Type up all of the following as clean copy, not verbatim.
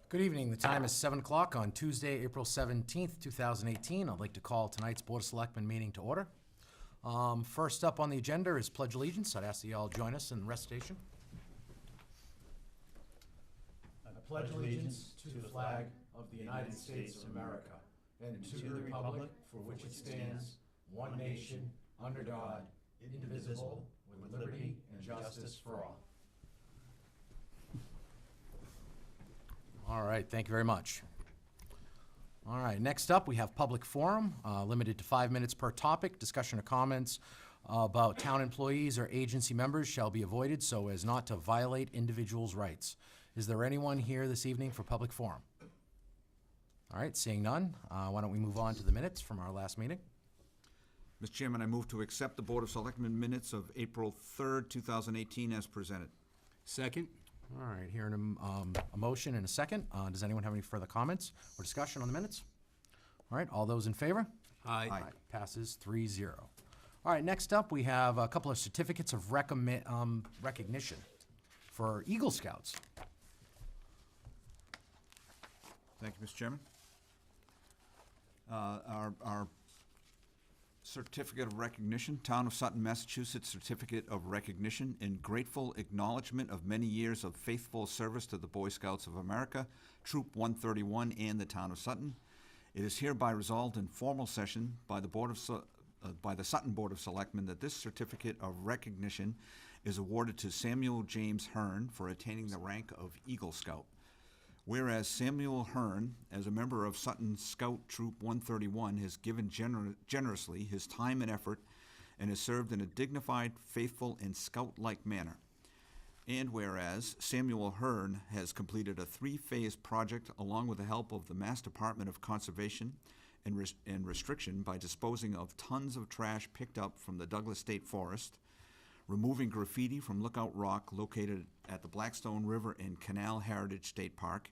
Good evening. The time is 7 o'clock on Tuesday, April 17th, 2018. I'd like to call tonight's Board of Selectmen meeting to order. First up on the agenda is Pledge Allegiance. I'd ask that you all join us in recitation. I pledge allegiance to the flag of the United States of America and to the republic for which it stands, one nation, under God, indivisible, with liberty and justice for all. All right, thank you very much. All right, next up we have public forum, limited to 5 minutes per topic. Discussion or comments about town employees or agency members shall be avoided so as not to violate individuals' rights. Is there anyone here this evening for public forum? All right, seeing none, why don't we move on to the minutes from our last meeting? Mr. Chairman, I move to accept the Board of Selectmen minutes of April 3rd, 2018 as presented. Second. All right, hearing a motion and a second. Does anyone have any further comments or discussion on the minutes? All right, all those in favor? Aye. Aye. Passes 3-0. All right, next up, we have a couple of certificates of recognition for Eagle Scouts. Thank you, Mr. Chairman. Our certificate of recognition, Town of Sutton, Massachusetts Certificate of Recognition in grateful acknowledgement of many years of faithful service to the Boy Scouts of America, Troop 131, and the Town of Sutton. It is hereby resolved in formal session by the Sutton Board of Selectmen that this certificate of recognition is awarded to Samuel James Hearn for attaining the rank of Eagle Scout. Whereas Samuel Hearn, as a member of Sutton Scout Troop 131, has given generously his time and effort and has served in a dignified, faithful, and scout-like manner. And whereas Samuel Hearn has completed a 3-phase project along with the help of the Mass Department of Conservation and Restriction by disposing of tons of trash picked up from the Douglas State Forest, removing graffiti from Lookout Rock located at the Blackstone River and Canal Heritage State Park,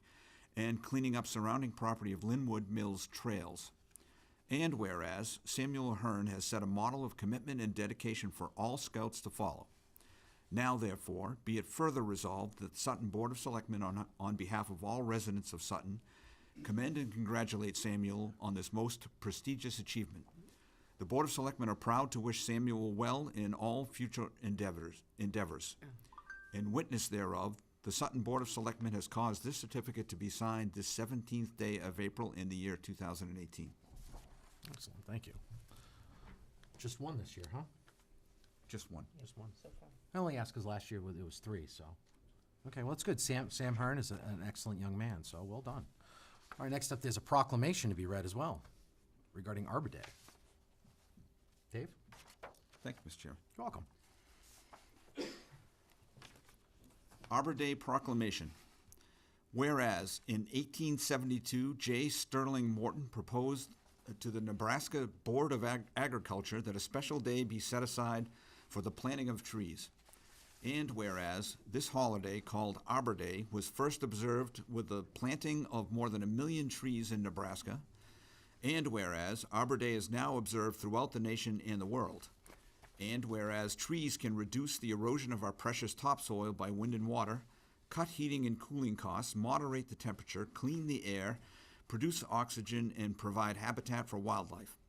and cleaning up surrounding property of Linwood Mills trails. And whereas Samuel Hearn has set a model of commitment and dedication for all Scouts to follow. Now, therefore, be it further resolved that the Sutton Board of Selectmen, on behalf of all residents of Sutton, commend and congratulate Samuel on this most prestigious achievement. The Board of Selectmen are proud to wish Samuel well in all future endeavors. In witness thereof, the Sutton Board of Selectmen has caused this certificate to be signed this 17th day of April in the year 2018. Excellent, thank you. Just one this year, huh? Just one. Just one. So far. I only asked because last year it was 3, so. Okay, well, it's good. Sam Hearn is an excellent young man, so well done. All right, next up, there's a proclamation to be read as well regarding Arbor Day. Dave? Thank you, Mr. Chair. You're welcome. Arbor Day Proclamation. Whereas in 1872, J. Sterling Morton proposed to the Nebraska Board of Agriculture that a special day be set aside for the planting of trees. And whereas this holiday, called Arbor Day, was first observed with the planting of more than 1 million trees in Nebraska. And whereas Arbor Day is now observed throughout the nation and the world. And whereas trees can reduce the erosion of our precious topsoil by wind and water, cut heating and cooling costs, moderate the temperature, clean the air, produce oxygen, and provide habitat for wildlife.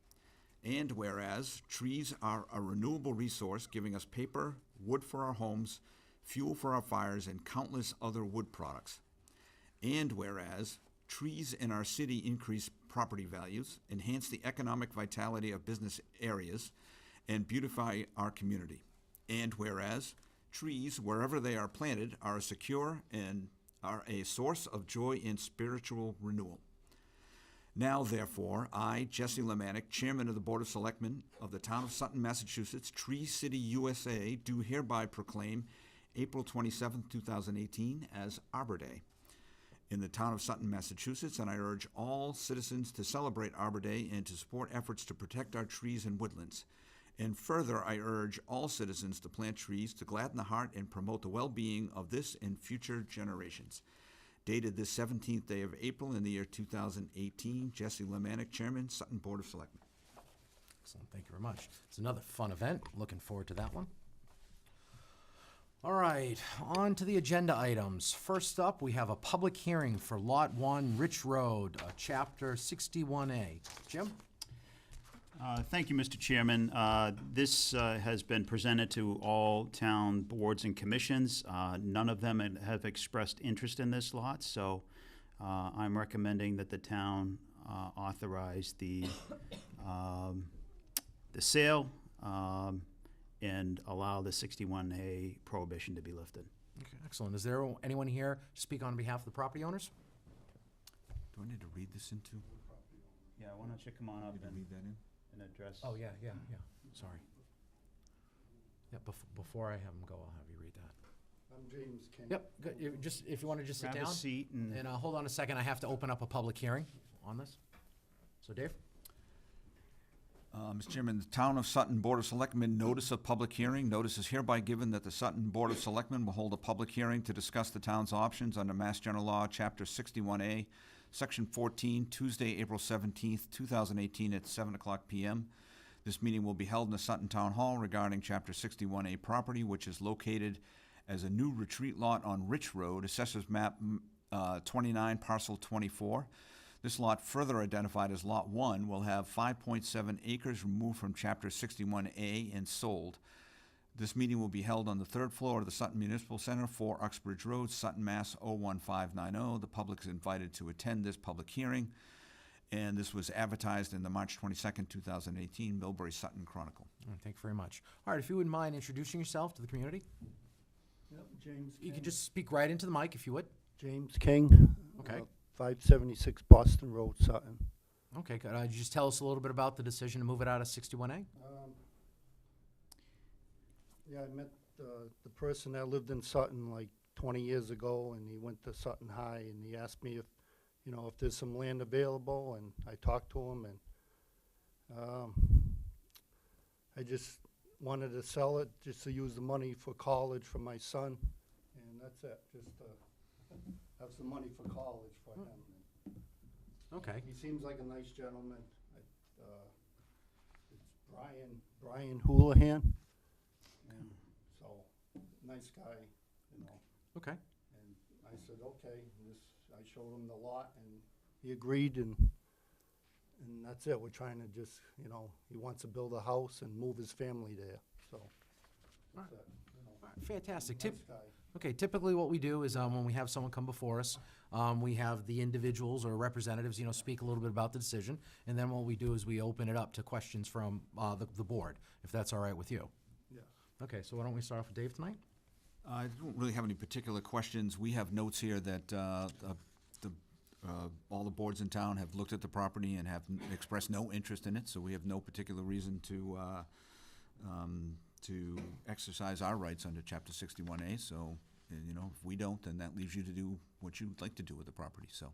And whereas trees are a renewable resource giving us paper, wood for our homes, fuel for our fires, and countless other wood products. And whereas trees in our city increase property values, enhance the economic vitality of business areas, and beautify our community. And whereas trees, wherever they are planted, are secure and are a source of joy and spiritual renewal. Now, therefore, I, Jesse Lemanik, Chairman of the Board of Selectmen of the Town of Sutton, Massachusetts, Tree City, USA, do hereby proclaim April 27, 2018 as Arbor Day in the Town of Sutton, Massachusetts, and I urge all citizens to celebrate Arbor Day and to support efforts to protect our trees and woodlands. And further, I urge all citizens to plant trees to gladden the heart and promote the well-being of this and future generations. Dated this 17th day of April in the year 2018, Jesse Lemanik, Chairman, Sutton Board of Selectmen. Excellent, thank you very much. It's another fun event. Looking forward to that one. All right, on to the agenda items. First up, we have a public hearing for Lot 1, Rich Road, Chapter 61A. Jim? Thank you, Mr. Chairman. This has been presented to all town boards and commissions. None of them have expressed interest in this lot, so I'm recommending that the town authorize the sale and allow the 61A prohibition to be lifted. Okay, excellent. Is there anyone here to speak on behalf of the property owners? Do I need to read this into? Yeah, why don't you come on up and Read that in? address? Oh, yeah, sorry. Yeah, before I have him go, I'll have you read that. I'm James King. Yep, good. If you want to just sit Grab down. a seat and And hold on a second, I have to open up a public hearing on this. So Dave? Mr. Chairman, the Town of Sutton Board of Selectmen notice of public hearing. Notice is hereby given that the Sutton Board of Selectmen will hold a public hearing to discuss the town's options under Mass General Law, Chapter 61A, Section 14, Tuesday, April 17th, 2018 at 7:00 p.m. This meeting will be held in the Sutton Town Hall regarding Chapter 61A property, which is located as a new retreat lot on Rich Road, Assessors Map 29, Parcel 24. This lot, further identified as Lot 1, will have 5.7 acres removed from Chapter 61A and sold. This meeting will be held on the third floor of the Sutton Municipal Center, 4 Uxbridge Road, Sutton, Mass. 01590. The public is invited to attend this public hearing, and this was advertised in the March 22nd, 2018 Millbury Sutton Chronicle. All right, thank you very much. All right, if you wouldn't mind introducing yourself to the community? Yep, James You King. could just speak right into the mic if you would. James King. Okay. 576 Boston Road, Sutton. Okay, could you just tell us a little bit about the decision to move it out of 61A? Yeah, I met the person that lived in Sutton like 20 years ago, and he went to Sutton High, and he asked me if there's some land available, and I talked to him, and I just wanted to sell it just to use the money for college for my son, and that's it, just to have some money for college for him. Okay. He seems like a nice gentleman. It's Brian Houlihan. And so, nice guy, Okay. And I said, okay, I showed him the lot, and he agreed, and that's it. We're trying to just, he wants to build a house and move his family there, so. That's it, All right, fantastic. Nice guy. Okay, typically what we do is when we have someone come before us, we have the individuals or representatives, speak a little bit about the decision, and then what we do is we open it up to questions from the board, if that's all right with you. Yeah. Okay, so why don't we start off with Dave tonight? I don't really have any particular questions. We have notes here that all the boards in town have looked at the property and have expressed no interest in it, so we have no particular reason to exercise our rights under Chapter 61A. So, if we don't, then that leaves you to do what you'd like to do with the property. So,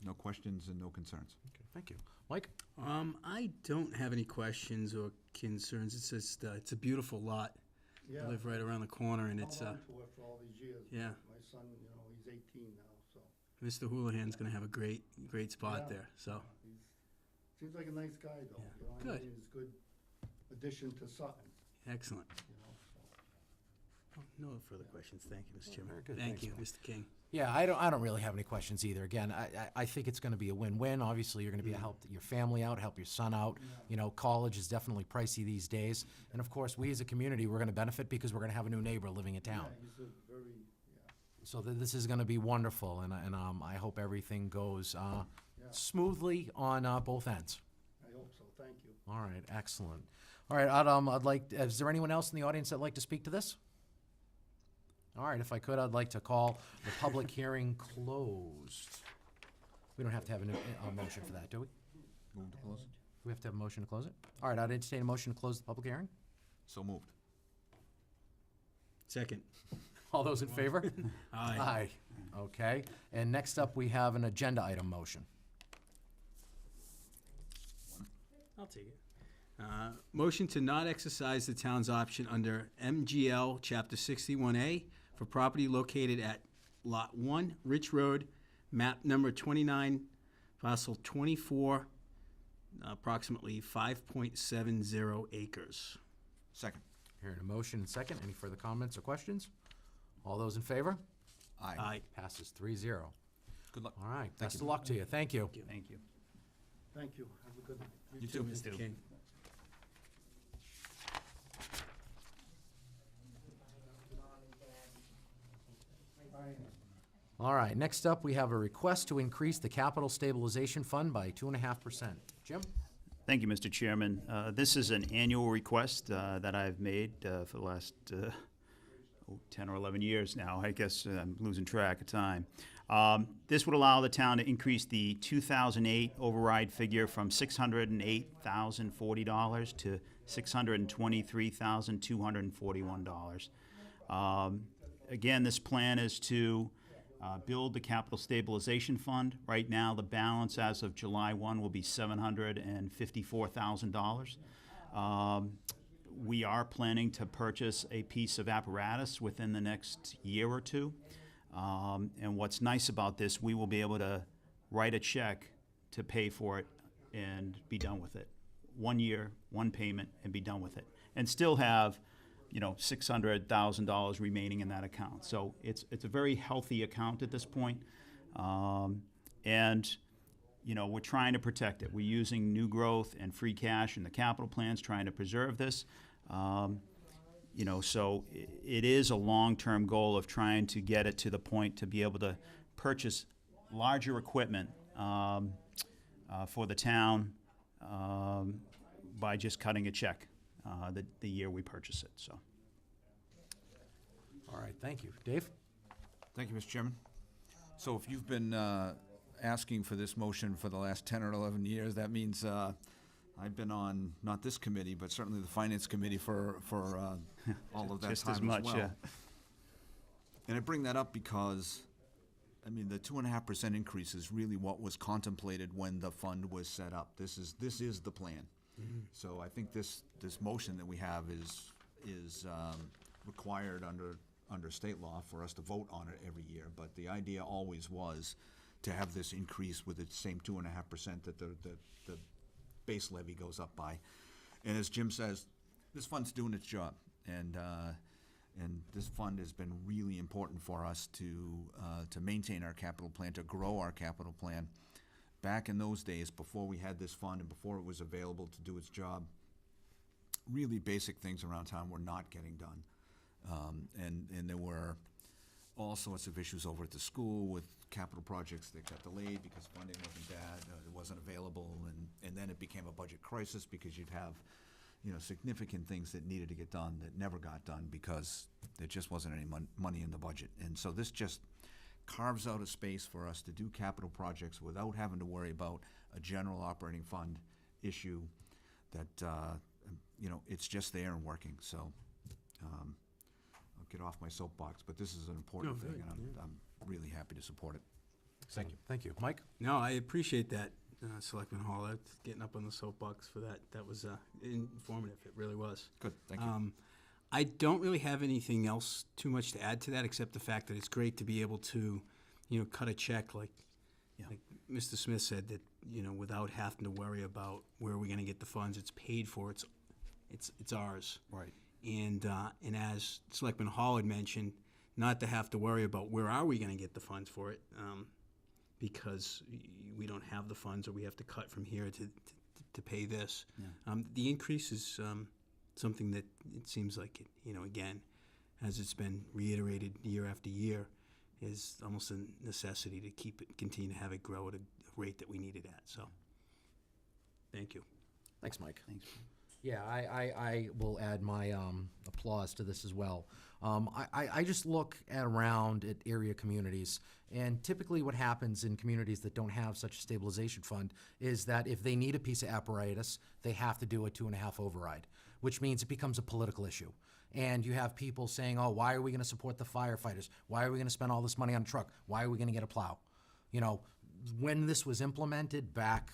no questions and no concerns. Okay, thank you. Mike? I don't have any questions or concerns. It's just, it's a beautiful lot. Yeah. I live right around the corner, and it's, Held on to it for all these years. yeah. My son, he's 18 now, so. Mr. Houlihan's gonna have a great spot Yeah. there, so. Seems like a nice guy, though. Yeah. You know what I Good. mean? He's a good addition to Sutton, Excellent. so. No further questions. Thank you, Mr. Chairman. Very good. Thank Thanks, you, Mr. King. Yeah, I don't really have any questions either. Again, I think it's going to be a win-win. Obviously, you're going to be a help your family out, help your son out. College is definitely pricey these days, and of course, we as a community, we're going to benefit because we're going to have a new neighbor living in town. Yeah, he's a very, So this is going to be wonderful, and I hope everything goes smoothly on both ends. I hope so, thank you. All right, excellent. All right, is there anyone else in the audience that'd like to speak to this? All right, if I could, I'd like to call the public hearing closed. We don't have to have a motion for that, do we? Move to close? We have to have a motion to close it? All right, I'd entertain a motion to close the public hearing. So moved. Second. All those in favor? Aye. Aye. Okay, and next up, we have an agenda item motion. I'll take it. Motion to not exercise the town's option under MGL Chapter 61A for property located at Lot 1, Rich Road, map number 29, parcel 24, approximately 5.70 acres. Second. Hearing a motion and second, any further comments or questions? All those in favor? Aye. Aye. Passes 3-0. Good luck. All right, best of luck to you. Thank you. Thank you. Thank you. Have a good night. You too. Mr. King. All right, next up, we have a request to increase the capital stabilization fund by 2.5%. Jim? Thank you, Mr. Chairman. This is an annual request that I've made for the last 10 or 11 years now. I guess I'm losing track of time. This would allow the town to increase the 2008 override figure from $608,040 to $623,241. Again, this plan is to build the capital stabilization fund. Right now, the balance as of July 1 will be $754,000. We are planning to purchase a piece of apparatus within the next year or two. And what's nice about this, we will be able to write a check to pay for it and be done with it. 1 year, one payment, and be done with it. And still have, $600,000 remaining in that account. So it's a very healthy account at this point. And we're trying to protect it. We're using new growth and free cash in the capital plans, trying to preserve this. So it is a long-term goal of trying to get it to the point to be able to purchase larger equipment for the town by just cutting a check the year we purchase it. So. All right, thank you. Dave? Thank you, Mr. Chairman. So if you've been asking for this motion for the last 10 or 11 years, that means I've been on, not this committee, but certainly the Finance Committee for all of that Just time as much, well. yeah. And I bring that up because, the 2.5% increase is really what was contemplated when the fund was set up. This is the plan. So I think this motion that we have is required under state law for us to vote on it every year. But the idea always was to have this increase with the same 2.5% that the base levy goes up by. And as Jim says, this fund's doing its job. And this fund has been really important for us to maintain our capital plan, to grow our capital plan. Back in those days, before we had this fund and before it was available to do its job, really basic things around town were not getting done. And there were all sorts of issues over at the school with capital projects that got delayed because funding wasn't it wasn't available, and then it became a budget crisis because you'd have significant things that needed to get done that never got done because there just wasn't any money in the budget. And so this just carves out a space for us to do capital projects without having to worry about a general operating fund issue that, it's just there and working. So I'll get off my soapbox, but this is an important thing, and I'm really happy to support it. Thank you. Thank you. Mike? No, I appreciate that, Selectman Hall. Getting up on the soapbox for that. That was informative. It really was. Good, thank you. I don't really have anything else too much to add to that, except the fact that it's great to be able to, cut a check like Mr. Smith said, that, without having to worry about where we're going to get the funds. It's paid for. It's ours. Right. And as Selectman Hall had mentioned, not to have to worry about where are we going to get the funds for it, because we don't have the funds or we have to cut from here to pay this. Yeah. The increase is something that it seems like, again, as it's been reiterated year after year, is almost a necessity to continue to have it grow at a rate that we need it at. So, thank you. Thanks, Mike. Thanks. Yeah, I will add my applause to this as well. I just look around at area communities, and typically what happens in communities that don't have such a stabilization fund is that if they need a piece of apparatus, they have to do a 2.5 override, which means it becomes a political issue. And you have people saying, oh, why are we going to support the firefighters? Why are we going to spend all this money on a truck? Why are we going to get a plow? When this was implemented back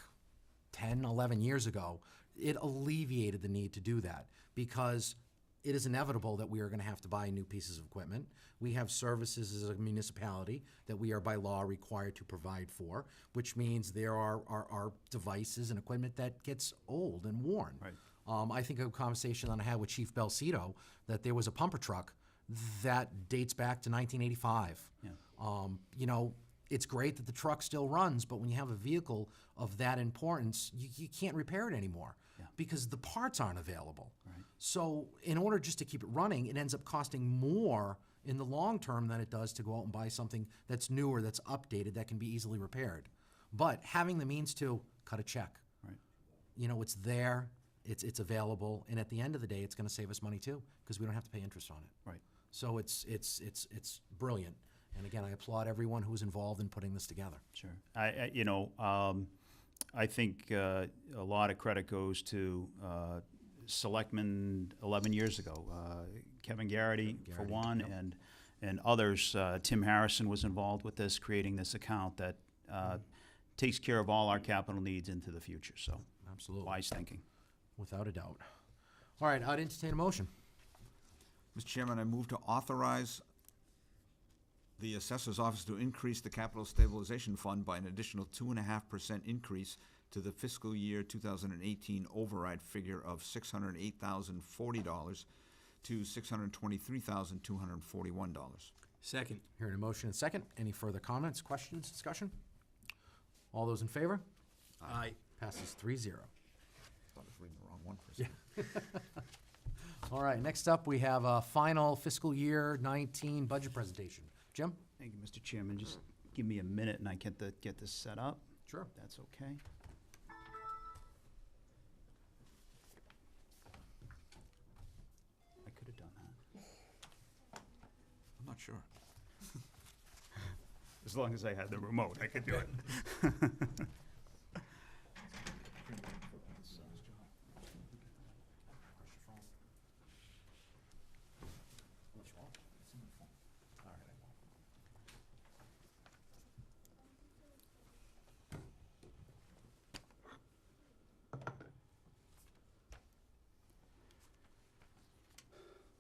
10, 11 years ago, it alleviated the need to do that because it is inevitable that we are going to have to buy new pieces of equipment. We have services as a municipality that we are by law required to provide for, which means there are devices and equipment that gets old and worn. Right. I think of a conversation that I had with Chief Belcito that there was a pumper truck that dates back to 1985. Yeah. You know, it's great that the truck still runs, but when you have a vehicle of that importance, you can't repair it anymore because the parts aren't available. Right. So in order just to keep it running, it ends up costing more in the long term than it does to go out and buy something that's newer, that's updated, that can be easily repaired. But having the means to cut a check, Right. you know, it's there, it's available, and at the end of the day, it's gonna save us money too, because we don't have to pay interest on it. Right. So it's brilliant. And again, I applaud everyone who's involved in putting this together. Sure. I think a lot of credit goes to Selectmen 11 years ago. Kevin Garrity, for Garrity, one, yep. and others. Tim Harrison was involved with this, creating this account that takes care of all our capital needs into the future. So, Absolutely. wise thinking. Without a doubt. All right, I'd entertain a motion. Mr. Chairman, I move to authorize the Assessor's Office to increase the Capital Stabilization Fund by an additional 2.5% increase to the fiscal year 2018 override figure of $608,040 to $623,241. Second. Hearing a motion and second. Any further comments, questions, discussion? All those in favor? Aye. Passes 3-0. Thought I was reading the wrong one for a second. All right, next up, we have a final fiscal year 19 budget presentation. Jim? Thank you, Mr. Chairman. Just give me a minute and I get this set up. Sure. That's okay. I could have done that. I'm not sure. As long as I had the remote, I could do it.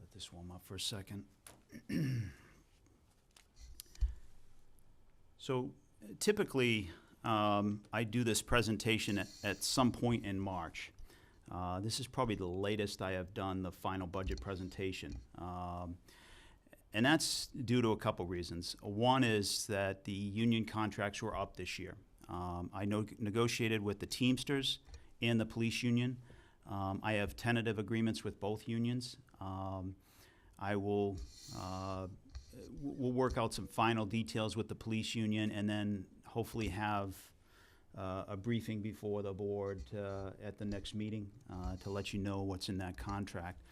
Let this warm up for a second. So typically, I do this presentation at some point in March. This is probably the latest I have done the final budget presentation. And that's due to a couple reasons. One is that the union contracts were up this year. I negotiated with the Teamsters and the police union. I have tentative agreements with both unions. I will we'll work out some final details with the police union and then hopefully have a briefing before the board at the next meeting to let you know what's in that contract.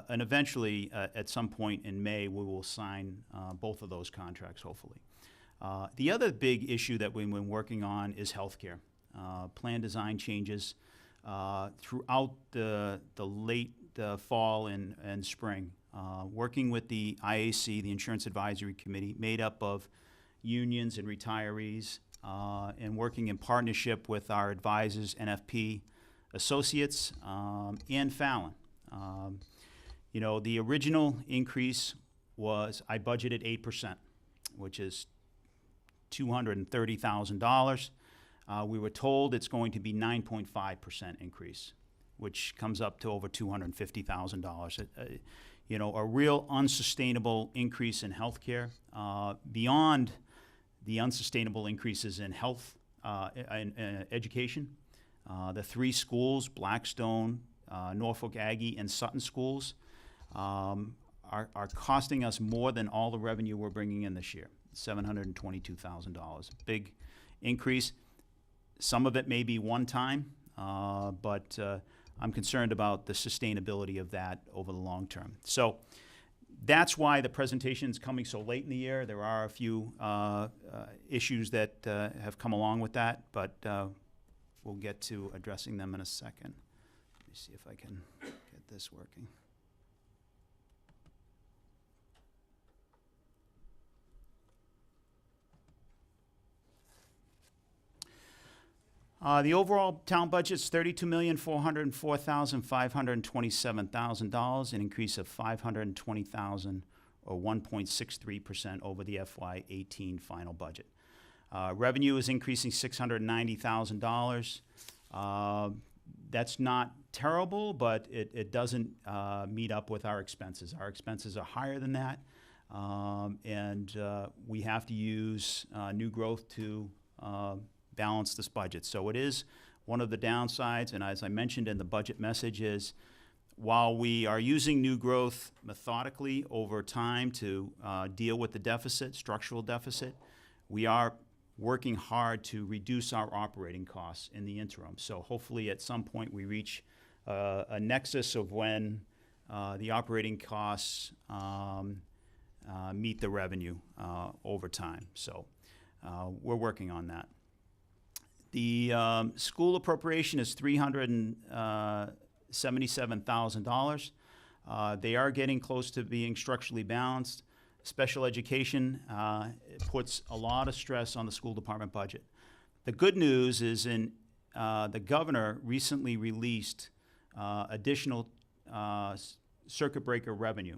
And eventually, at some point in May, we will sign both of those contracts, hopefully. The other big issue that we've been working on is healthcare. Plan design changes throughout the late fall and spring. Working with the IAC, the Insurance Advisory Committee, made up of unions and retirees, and working in partnership with our advisors, NFP Associates, and Fallon. You know, the original increase was, I budgeted 8%, which is $230,000. We were told it's going to be 9.5% increase, which comes up to over $250,000. You know, a real unsustainable increase in healthcare, beyond the unsustainable increases in health and education. The three schools, Blackstone, Norfolk Aggie, and Sutton schools, are costing us more than all the revenue we're bringing in this year, $722,000. Big increase. Some of it may be one time, but I'm concerned about the sustainability of that over the long term. So that's why the presentation is coming so late in the year. There are a few issues that have come along with that, but we'll get to addressing them in a second. Let me see if I can get this working. The overall town budget's $32,404,527,000, an increase of $520,000 or 1.63% over the FY18 final budget. Revenue is increasing $690,000. That's not terrible, but it doesn't meet up with our expenses. Our expenses are higher than that, and we have to use new growth to balance this budget. So it is one of the downsides, and as I mentioned in the budget message is, while we are using new growth methodically over time to deal with the deficit, structural deficit, we are working hard to reduce our operating costs in the interim. So hopefully at some point we reach a nexus of when the operating costs meet the revenue over time. So we're working on that. The school appropriation is $377,000. They are getting close to being structurally balanced. Special education puts a lot of stress on the school department budget. The good news is the governor recently released additional circuit breaker revenue,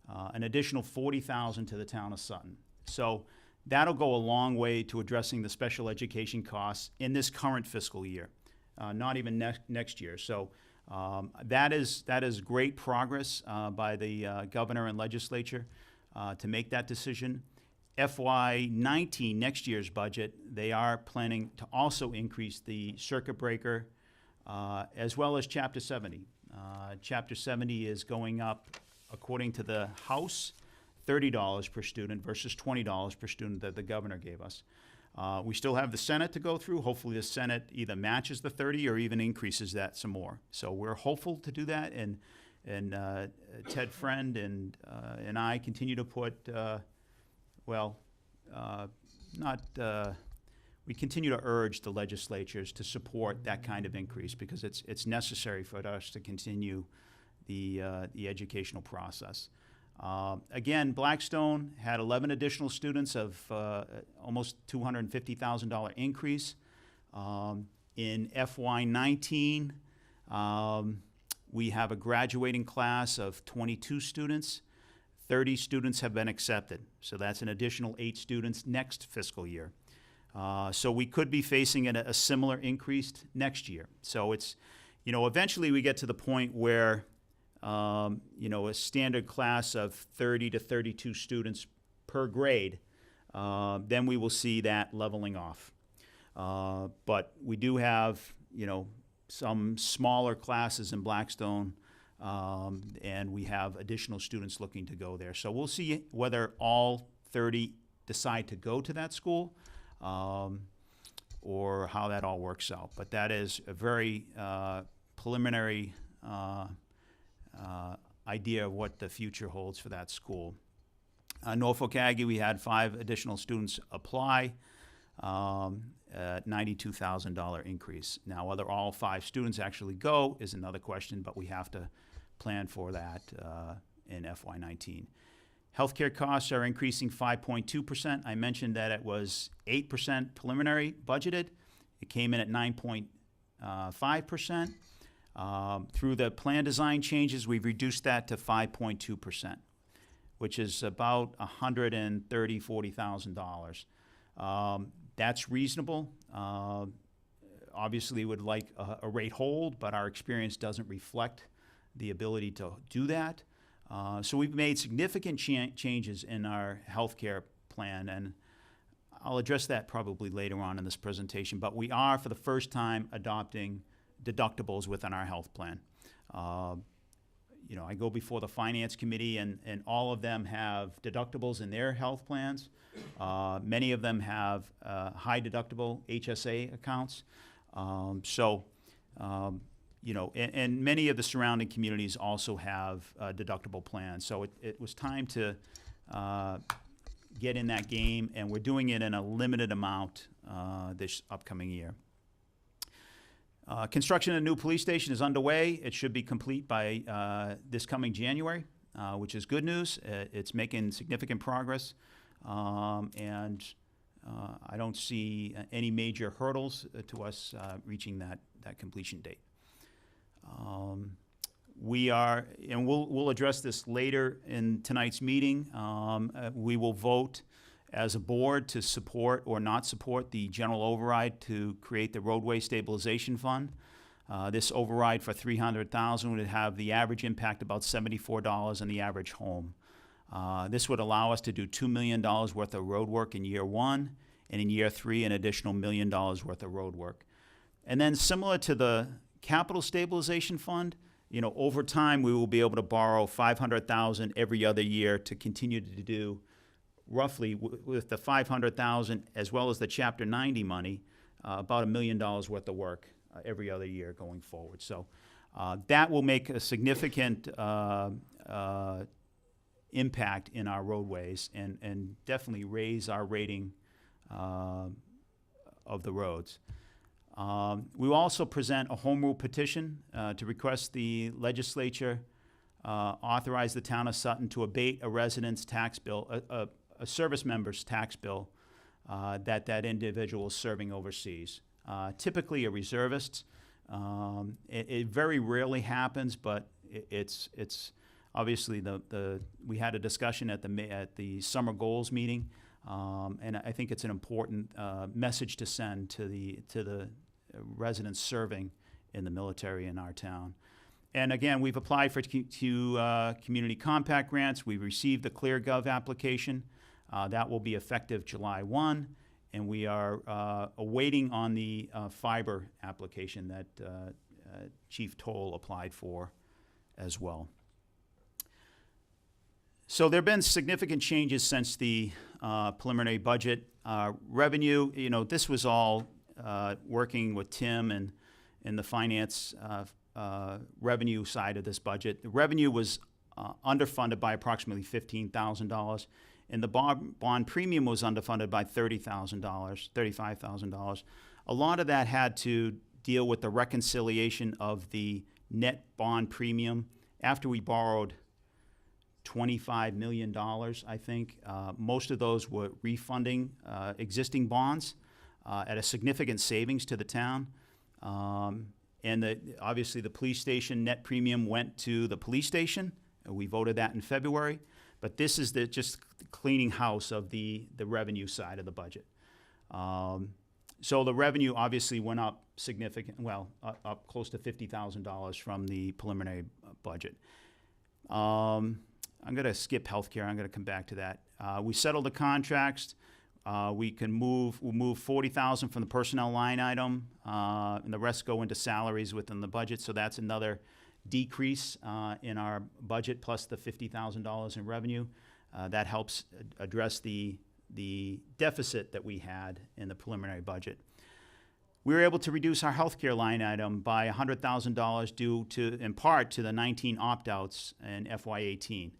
an additional $40,000 to the town of Sutton. So that'll go a long way to addressing the special education costs in this current fiscal year, not even next year. So that is great progress by the governor and legislature to make that decision. FY19, next year's budget, they are planning to also increase the circuit breaker as well as Chapter 70. Chapter 70 is going up, according to the House, $30 per student versus $20 per student that the governor gave us. We still have the Senate to go through. Hopefully the Senate either matches the 30 or even increases that some more. So we're hopeful to do that, and Ted Friend and I continue to put, we continue to urge the legislatures to support that kind of increase because it's necessary for us to continue the educational process. Again, Blackstone had 11 additional students of almost $250,000 increase. In FY19, we have a graduating class of 22 students. 30 students have been accepted, so that's an additional 8 students next fiscal year. So we could be facing a similar increase next year. So it's, eventually we get to the point where a standard class of 30 to 32 students per grade, then we will see that leveling off. But we do have, some smaller classes in Blackstone, and we have additional students looking to go there. So we'll see whether all 30 decide to go to that school, or how that all works out. But that is a very preliminary idea of what the future holds for that school. Norfolk Aggie, we had 5 additional students apply, $92,000 increase. Now, whether all 5 students actually go is another question, but we have to plan for that in FY19. Healthcare costs are increasing 5.2%. I mentioned that it was 8% preliminary budgeted. It came in at 9.5%. Through the plan design changes, we've reduced that to 5.2%, which is about $130,000-$140,000. That's reasonable. Obviously, would like a rate hold, but our experience doesn't reflect the ability to do that. So we've made significant changes in our healthcare plan, and I'll address that probably later on in this presentation, but we are, for the first time, adopting deductibles within our health plan. I go before the finance committee, and all of them have deductibles in their health plans. Many of them have high deductible HSA accounts. And many of the surrounding communities also have deductible plans. So it was time to get in that game, and we're doing it in a limited amount this upcoming year. Construction of a new police station is underway. It should be complete by this coming January, which is good news. It's making significant progress, and I don't see any major hurdles to us reaching that completion date. We are, and we'll address this later in tonight's meeting. We will vote as a board to support or not support the general override to create the roadway stabilization fund. This override for $300,000 would have the average impact about $74 on the average home. This would allow us to do $2 million worth of road work in year 1, and in year 3, an additional $1 million worth of road work. And then similar to the capital stabilization fund, over time, we will be able to borrow $500,000 every other year to continue to do roughly with the $500,000 as well as the Chapter 90 money, about $1 million worth of work every other year going forward. So that will make a significant impact in our roadways and definitely raise our rating of the roads. We will also present a home rule petition to request the legislature authorize the town of Sutton to abate a resident's tax bill, a service member's tax bill that individual is serving overseas. Typically a reservist. It very rarely happens, but it's obviously we had a discussion at the summer goals meeting, and I think it's an important message to send to the residents serving in the military in our town. And again, we've applied for community compact grants. We received the ClearGov application. That will be effective July 1, and we are awaiting on the fiber application that Chief Toll applied for as well. So there have been significant changes since the preliminary budget. Revenue, this was all working with Tim and the finance revenue side of this budget. The revenue was underfunded by approximately $15,000, and the bond premium was underfunded by $35,000. A lot of that had to deal with the reconciliation of the net bond premium after we borrowed $25 million, I think. Most of those were refunding existing bonds at a significant savings to the town. And obviously the police station net premium went to the police station. We voted that in February. But this is just cleaning house of the revenue side of the budget. So the revenue obviously went up up close to $50,000 from the preliminary budget. I'm going to skip healthcare. I'm going to come back to that. We settled the contracts. We'll move $40,000 from the personnel line item, and the rest go into salaries within the budget. So that's another decrease in our budget, plus the $50,000 in revenue. That helps address the deficit that we had in the preliminary budget. We were able to reduce our healthcare line item by $100,000 due in part to the 19 opt-outs in FY18.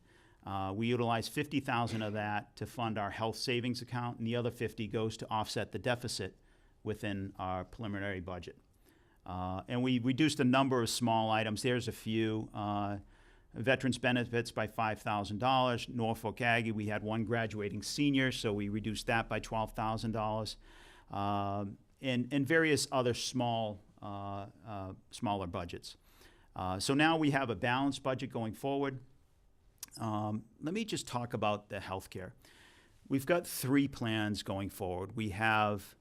We utilized $50,000 of that to fund our health savings account, and the other $50,000 goes to offset the deficit within our preliminary budget. And we reduced a number of small items. There's a few. Veterans benefits by $5,000. Norfolk Aggie, we had one graduating senior, so we reduced that by $12,000. And various other smaller budgets. So now we have a balanced budget going forward. Let me just talk about the healthcare. We've got 3 plans going forward. We have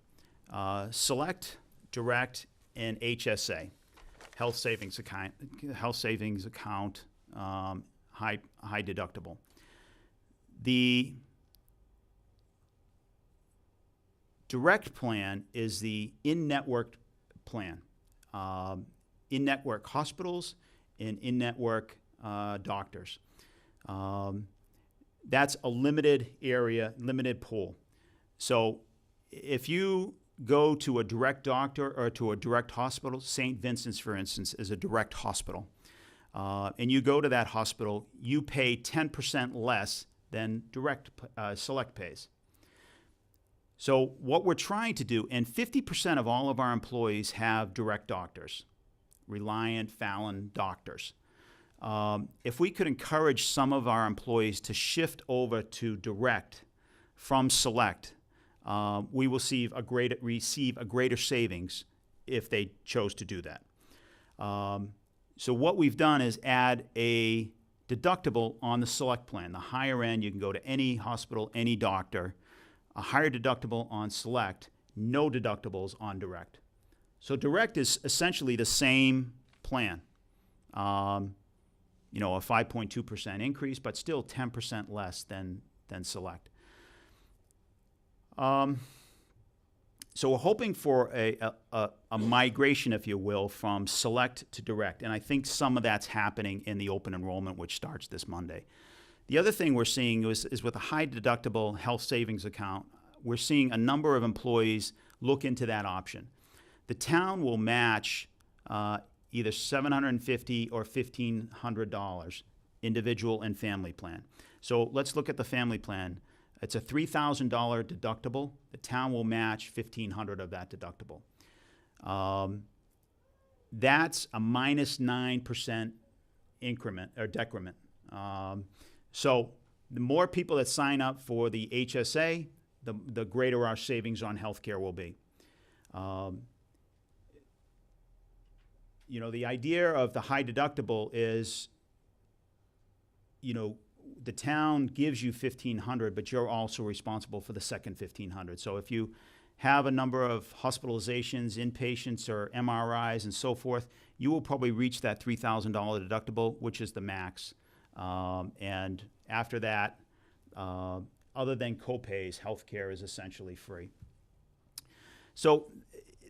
Select, Direct, and HSA, health savings account, high deductible. The Direct plan is the in-network plan, in-network hospitals and in-network doctors. That's a limited area, limited pool. So if you go to a direct doctor or to a direct hospital, St. Vincent's, for instance, is a direct hospital, and you go to that hospital, you pay 10% less than Select pays. So what we're trying to do, and 50% of all of our employees have direct doctors, Reliant, Fallon doctors. If we could encourage some of our employees to shift over to direct from Select, we will receive a greater savings if they chose to do that. So what we've done is add a deductible on the Select plan. The higher end, you can go to any hospital, any doctor. A higher deductible on Select, no deductibles on Direct. So direct is essentially the same plan. You know, a 5.2% increase, but still 10% less than select. So we're hoping for a migration, if you will, from select to direct, and I think some of that's happening in the open enrollment, which starts this Monday. The other thing we're seeing is with a high deductible health savings account, we're seeing a number of employees look into that option. The town will match either $750 or $1,500 individual and family plan. So let's look at the family plan. It's a $3,000 deductible. The town will match $1,500 of that deductible. That's a -9% increment or decrement. So the more people that sign up for the HSA, the greater our savings on healthcare will be. You know, the idea of the high deductible is, you know, the town gives you $1,500, but you're also responsible for the second $1,500. So if you have a number of hospitalizations, inpatients, or MRIs and so forth, you will probably reach that $3,000 deductible, which is the max. And after that, other than copays, healthcare is essentially free. So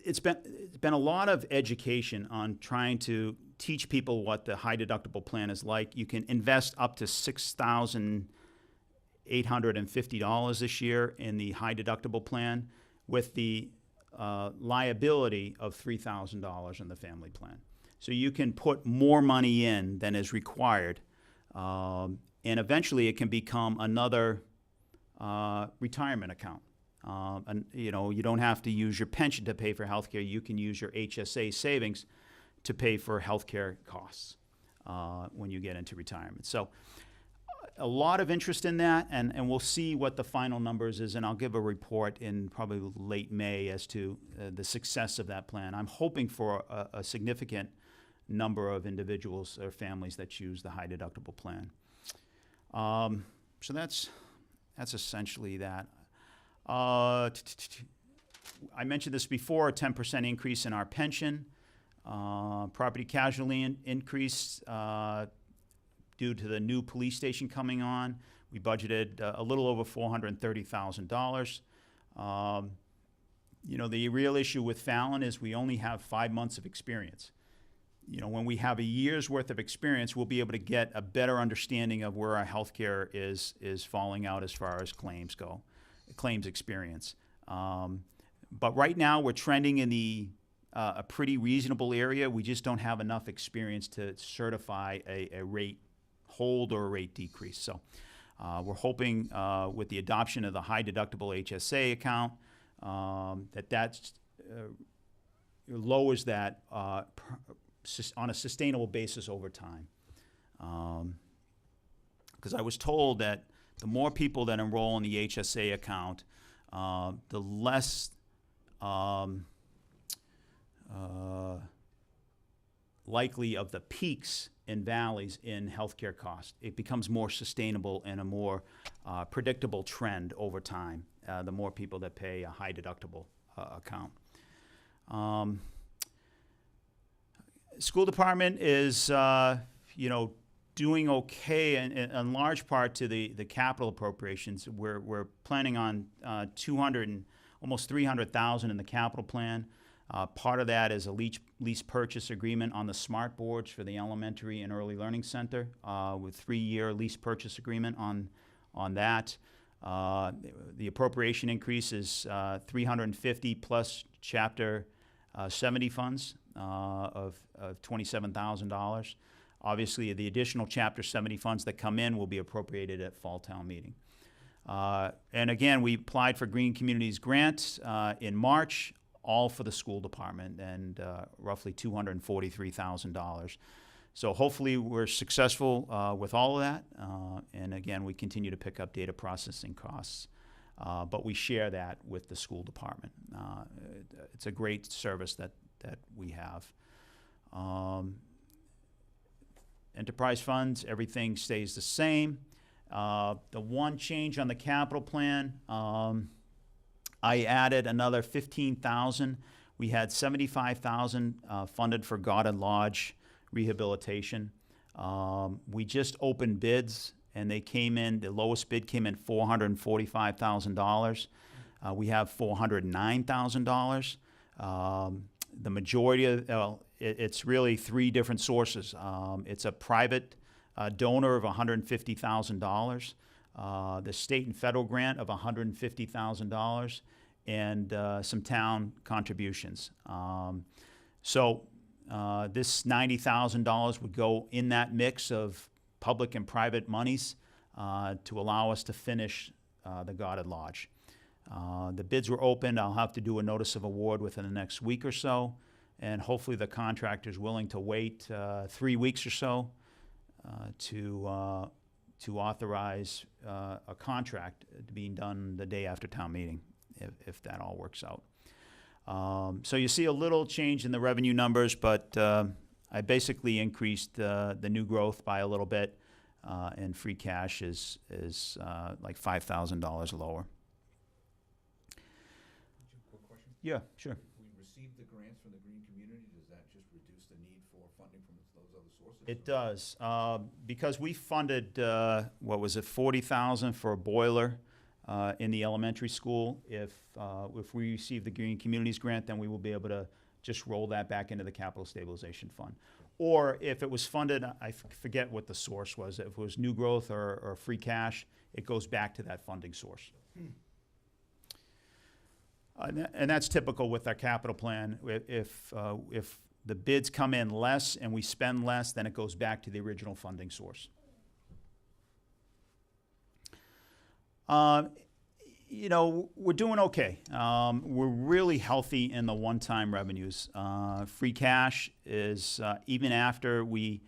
it's been a lot of education on trying to teach people what the high deductible plan is like. You can invest up to $6,850 this year in the high deductible plan with the liability of $3,000 in the family plan. So you can put more money in than is required, and eventually it can become another retirement account. And you know, you don't have to use your pension to pay for healthcare. You can use your HSA savings to pay for healthcare costs when you get into retirement. So a lot of interest in that, and we'll see what the final numbers is, and I'll give a report in probably late May as to the success of that plan. I'm hoping for a significant number of individuals or families that choose the high deductible plan. So that's essentially that. I mentioned this before, a 10% increase in our pension. Property casualty increase due to the new police station coming on. We budgeted a little over $430,000. You know, the real issue with Fallon is we only have 5 months of experience. You know, when we have a year's worth of experience, we'll be able to get a better understanding of where our healthcare is falling out as far as claims go, claims experience. But right now, we're trending in a pretty reasonable area. We just don't have enough experience to certify a rate hold or a rate decrease. So we're hoping with the adoption of the high deductible HSA account that lowers that on a sustainable basis over time. Because I was told that the more people that enroll in the HSA account, the less likely of the peaks and valleys in healthcare costs. It becomes more sustainable and a more predictable trend over time, the more people that pay a high deductible account. School department is, you know, doing okay in large part to the capital appropriations. We're planning on almost $300,000 in the capital plan. Part of that is a lease purchase agreement on the smart boards for the elementary and early learning center with 3-year lease purchase agreement on that. The appropriation increase is $350 plus Chapter 70 funds of $27,000. Obviously, the additional Chapter 70 funds that come in will be appropriated at fall town meeting. And again, we applied for Green Communities grants in March, all for the school department, and roughly $243,000. So hopefully we're successful with all of that. And again, we continue to pick up data processing costs. But we share that with the school department. It's a great service that we have. Enterprise funds, everything stays the same. The one change on the capital plan, I added another $15,000. We had $75,000 funded for Garden Lodge rehabilitation. We just opened bids, and they came in, the lowest bid came in $445,000. We have $409,000. The majority of, well, it's really three different sources. It's a private donor of $150,000, the state and federal grant of $150,000, and some town contributions. This $90,000 would go in that mix of public and private monies to allow us to finish the Goddard Lodge. The bids were opened. I'll have to do a notice of award within the next week or so, and hopefully the contractor's willing to wait 3 weeks or so to authorize a contract being done the day after town meeting, if that all works out. So you see a little change in the revenue numbers, but I basically increased the new growth by a little bit, and free cash is like $5,000 lower. Quick question. Yeah, sure. If we receive the grants from the green community, does that just reduce the need for funding from those other sources? It does, because we funded, what was it, $40,000 for a boiler in the elementary school. If we receive the Green Communities grant, then we will be able to just roll that back into the capital stabilization fund. Or if it was funded, I forget what the source was, if it was new growth or free cash, it goes back to that funding source. And that's typical with our capital plan. If the bids come in less and we spend less, then it goes back to the original funding source. You know, we're doing okay. We're really healthy in the one-time revenues. Free cash is, even after we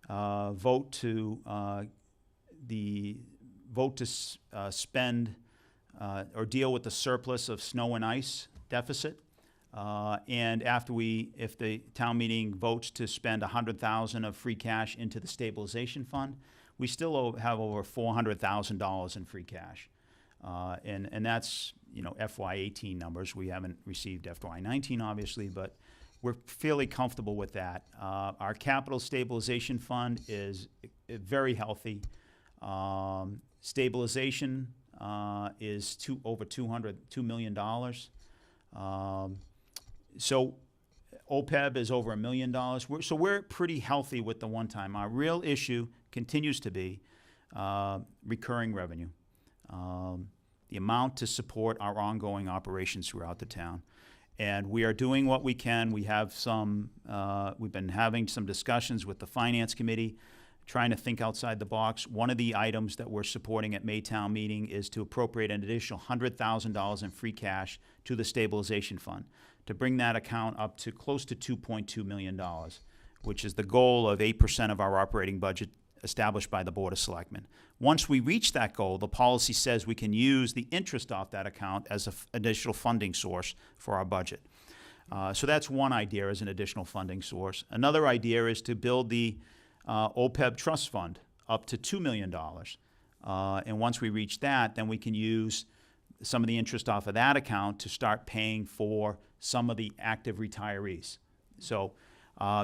vote to spend or deal with the surplus of snow and ice deficit, and after if the town meeting votes to spend $100,000 of free cash into the stabilization fund, we still have over $400,000 in free cash. And that's, you know, FY18 numbers. We haven't received FY19, obviously, but we're fairly comfortable with that. Our capital stabilization fund is very healthy. Stabilization is over $2 million. So OPEB is over $1 million. So we're pretty healthy with the one-time. Our real issue continues to be recurring revenue. The amount to support our ongoing operations throughout the town. And we are doing what we can. We have we've been having some discussions with the Finance Committee, trying to think outside the box. One of the items that we're supporting at Maytown meeting is to appropriate an additional $100,000 in free cash to the stabilization fund to bring that account up to close to $2.2 million, which is the goal of 8% of our operating budget established by the Board of Selectmen. Once we reach that goal, the policy says we can use the interest off that account as an additional funding source for our budget. So that's one idea as an additional funding source. Another idea is to build the OPEB trust fund up to $2 million. And once we reach that, then we can use some of the interest off of that account to start paying for some of the active retirees. So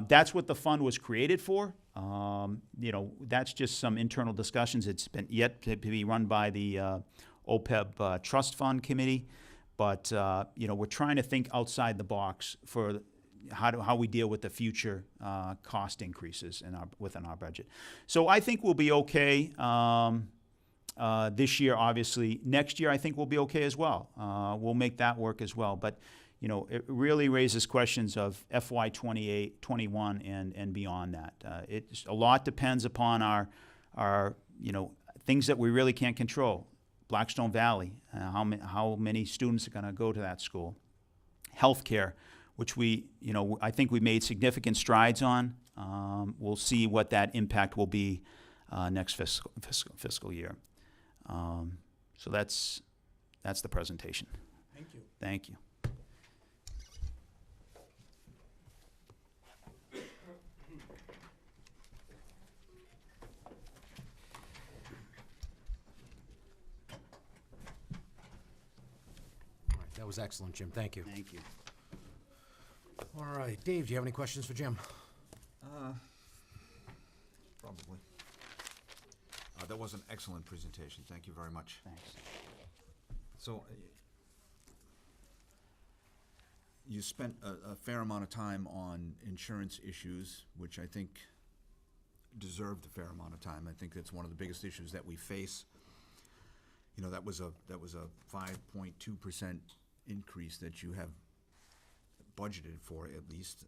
that's what the fund was created for. You know, that's just some internal discussions. It's been yet to be run by the OPEB Trust Fund Committee. But, you know, we're trying to think outside the box for how we deal with the future cost increases within our budget. So I think we'll be okay this year, obviously. Next year, I think we'll be okay as well. We'll make that work as well. But, you know, it really raises questions of FY 28, 21, and beyond that. A lot depends upon our you know, things that we really can't control. Blackstone Valley, how many students are going to go to that school. Healthcare, which you know, I think we made significant strides on. We'll see what that impact will be next fiscal year. So that's the presentation. Thank you. Thank you. All right, that was excellent, Jim. Thank you. Thank you. All right, Dave, do you have any questions for Jim? Probably. That was an excellent presentation. Thank you very much. Thanks. So, you spent a fair amount of time on insurance issues, which I think deserved a fair amount of time. I think that's one of the biggest issues that we face. You know, that was a 5.2% increase that you have budgeted for, at least,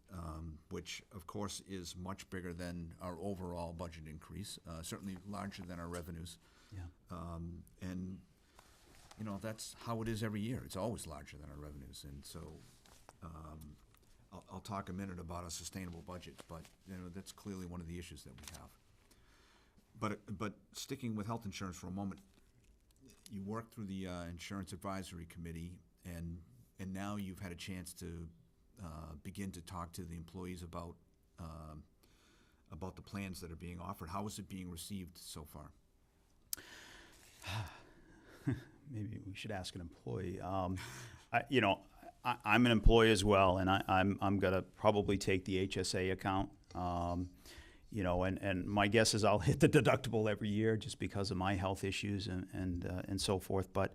which of course is much bigger than our overall budget increase, certainly larger than our revenues. Yeah. And, you know, that's how it is every year. It's always larger than our revenues. And so I'll talk a minute about a sustainable budget, but, you know, that's clearly one of the issues that we have. But sticking with health insurance for a moment, you worked through the Insurance Advisory Committee, and now you've had a chance to begin to talk to the employees about the plans that are being offered. How is it being received so far? Maybe we should ask an employee. I'm an employee as well, and I'm gonna probably take the HSA account. And my guess is I'll hit the deductible every year just because of my health issues and so forth. But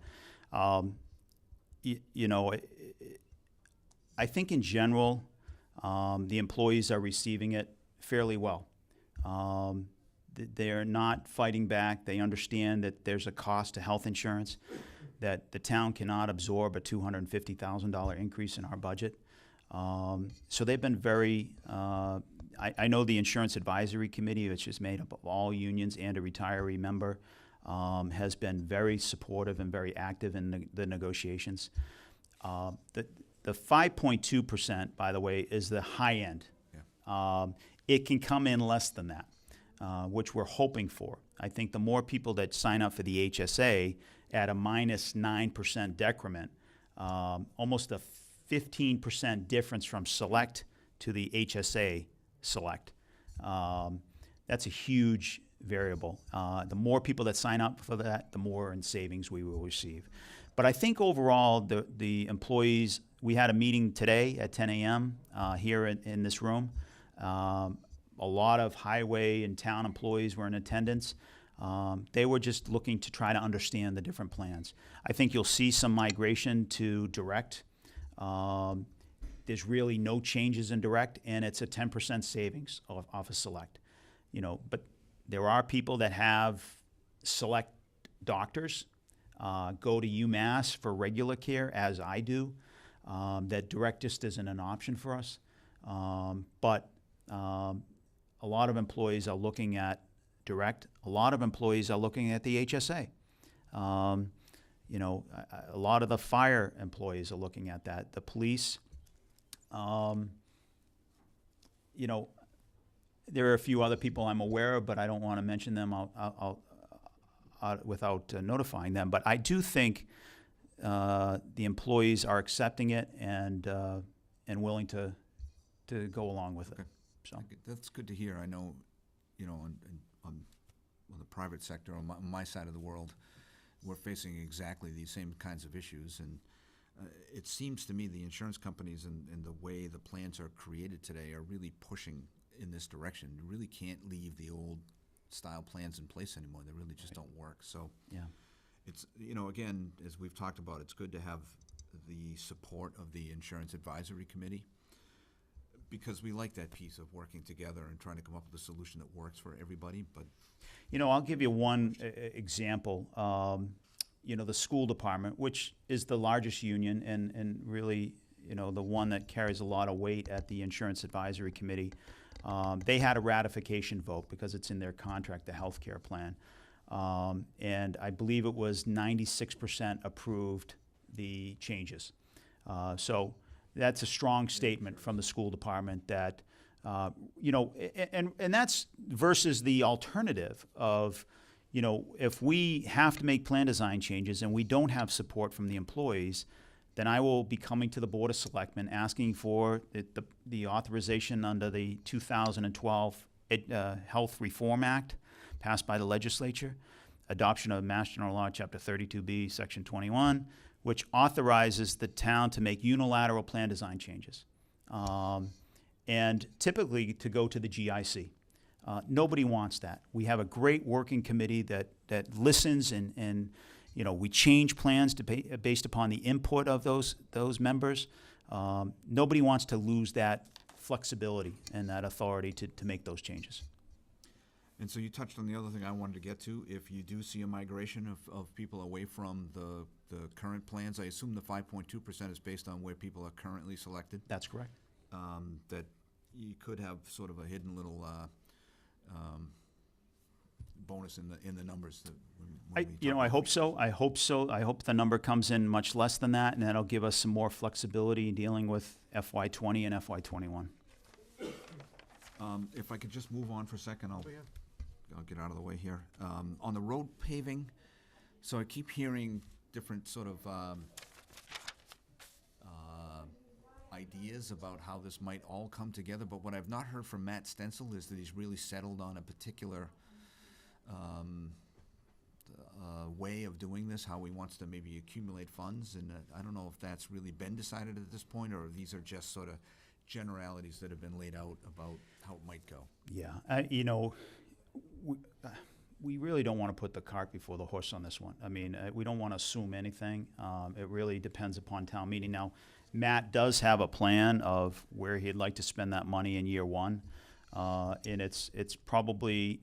I think in general, the employees are receiving it fairly well. They're not fighting back. They understand that there's a cost to health insurance, that the town cannot absorb a $250,000 increase in our budget. So they've been very, I know the Insurance Advisory Committee, which is made up of all unions and a retiree member, has been very supportive and very active in the negotiations. The 5.2%, by the way, is the high end. Yeah. It can come in less than that, which we're hoping for. I think the more people that sign up for the HSA at a minus 9% decrement, almost a 15% difference from Select to the HSA Select. That's a huge variable. The more people that sign up for that, the more in savings we will receive. But I think overall, the employees, we had a meeting today at 10 a.m. Here in this room. A lot of highway and town employees were in attendance. They were just looking to try to understand the different plans. I think you'll see some migration to direct. There's really no changes in direct, and it's a 10% savings off of Select. But there are people that have Select doctors, go to UMass for regular care, as I do. That direct just isn't an option for us. But a lot of employees are looking at direct. A lot of employees are looking at the HSA. A lot of the fire employees are looking at that. The police, there are a few other people I'm aware of, but I don't want to mention them without notifying them. But I do think the employees are accepting it and willing to go along with it. Okay. So That's good to hear. I know, on the private sector, on my side of the world, we're facing exactly these same kinds of issues. And it seems to me the insurance companies and the way the plans are created today are really pushing in this direction. You really can't leave the old style plans in place anymore. They really just don't work. So yeah. it's, again, as we've talked about, it's good to have the support of the Insurance Advisory Committee, because we like that piece of working together and trying to come up with a solution that works for everybody. But I'll give you one example. The school department, which is the largest union and really, the one that carries a lot of weight at the Insurance Advisory Committee, they had a ratification vote because it's in their contract, the health care plan. And I believe it was 96% approved the changes. So that's a strong statement from the school department that, and that's versus the alternative of, if we have to make plan design changes and we don't have support from the employees, then I will be coming to the Board of Selectmen asking for the authorization under the 2012 Health Reform Act passed by the legislature, adoption of Mass General Law, Chapter 32B, Section 21, which authorizes the town to make unilateral plan design changes. and typically to go to the GIC. Nobody wants that. We have a great working committee that listens and you know, we change plans based upon the input of those members. Nobody wants to lose that flexibility and that authority to make those changes. And so you touched on the other thing I wanted to get to. If you do see a migration of people away from the current plans, I assume the 5.2% is based on where people are currently selected, That's correct. that you could have sort of a hidden little bonus in the numbers that when we talk I about hope so. I hope so. I hope the number comes in much less than that, and that'll give us some more flexibility in dealing with FY20 and FY21. If I could just move on for a second, I'll get out of the way here. On the road paving, so I keep hearing different sort of ideas about how this might all come together, but what I've not heard from Matt Stencil is that he's really settled on a particular way of doing this, how he wants to maybe accumulate funds, and I don't know if that's really been decided at this point, or these are just sort of generalities that have been laid out about how it might go. Yeah, we really don't want to put the cart before the horse on this one. I mean, we don't want to assume anything. It really depends upon town meeting. Now, Matt does have a plan of where he'd like to spend that money in year one, and it's probably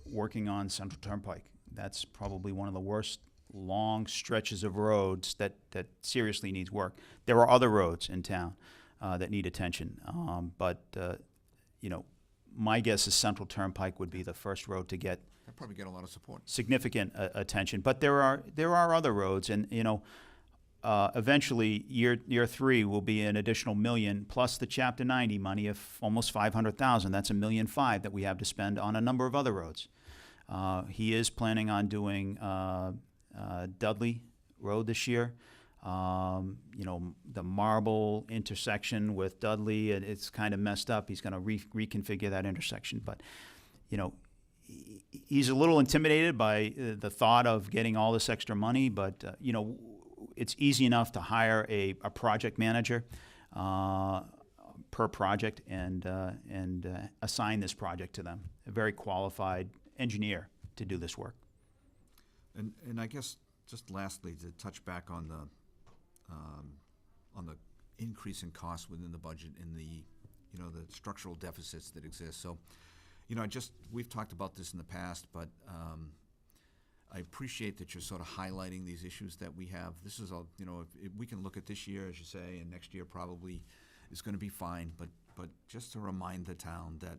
working on Central Turnpike. That's probably one of the worst long stretches of roads that seriously needs work. There are other roads in town that need attention, but you know, my guess is Central Turnpike would be the first road to get I'd probably get a lot of support. significant attention. But there are other roads, and you know, eventually year 3 will be an additional $1 million plus the Chapter 90 money of almost $500,000. That's $1.5 million that we have to spend on a number of other roads. He is planning on doing Dudley Road this year. You know, the Marble intersection with Dudley, it's kind of messed up. He's going to reconfigure that intersection. But, you know, he's a little intimidated by the thought of getting all this extra money. But, you know, it's easy enough to hire a project manager per project and assign this project to them, a very qualified engineer to do this work. And I guess just lastly, to touch back on the increase in costs within the budget and the structural deficits that exist. So, you know, we've talked about this in the past, but I appreciate that you're sort of highlighting these issues that we have. This is all, you know, if we can look at this year, as you say, and next year probably is going to be fine, but just to remind the town that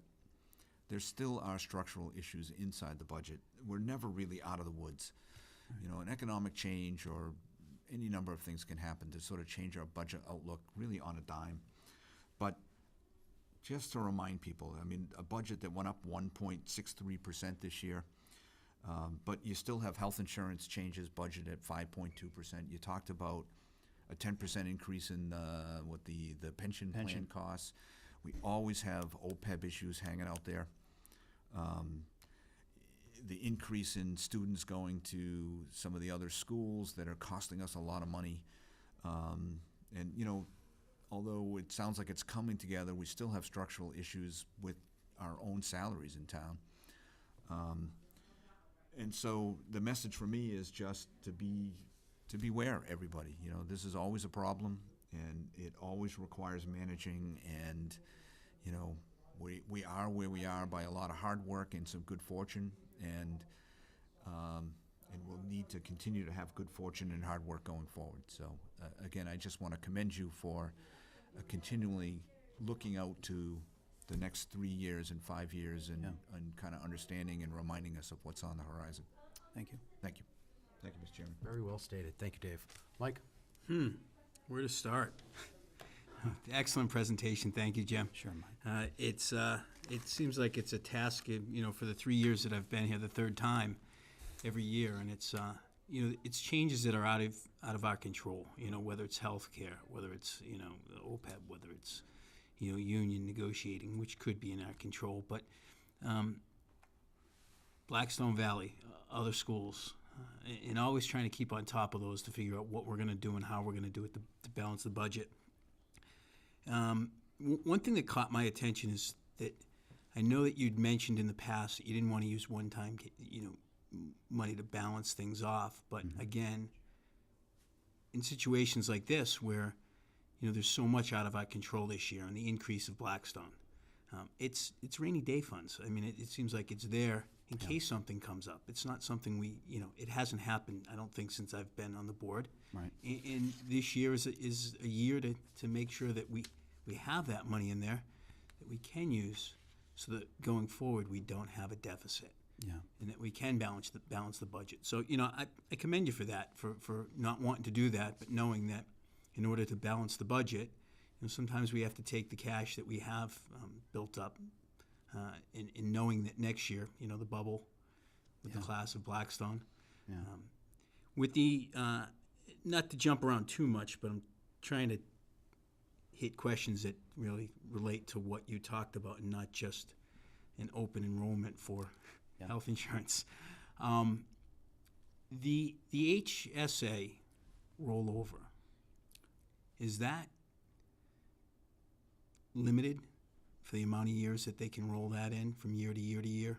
there still are structural issues inside the budget. We're never really out of the woods. You know, an economic change or any number of things can happen to sort of change our budget outlook really on a dime. But just to remind people, I mean, a budget that went up 1.63% this year, but you still have health insurance changes budget at 5.2%. You talked about a 10% increase in the pension plan costs. We always have OPEB issues hanging out there. The increase in students going to some of the other schools that are costing us a lot of money. And, you know, although it sounds like it's coming together, we still have structural issues with our own salaries in town. And so the message for me is just to beware, everybody. You know, this is always a problem, and it always requires managing, and, you know, we are where we are by a lot of hard work and some good fortune, and we'll need to continue to have good fortune and hard work going forward. So again, I just want to commend you for continually looking out to the next 3 years and 5 years and kind of understanding and reminding us of what's on the horizon. Thank you. Thank you. Thank you, Mr. Chairman. Very well stated. Thank you, Dave. Mike? Where to start? Excellent presentation. Thank you, Jim. Sure, Mike. It seems like it's a task, you know, for the 3 years that I've been here, the third time every year, and it's you know, it's changes that are out of our control. You know, whether it's healthcare, whether it's, you know, the OPEB, whether it's, you know, union negotiating, which could be in our control. But Blackstone Valley, other schools, and always trying to keep on top of those to figure out what we're going to do and how we're going to do it to balance the budget. one thing that caught my attention is that I know that you'd mentioned in the past that you didn't want to use one-time, money to balance things off. But again, in situations like this where, there's so much out of our control this year and the increase of Blackstone, it's rainy day funds. I mean, it seems like it's there in case something comes up. It's not something it hasn't happened, I don't think, since I've been on the board. Right. And this year is a year to make sure that we have that money in there that we can use so that going forward we don't have a deficit. Yeah. And that we can balance the budget. So, I commend you for that, for not wanting to do that, but knowing that in order to balance the budget, sometimes we have to take the cash that we have built up, and knowing that next year, the bubble with the class of Blackstone. Yeah. With the, not to jump around too much, but I'm trying to hit questions that really relate to what you talked about and not just an open enrollment for health insurance. The HSA rollover, is that limited for the amount of years that they can roll that in from year to year to year?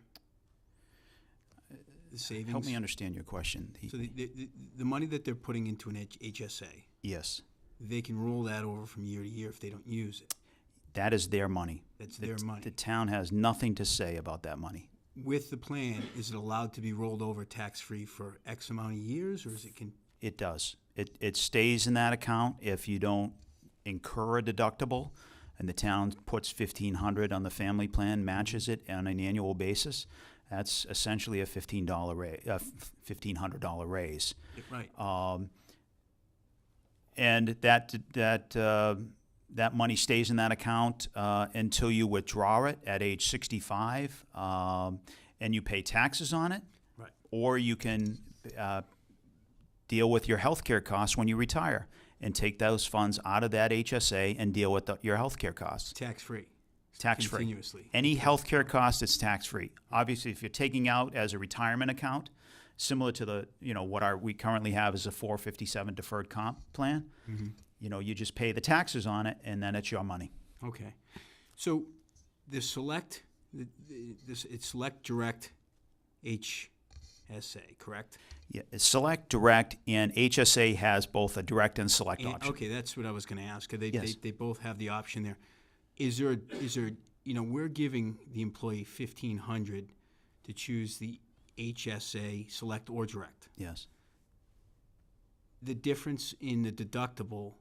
The savings? Help me understand your question. So the money that they're putting into an HSA, Yes, they can roll that over from year to year if they don't use it. that is their money. That's their money. The town has nothing to say about that money. With the plan, is it allowed to be rolled over tax-free for X amount of years, or is it It does. It stays in that account if you don't incur a deductible, and the town puts $1,500 on the family plan, matches it on an annual basis. That's essentially a $1,500 raise. right? And that money stays in that account until you withdraw it at age 65, and you pay taxes on it, Right. or you can deal with your health care costs when you retire and take those funds out of that HSA and deal with your health care costs. Tax-free. Tax-free. Continuously. Any health care cost is tax-free. Obviously, if you're taking out as a retirement account, similar to the, what we currently have is a 457 deferred comp plan, you just pay the taxes on it, and then it's your money. Okay. So the it's Select Direct HSA, correct? Yeah, Select, Direct, and HSA has both a direct and select And- option. Okay, that's what I was going to ask. Yes. They both have the option there. Is there, we're giving the employee $1,500 to choose the HSA Select or Direct. Yes. The difference in the deductible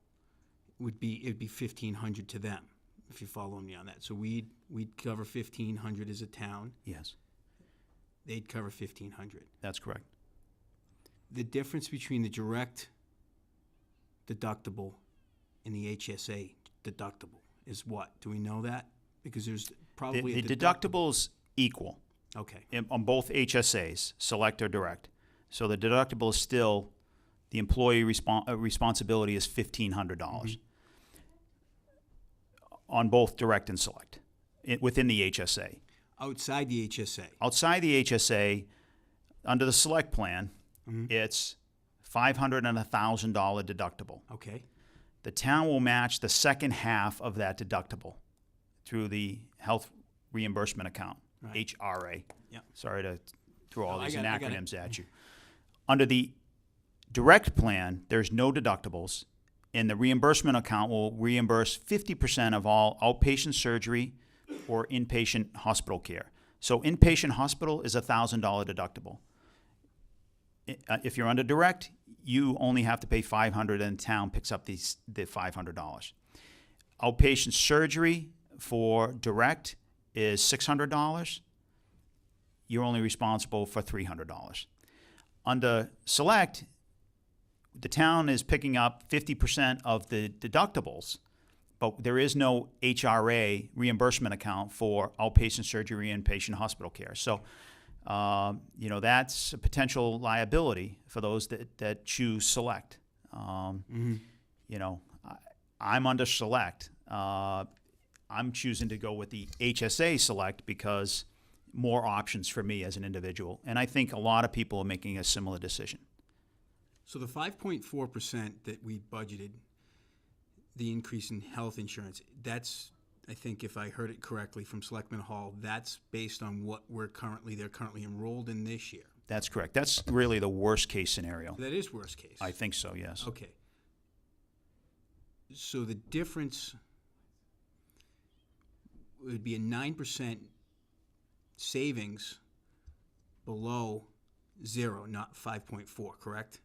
it'd be $1,500 to them, if you're following me on that. So we'd cover $1,500 as a town. Yes, They'd cover $1,500. that's correct. The difference between the direct deductible and the HSA deductible is what? Do we know that? Because there's probably The deductible's equal Okay. on both HSAs, Select or Direct. So the deductible is still, the employee responsibility is $1,500 on both Direct and Select within the HSA. Outside the HSA. Outside the HSA, under the Select plan, it's $500 and $1,000 deductible. Okay. The town will match the second half of that deductible through the health reimbursement account, Right. HRA. Yeah. Sorry to throw all No, I these got it. acronyms at you. Under the Direct plan, there's no deductibles, and the reimbursement account will reimburse 50% of all outpatient surgery or inpatient hospital care. So inpatient hospital is a $1,000 deductible. If you're under Direct, you only have to pay $500, and the town picks up the $500. Outpatient surgery for Direct is $600. You're only responsible for $300. Under Select, the town is picking up 50% of the deductibles, but there is no HRA reimbursement account for outpatient surgery and inpatient hospital care. So, that's a potential liability for those that choose Select. I'm under Select. I'm choosing to go with the HSA Select because more options for me as an individual. And I think a lot of people are making a similar decision. So the 5.4% that we budgeted, the increase in health insurance, that's I think if I heard it correctly from Selectman Hall, that's based on what they're currently enrolled in this year. That's correct. That's really the worst-case scenario. That is worst case. I think so, yes. Okay. So the difference would be a 9% savings below 0, not 5.4, correct?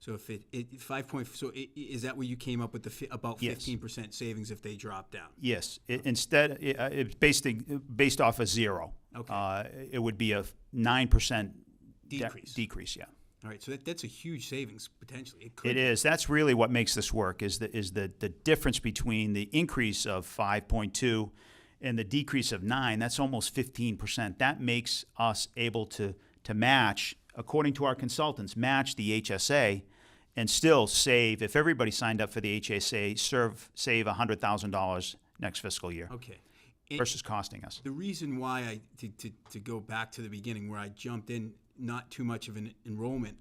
So if it 5 so is that where you came up with about Yes. 15% savings if they drop down? Yes. It's based off of 0. Okay. It would be a 9% Decrease. Decrease, yeah. All right, so that's a huge savings potentially. It could It is. That's really what makes this work, is the difference between the increase of 5.2 and the decrease of 9. That's almost 15%. That makes us able to match, according to our consultants, match the HSA and still save, if everybody signed up for the HSA, save $100,000 next fiscal year Okay. versus costing us. The reason why to go back to the beginning where I jumped in, not too much of an enrollment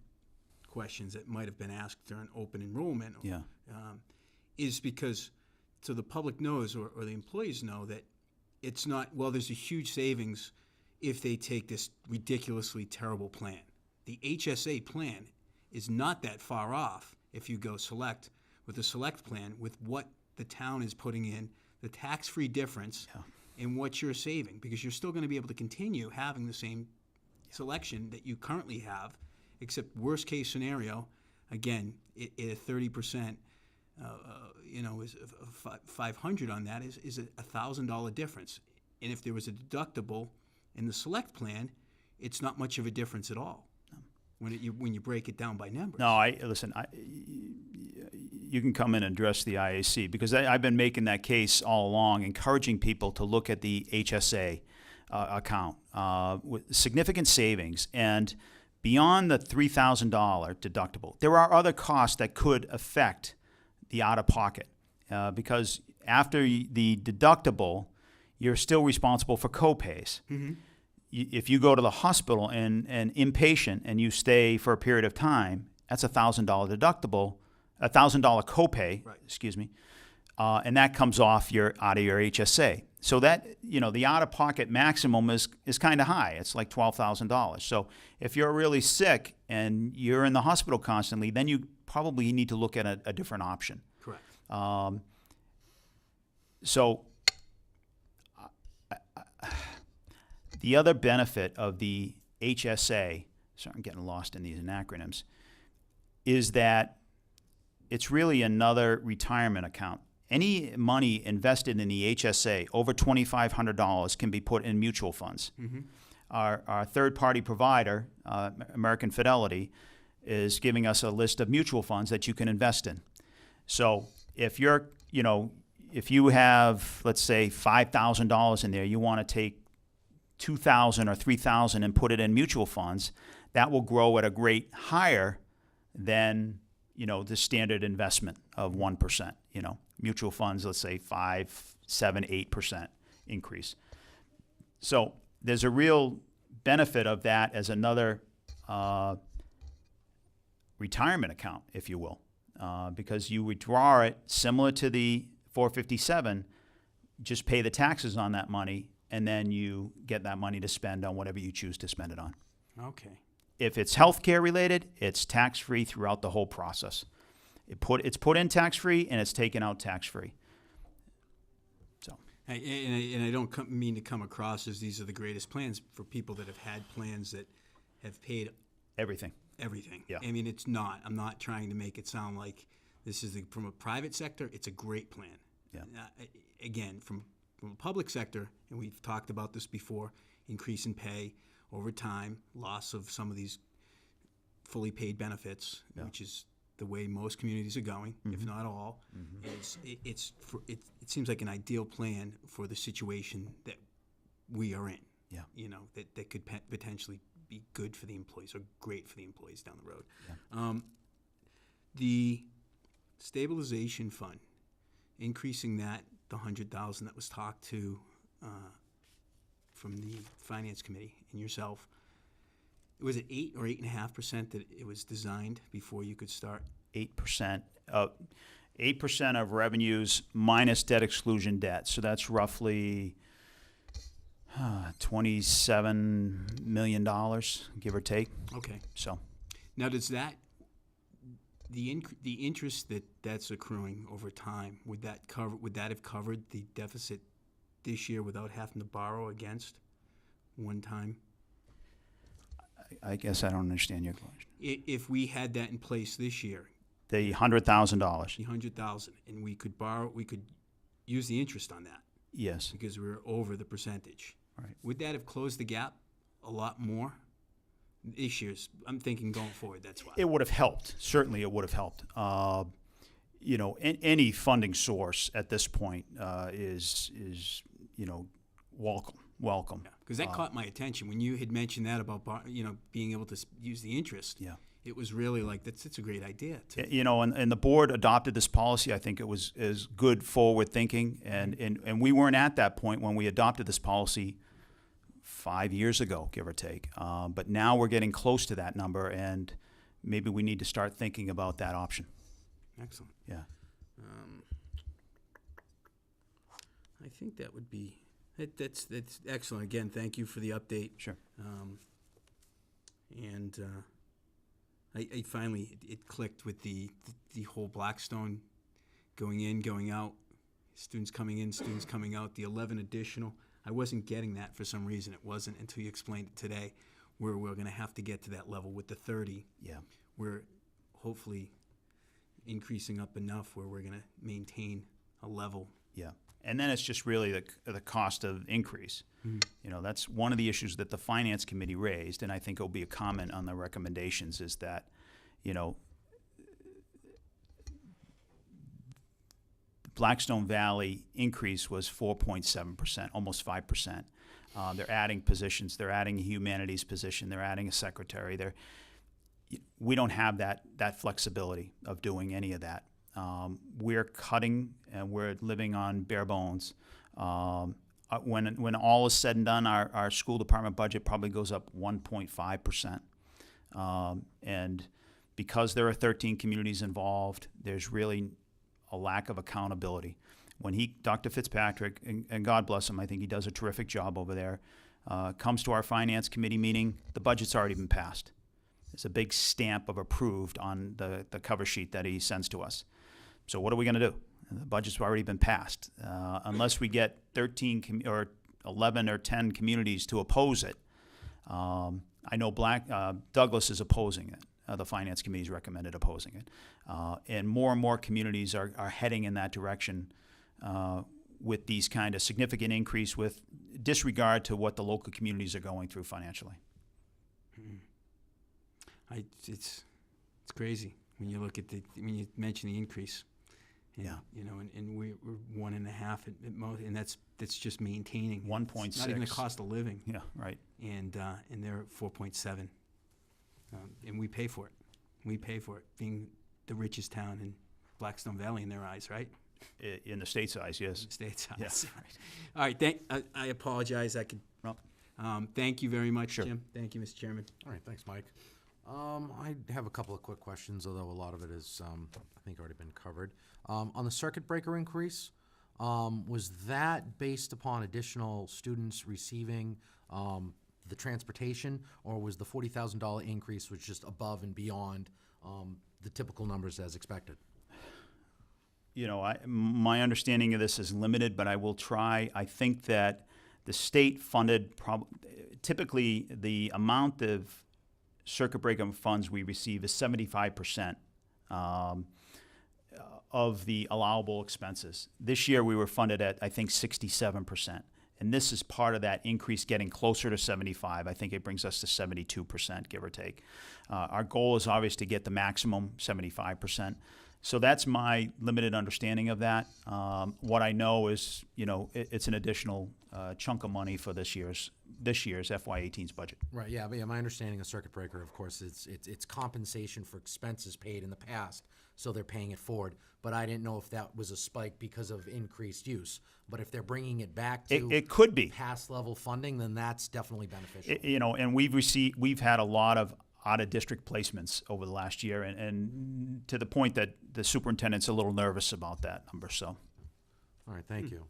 questions that might have been asked during open enrollment, Yeah. is because so the public knows or the employees know that it's not, well, there's a huge savings if they take this ridiculously terrible plan. The HSA plan is not that far off if you go select with the select plan with what the town is putting in, the tax-free difference in what you're saving, because you're still going to be able to continue having the same selection that you currently have, except worst case scenario, again, at a 30%, is 500 on that is a $1,000 difference. And if there was a deductible in the select plan, it's not much of a difference at all when you break it down by numbers. No, you can come in and address the IAC, because I've been making that case all along, encouraging people to look at the HSA account with significant savings. And beyond the $3,000 deductible, there are other costs that could affect the out-of-pocket, because after the deductible, you're still responsible for co-pays. Mm-hmm. If you go to the hospital and inpatient and you stay for a period of time, that's a $1,000 deductible, a $1,000 copay, Right. excuse me, and that comes off out of your HSA. So that, the out-of-pocket maximum is kind of high. It's like $12,000. So if you're really sick and you're in the hospital constantly, then you probably need to look at a different option. Correct. So the other benefit of the HSA, sorry, I'm getting lost in these acronyms, is that it's really another retirement account. Any money invested in the HSA over $2,500 can be put in mutual funds. Mm-hmm. Our third-party provider, American Fidelity, is giving us a list of mutual funds that you can invest in. So if if you have, let's say, $5,000 in there, you want to take $2,000 or $3,000 and put it in mutual funds, that will grow at a rate higher than the standard investment of 1%. Mutual funds, let's say 5, 7, 8% increase. So there's a real benefit of that as another retirement account, if you will, because you withdraw it similar to the 457, just pay the taxes on that money, and then you get that money to spend on whatever you choose to spend it on. Okay. If it's healthcare related, it's tax-free throughout the whole process. It's put in tax-free and it's taken out tax-free. So, And I don't mean to come across as these are the greatest plans for people that have had plans that have paid everything. everything. Yeah. I mean, it's not. I'm not trying to make it sound like this is from a private sector. It's a great plan. Yeah. Again, from a public sector, and we've talked about this before, increase in pay over time, loss of some of these fully paid benefits, Yeah. which is the way most communities are going, if not all. It seems like an ideal plan for the situation that we are in. Yeah. That could potentially be good for the employees or great for the employees down the road. Yeah. The stabilization fund, increasing that, the 100,000 that was talked to from the finance committee and yourself, was it 8 or 8.5% that it was designed before you could start? 8%. 8% of revenues minus debt exclusion debt. So that's roughly $27 million, give or take. Okay. So Now, does that, the interest that's accruing over time, would that have covered the deficit this year without having to borrow against one time? I guess I don't understand your question. If we had that in place this year, The $100,000. the 100,000, and we could use the interest on that Yes. because we're over the percentage. Right. Would that have closed the gap a lot more? This year's, I'm thinking going forward, that's why. It would have helped. Certainly, it would have helped. Any funding source at this point is welcome. Because that caught my attention when you had mentioned that about being able to use the interest. Yeah. It was really like that's a great idea. And the board adopted this policy. I think it was good forward thinking, and we weren't at that point when we adopted this policy 5 years ago, give or take. But now we're getting close to that number, and maybe we need to start thinking about that option. Excellent. Yeah. I think that would be that's excellent. Again, thank you for the update. Sure. I finally it clicked with the whole Blackstone going in, going out, students coming in, students coming out. The 11 additional. I wasn't getting that for some reason. It wasn't until you explained it today, where we're going to have to get to that level with the 30. Yeah. We're hopefully increasing up enough where we're going to maintain a level. Yeah. And then it's just really the cost of increase. Mm-hmm. That's one of the issues that the Finance Committee raised, and I think it'll be a comment on the recommendations, is that, Blackstone Valley increase was 4.7%, almost 5%. They're adding positions. They're adding a humanities position. They're adding a secretary. We don't have that flexibility of doing any of that. We're cutting, and we're living on bare bones. When all is said and done, our school department budget probably goes up 1.5%. And because there are 13 communities involved, there's really a lack of accountability. When Dr. Fitzpatrick, and God bless him, I think he does a terrific job over there, comes to our Finance Committee meeting, the budget's already been passed. There's a big stamp of approved on the cover sheet that he sends to us. So what are we going to do? The budget's already been passed. Unless we get 13 or 11 or 10 communities to oppose it, I know Douglas is opposing it. The Finance Committee's recommended opposing it. And more communities are heading in that direction with these kind of significant increase with disregard to what the local communities are going through financially. It's crazy when you look at when you mention the increase. And, Yeah. And we're 1.5 at most, and that's just maintaining. 1.6. It's not even the cost of living. Yeah, right. And they're at 4.7. And we pay for it. We pay for it, being the richest town in Blackstone Valley in their eyes, right? In the state size, yes. State eyes. Yes. All right. I apologize. I could. No. Thank you very much, Sure. Jim. Thank you, Mr. Chairman. All right, thanks, Mike. I have a couple of quick questions, although a lot of it is, I think, already been covered. On the circuit breaker increase, was that based upon additional students receiving the transportation, or was the $40,000 increase was just above and beyond the typical numbers as expected? My understanding of this is limited, but I will try. I think that the state funded, typically the amount of circuit breaker funds we receive is 75% of the allowable expenses. This year we were funded at, I think, 67%. And this is part of that increase getting closer to 75. I think it brings us to 72%, give or take. Our goal is obviously to get the maximum 75%. So that's my limited understanding of that. What I know is, it's an additional chunk of money for this year's FY18's budget. Right, yeah, but my understanding of circuit breaker, of course, it's compensation for expenses paid in the past, so they're paying it forward. But I didn't know if that was a spike because of increased use. But if they're bringing it back to it could be past level funding, then that's definitely beneficial. and we've had a lot of out-of-district placements over the last year, and to the point that the superintendent's a little nervous about that number, so. All right, thank you.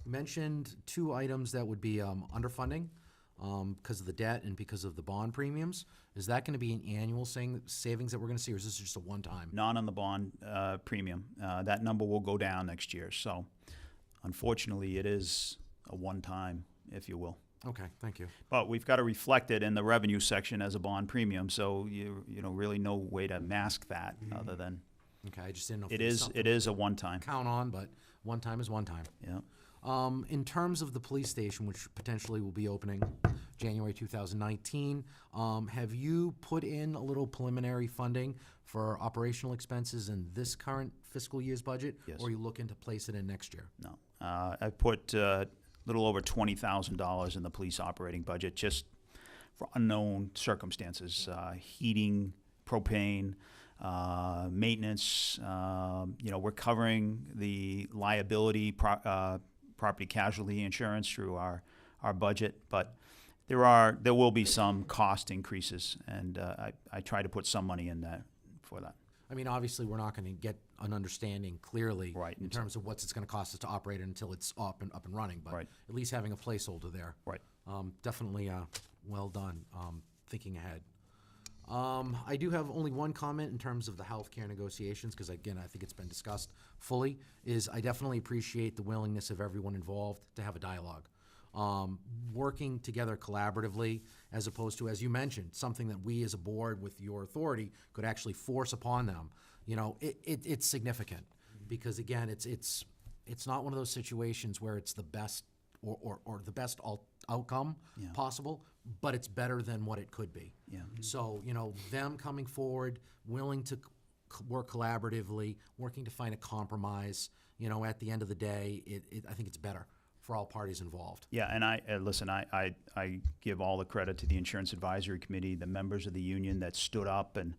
Mentioned two items that would be underfunding because of the debt and because of the bond premiums. Is that going to be an annual savings that we're going to see, or is this just a one-time? Not on the bond premium. That number will go down next year, so unfortunately, it is a one-time, if you will. Okay, thank you. But we've got to reflect it in the revenue section as a bond premium, so you know, really no way to mask that other than Okay, I just didn't know if it there was is something a one-time. to count on, but one time is one time. Yeah. In terms of the police station, which potentially will be opening January 2019, have you put in a little preliminary funding for operational expenses in this current fiscal year's budget? Yes. Or are you looking to place it in next year? No, I put a little over $20,000 in the police operating budget just for unknown circumstances, heating, propane, maintenance. You know, we're covering the liability, property casualty insurance through our budget, but there will be some cost increases, and I try to put some money in that for that. I mean, obviously, we're not going to get an understanding clearly Right. in terms of what it's going to cost us to operate it until it's up and running, but Right. at least having a placeholder there. Right. Definitely well done, thinking ahead. I do have only one comment in terms of the healthcare negotiations, because again, I think it's been discussed fully, is I definitely appreciate the willingness of everyone involved to have a dialogue. Working together collaboratively, as opposed to, as you mentioned, something that we as a board with your authority could actually force upon them. You know, it's significant, because again, it's not one of those situations where it's the best or the best outcome possible, but it's better than what it could be. Yeah. So, you know, them coming forward, willing to work collaboratively, working to find a compromise, you know, at the end of the day, I think it's better for all parties involved. Yeah, and listen, I give all the credit to the Insurance Advisory Committee, the members of the union that stood up, and,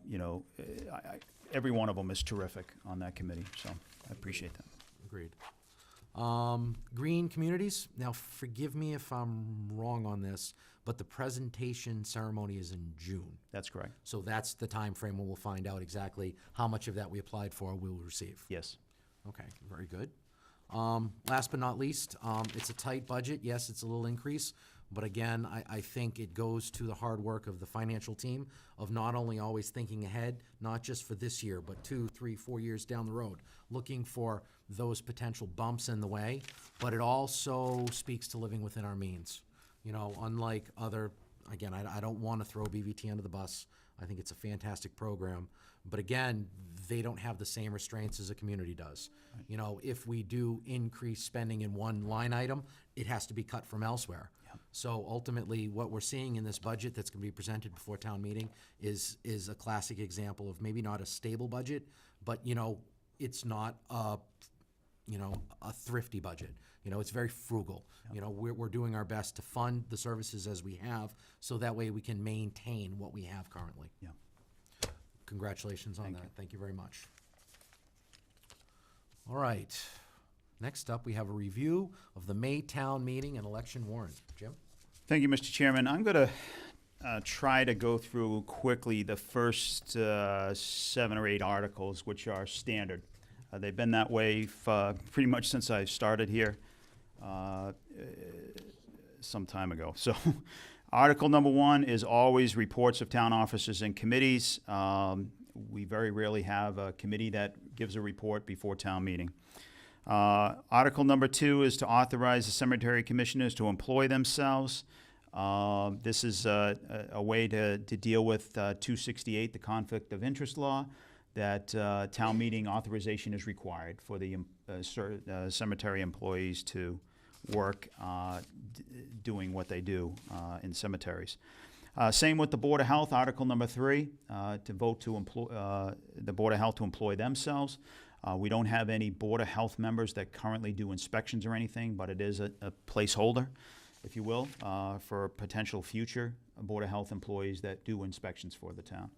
you know, every one of them is terrific on that committee, so I appreciate that. Agreed. Green communities, now forgive me if I'm wrong on this, but the presentation ceremony is in June. That's correct. So that's the time frame when we'll find out exactly how much of that we applied for we'll receive. Yes. Okay, very good. Last but not least, it's a tight budget. Yes, it's a little increase, but again, I think it goes to the hard work of the financial team of not only always thinking ahead, not just for this year, but 2, 3, 4 years down the road, looking for those potential bumps in the way, but it also speaks to living within our means. You know, unlike other, again, I don't want to throw BVT under the bus. I think it's a fantastic program, but again, they don't have the same restraints as a community does. Right. You know, if we do increase spending in one line item, it has to be cut from elsewhere. Yep. So ultimately, what we're seeing in this budget that's going to be presented before town meeting is a classic example of maybe not a stable budget, but, you know, it's not a thrifty budget. You know, it's very frugal. Yep. You know, we're doing our best to fund the services as we have, so that way we can maintain what we have currently. Yeah. Congratulations on that. Thank you very much. All right. Next up, we have a review of the May town meeting and election warrant. Jim? Thank you, Mr. Chairman. I'm going to try to go through quickly the first 7 or 8 articles, which are standard. They've been that way for pretty much since I started here some time ago. So Article number 1 is always reports of town officers and committees. We very rarely have a committee that gives a report before town meeting. Article number 2 is to authorize the cemetery commissioners to employ themselves. This is a way to deal with 268, the conflict of interest law, that town meeting authorization is required for the cemetery employees to work doing what they do in cemeteries. Same with the Board of Health, Article number 3, to vote to employ the Board of Health to employ themselves. We don't have any Board of Health members that currently do inspections or anything, but it is a placeholder, if you will, for potential future Board of Health employees that do inspections for the town.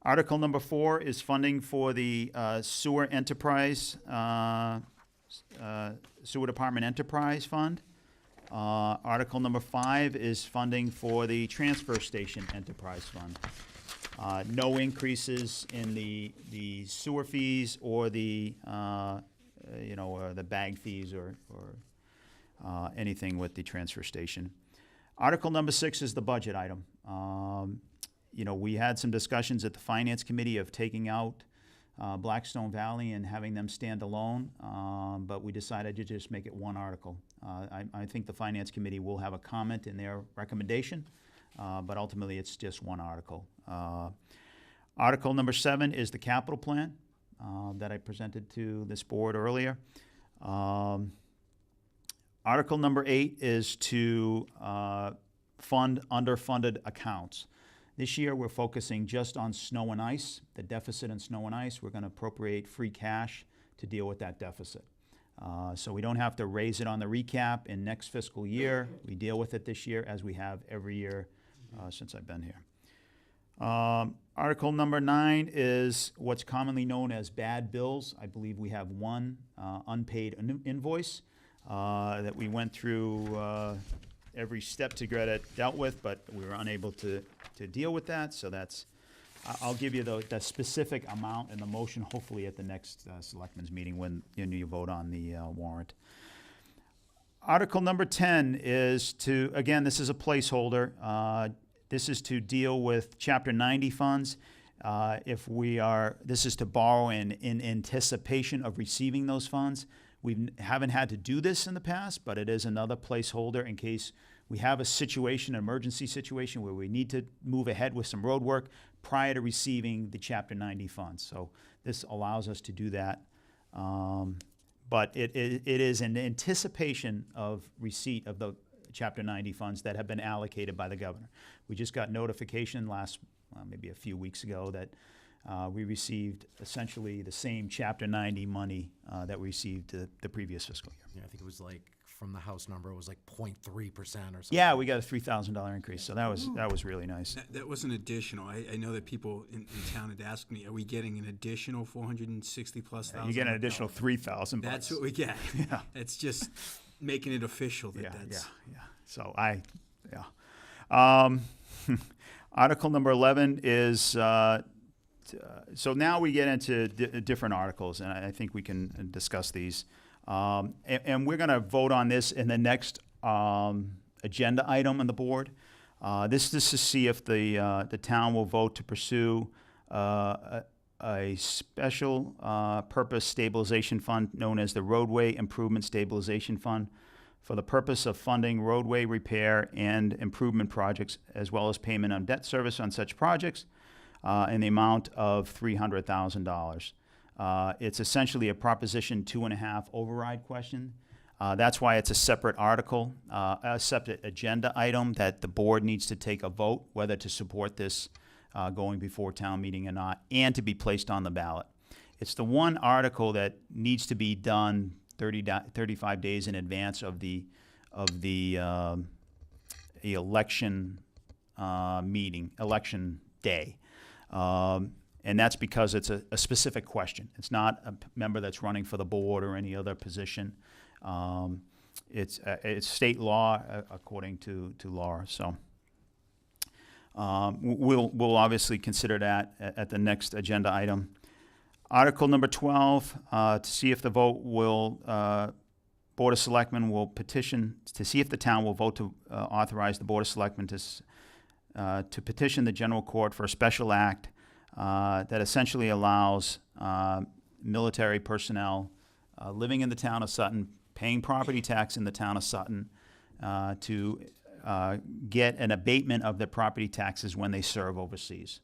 Article number 4 is funding for the sewer enterprise, sewer department enterprise fund. Article number 5 is funding for the transfer station enterprise fund. No increases in the sewer fees or the, or the bag fees or anything with the transfer station. Article number 6 is the budget item. We had some discussions at the Finance Committee of taking out Blackstone Valley and having them stand alone, but we decided to just make it one article. I think the Finance Committee will have a comment in their recommendation, but ultimately it's just one article. Article number 7 is the capital plan that I presented to this board earlier. Article number 8 is to fund underfunded accounts. This year, we're focusing just on snow and ice, the deficit in snow and ice. We're going to appropriate free cash to deal with that deficit. So we don't have to raise it on the recap in next fiscal year. We deal with it this year as we have every year since I've been here. Article number 9 is what's commonly known as bad bills. I believe we have one unpaid invoice that we went through every step to get it dealt with, but we were unable to deal with that. So that's, I'll give you the specific amount in the motion, hopefully at the next Selectmen's meeting when you vote on the warrant. Article number 10 is to, again, this is a placeholder. This is to deal with Chapter 90 funds. This is to borrow in anticipation of receiving those funds. We haven't had to do this in the past, but it is another placeholder in case we have a situation, an emergency situation, where we need to move ahead with some road work prior to receiving the Chapter 90 funds. So this allows us to do that. But it is in anticipation of receipt of the Chapter 90 funds that have been allocated by the governor. We just got notification maybe a few weeks ago that we received essentially the same Chapter 90 money that we received the previous fiscal year. Yeah, I think it was like, from the House number, it was like 0.3% or something. Yeah, we got a $3,000 increase, so that was really nice. That wasn't additional. I know that people in town had asked me, are we getting an additional 460+ thousand? You get an additional $3,000. That's what we get. Yeah. It's just making it official that that's. Yeah. So Article number 11 is, so now we get into different articles, and I think we can discuss these. And we're going to vote on this in the next agenda item on the board. This is to see if the town will vote to pursue a special purpose stabilization fund known as the Roadway Improvement Stabilization Fund for the purpose of funding roadway repair and improvement projects, as well as payment on debt service on such projects in the amount of $300,000. It's essentially a Proposition 2.5 override question. That's why it's a separate article, a separate agenda item that the board needs to take a vote whether to support this going before town meeting or not, and to be placed on the ballot. It's the one article that needs to be done 35 days in advance of the election election day. And that's because it's a specific question. It's not a member that's running for the board or any other position. It's state law according to Laura. So we'll obviously consider that at the next agenda item. Article number 12, to see if the Board of Selectmen will petition, to see if the town will vote to authorize the Board of Selectmen to petition the general court for a special act that essentially allows military personnel living in the town of Sutton, paying property tax in the town of Sutton, to get an abatement of their property taxes when they serve overseas.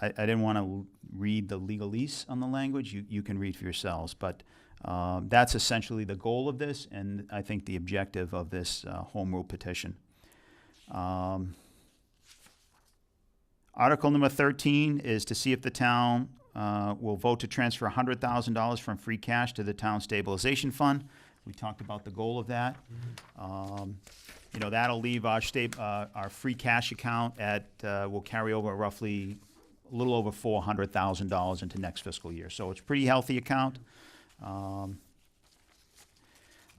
I didn't want to read the legalese on the language. You can read for yourselves, but that's essentially the goal of this, and I think the objective of this home rule petition. Article number 13 is to see if the town will vote to transfer $100,000 from free cash to the town stabilization fund. We talked about the goal of that. That'll leave our free cash account will carry over roughly a little over $400,000 into next fiscal year. So it's a pretty healthy account.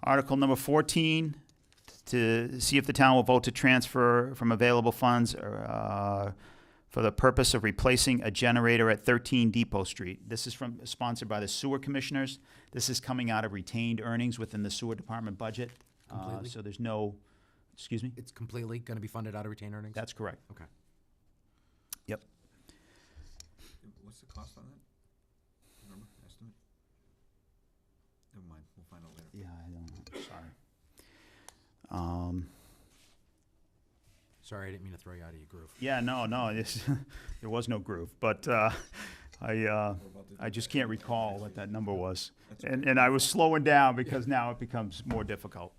Article number 14, to see if the town will vote to transfer from available funds for the purpose of replacing a generator at 13 Depot Street. This is sponsored by the sewer commissioners. This is coming out of retained earnings within the sewer department budget. Completely? So there's no, excuse me? It's completely going to be funded out of retained earnings? That's correct. Okay. Yep. What's the cost on that? Remember, estimate? Never mind, we'll find out later. Yeah, I don't know, sorry. Sorry, I didn't mean to throw you out of your groove. Yeah, no, there was no groove, but I just can't recall what that number was. And I was slowing down because now it becomes more difficult.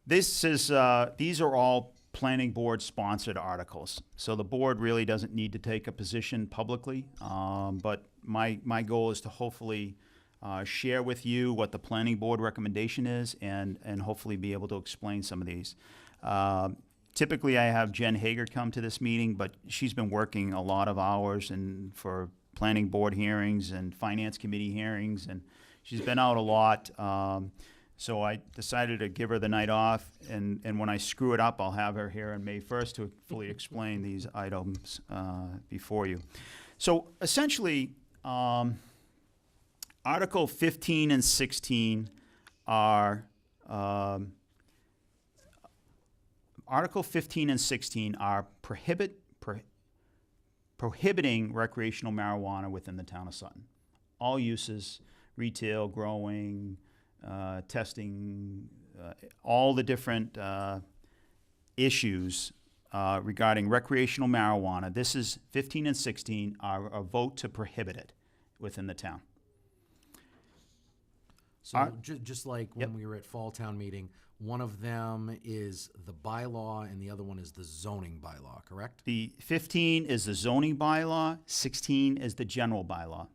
These are all planning board sponsored articles. So the board really doesn't need to take a position publicly. But my goal is to hopefully share with you what the planning board recommendation is and hopefully be able to explain some of these. Typically, I have Jen Hager come to this meeting, but she's been working a lot of hours and for planning board hearings and finance committee hearings, and she's been out a lot. So I decided to give her the night off, and when I screw it up, I'll have her here on May 1st to fully explain these items before you. So essentially, Article 15 and 16 are Article 15 and 16 are prohibiting recreational marijuana within the town of Sutton. All uses, retail, growing, testing, all the different issues regarding recreational marijuana. This is 15 and 16 are a vote to prohibit it within the town. So just like when Yep. we were at Fall Town Meeting, one of them is the bylaw and the other one is the zoning bylaw, correct? The 15 is the zoning bylaw, 16 is the general bylaw.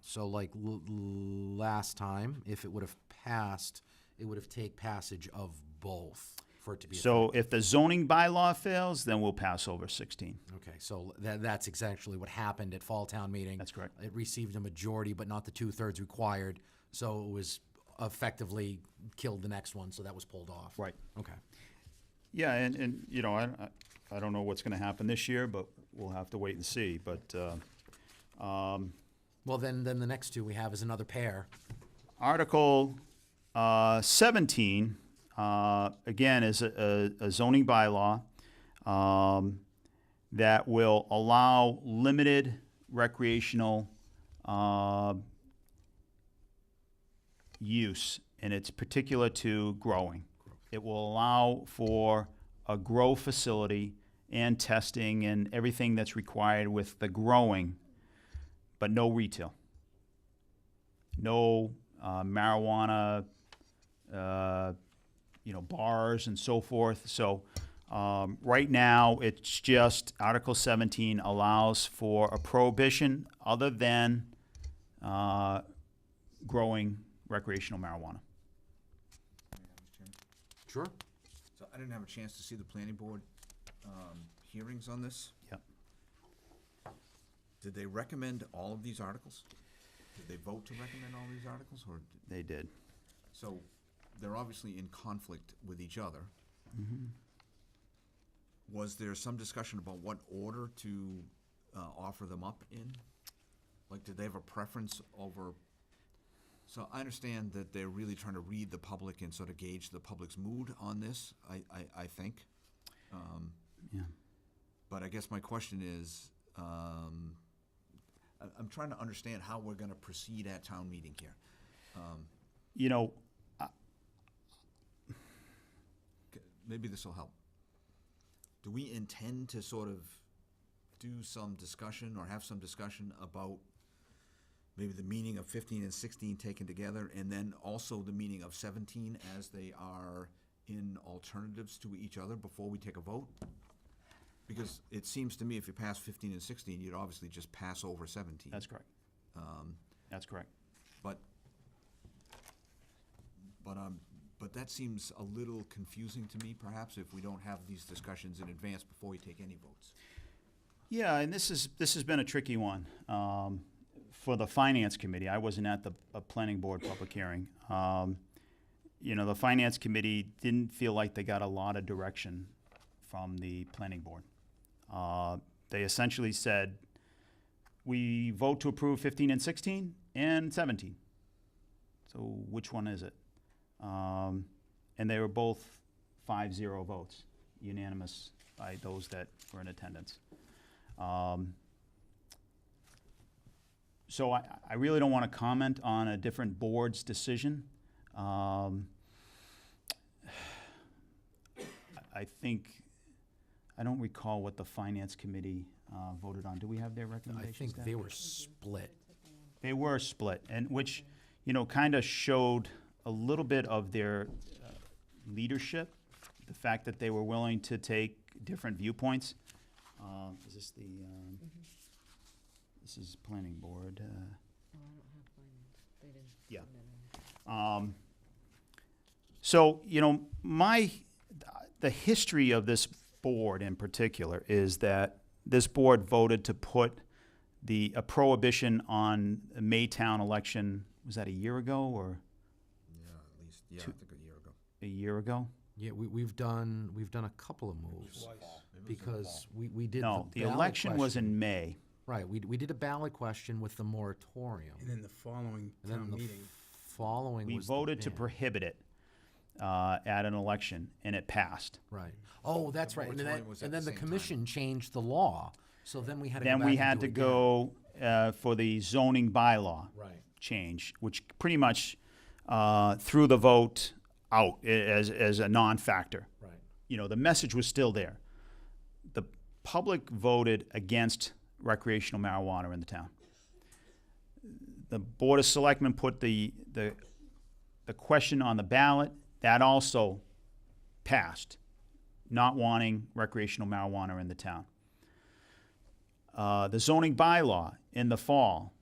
So like last time, if it would have passed, it would have take passage of both for it to be. So if the zoning bylaw fails, then we'll pass over 16. Okay, so that's exactly what happened at Fall Town Meeting. That's correct. It received a majority, but not the 2/3 required, so it was effectively killed the next one, so that was pulled off. Right. Okay. Yeah, and you know, I don't know what's going to happen this year, but we'll have to wait and see. But Well, then the next two we have is another pair. Article 17, again, is a zoning bylaw that will allow limited recreational use, and it's particular to growing. It will allow for a grow facility and testing and everything that's required with the growing, but no retail. No marijuana, bars and so forth. So right now, it's just Article 17 allows for a prohibition other than growing recreational marijuana. Sure. So I didn't have a chance to see the planning board hearings on this. Yep. Did they recommend all of these articles? Did they vote to recommend all these articles, or? They did. So they're obviously in conflict with each other. Mm-hmm. Was there some discussion about what order to offer them up in? Like, did they have a preference over? So I understand that they're really trying to read the public and sort of gauge the public's mood on this, I think. Yeah. But I guess my question is, I'm trying to understand how we're going to proceed at town meeting here. Maybe this will help. Do we intend to sort of do some discussion or have some discussion about maybe the meaning of 15 and 16 taken together, and then also the meaning of 17 as they are in alternatives to each other before we take a vote? Because it seems to me if you pass 15 and 16, you'd obviously just pass over 17. That's correct. That's correct. But that seems a little confusing to me, perhaps, if we don't have these discussions in advance before we take any votes. Yeah, and this has been a tricky one for the Finance Committee, I wasn't at the Planning Board public hearing. The Finance Committee didn't feel like they got a lot of direction from the Planning Board. They essentially said, we vote to approve 15 and 16 and 17. So which one is it? And they were both 5-0 votes, unanimous by those that were in attendance. So I really don't want to comment on a different board's decision. I don't recall what the Finance Committee voted on. Do we have their I recommendations? think Dan? they were split. They were split, and which, kind of showed a little bit of their leadership, the fact that they were willing to take different viewpoints. Is this the, this is Planning Board. Yeah. So, the history of this board in particular is that this board voted to put a prohibition on a Maytown election, was that a year ago or Yeah, at least, I think a year ago. a year ago? Yeah, we've done a couple of moves because we did No, the ballot election was question. in May. Right, we did a ballot question with the moratorium. And then the following And then town the meeting. following We was the voted to ban. prohibit it at an election, and it passed. Right. Oh, that's right. And then, moratorium was at and then the the same time. commission changed the law, so then we had to go Then back we and had do to it again. go for the zoning bylaw Right. change, which pretty much threw the vote out as a non-factor. Right. The message was still there. The public voted against recreational marijuana in the town. The Board of Selectmen put the question on the ballot. That also passed, not wanting recreational marijuana in the town. The zoning bylaw in the fall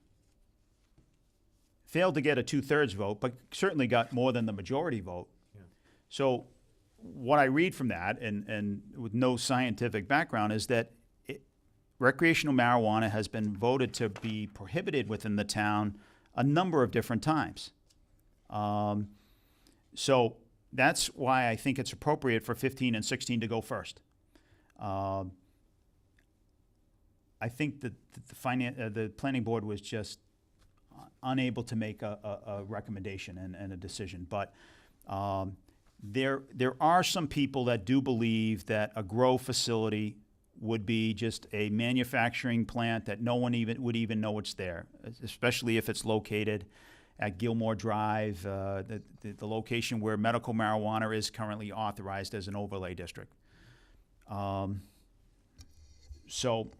failed to get a 2/3 vote, but certainly got more than the majority vote. Yeah. So what I read from that, and with no scientific background, is that recreational marijuana has been voted to be prohibited within the town a number of different times. So that's why I think it's appropriate for 15 and 16 to go first. I think that the planning board was just unable to make a recommendation and a decision. But there are some people that do believe that a grow facility would be just a manufacturing plant that no one would even know it's there, especially if it's located at Gilmore Drive, the location where medical marijuana is currently authorized as an overlay district. So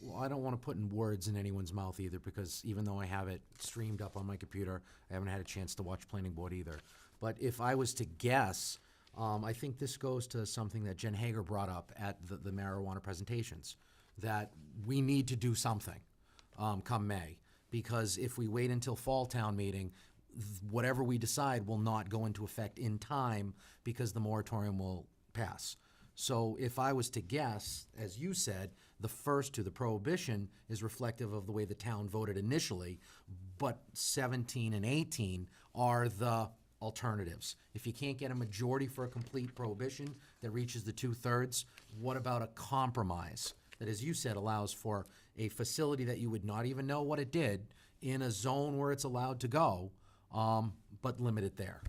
Well, I don't want to put in words in anyone's mouth either, because even though I have it streamed up on my computer, I haven't had a chance to watch Planning Board either. But if I was to guess, I think this goes to something that Jen Hager brought up at the marijuana presentations, that we need to do something come May. Because if we wait until fall town meeting, whatever we decide will not go into effect in time because the moratorium will pass. So if I was to guess, as you said, the first to the prohibition is reflective of the way the town voted initially, but 17 and 18 are the alternatives. If you can't get a majority for a complete prohibition that reaches the 2/3, what about a compromise that, as you said, allows for a facility that you would not even know what it did in a zone where it's allowed to go, but limit it there?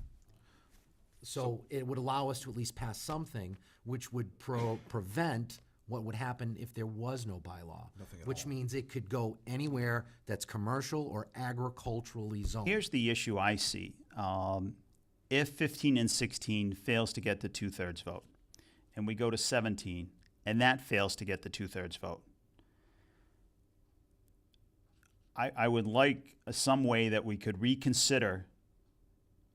So it would allow us to at least pass something which would prevent what would happen if there was no bylaw. Which means it could go anywhere that's commercial or agriculturally zoned. here's the issue I see. If 15 and 16 fails to get the 2/3 vote, and we go to 17, and that fails to get the 2/3 vote, I would like some way that we could reconsider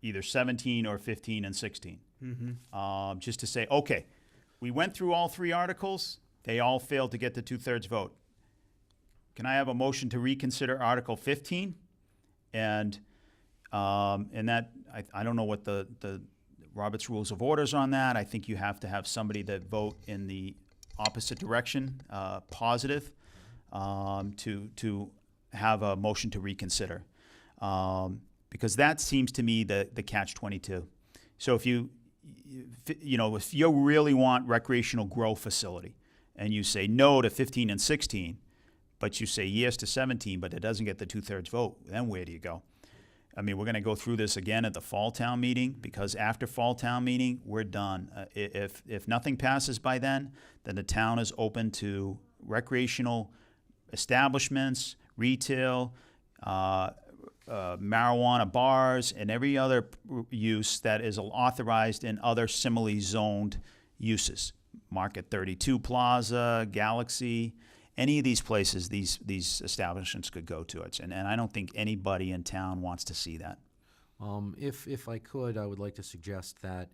either 17 or 15 and 16. Just to say, okay, we went through all three articles, they all failed to get the 2/3 vote. Can I have a motion to reconsider Article 15? And that, I don't know what the Robert's Rules of Orders on that. I think you have to have somebody that vote in the opposite direction, positive, to have a motion to reconsider, because that seems to me the catch-22. So if you really want recreational grow facility, and you say no to 15 and 16, but you say yes to 17, but it doesn't get the 2/3 vote, then where do you go? I mean, we're going to go through this again at the fall town meeting, because after fall town meeting, we're done. If nothing passes by then the town is open to recreational establishments, retail, marijuana bars, and every other use that is authorized in other similarly zoned uses. Market 32 Plaza, Galaxy, any of these places, these establishments could go to it. And I don't think anybody in town wants to see that. If I could, I would like to suggest that,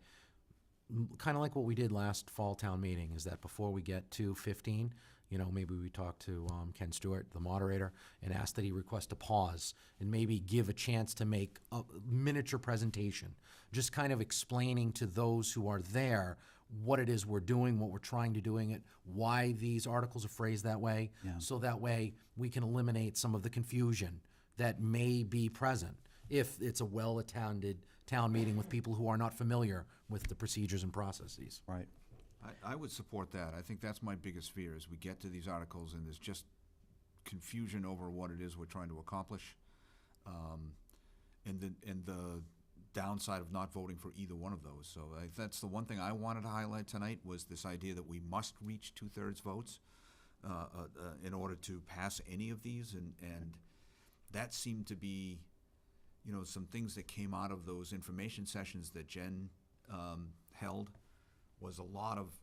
kind of like what we did last fall town meeting, is that before we get to 15, maybe we talk to Ken Stewart, the moderator, and ask that he request a pause and maybe give a chance to make a miniature presentation, just kind of explaining to those who are there what it is we're doing, what we're trying to doing it, why these articles are phrased that way, so that way we can eliminate some of the confusion that may be present if it's a well-attended town meeting with people who are not familiar with the procedures and processes. Right. I would support that. I think that's my biggest fear, is we get to these articles and there's just confusion over what it is we're trying to accomplish. And the downside of not voting for either one of those. So that's the one thing I wanted to highlight tonight, was this idea that we must reach 2/3 votes in order to pass any of these. And that seemed to be, some things that came out of those information sessions that Jen held, was a lot of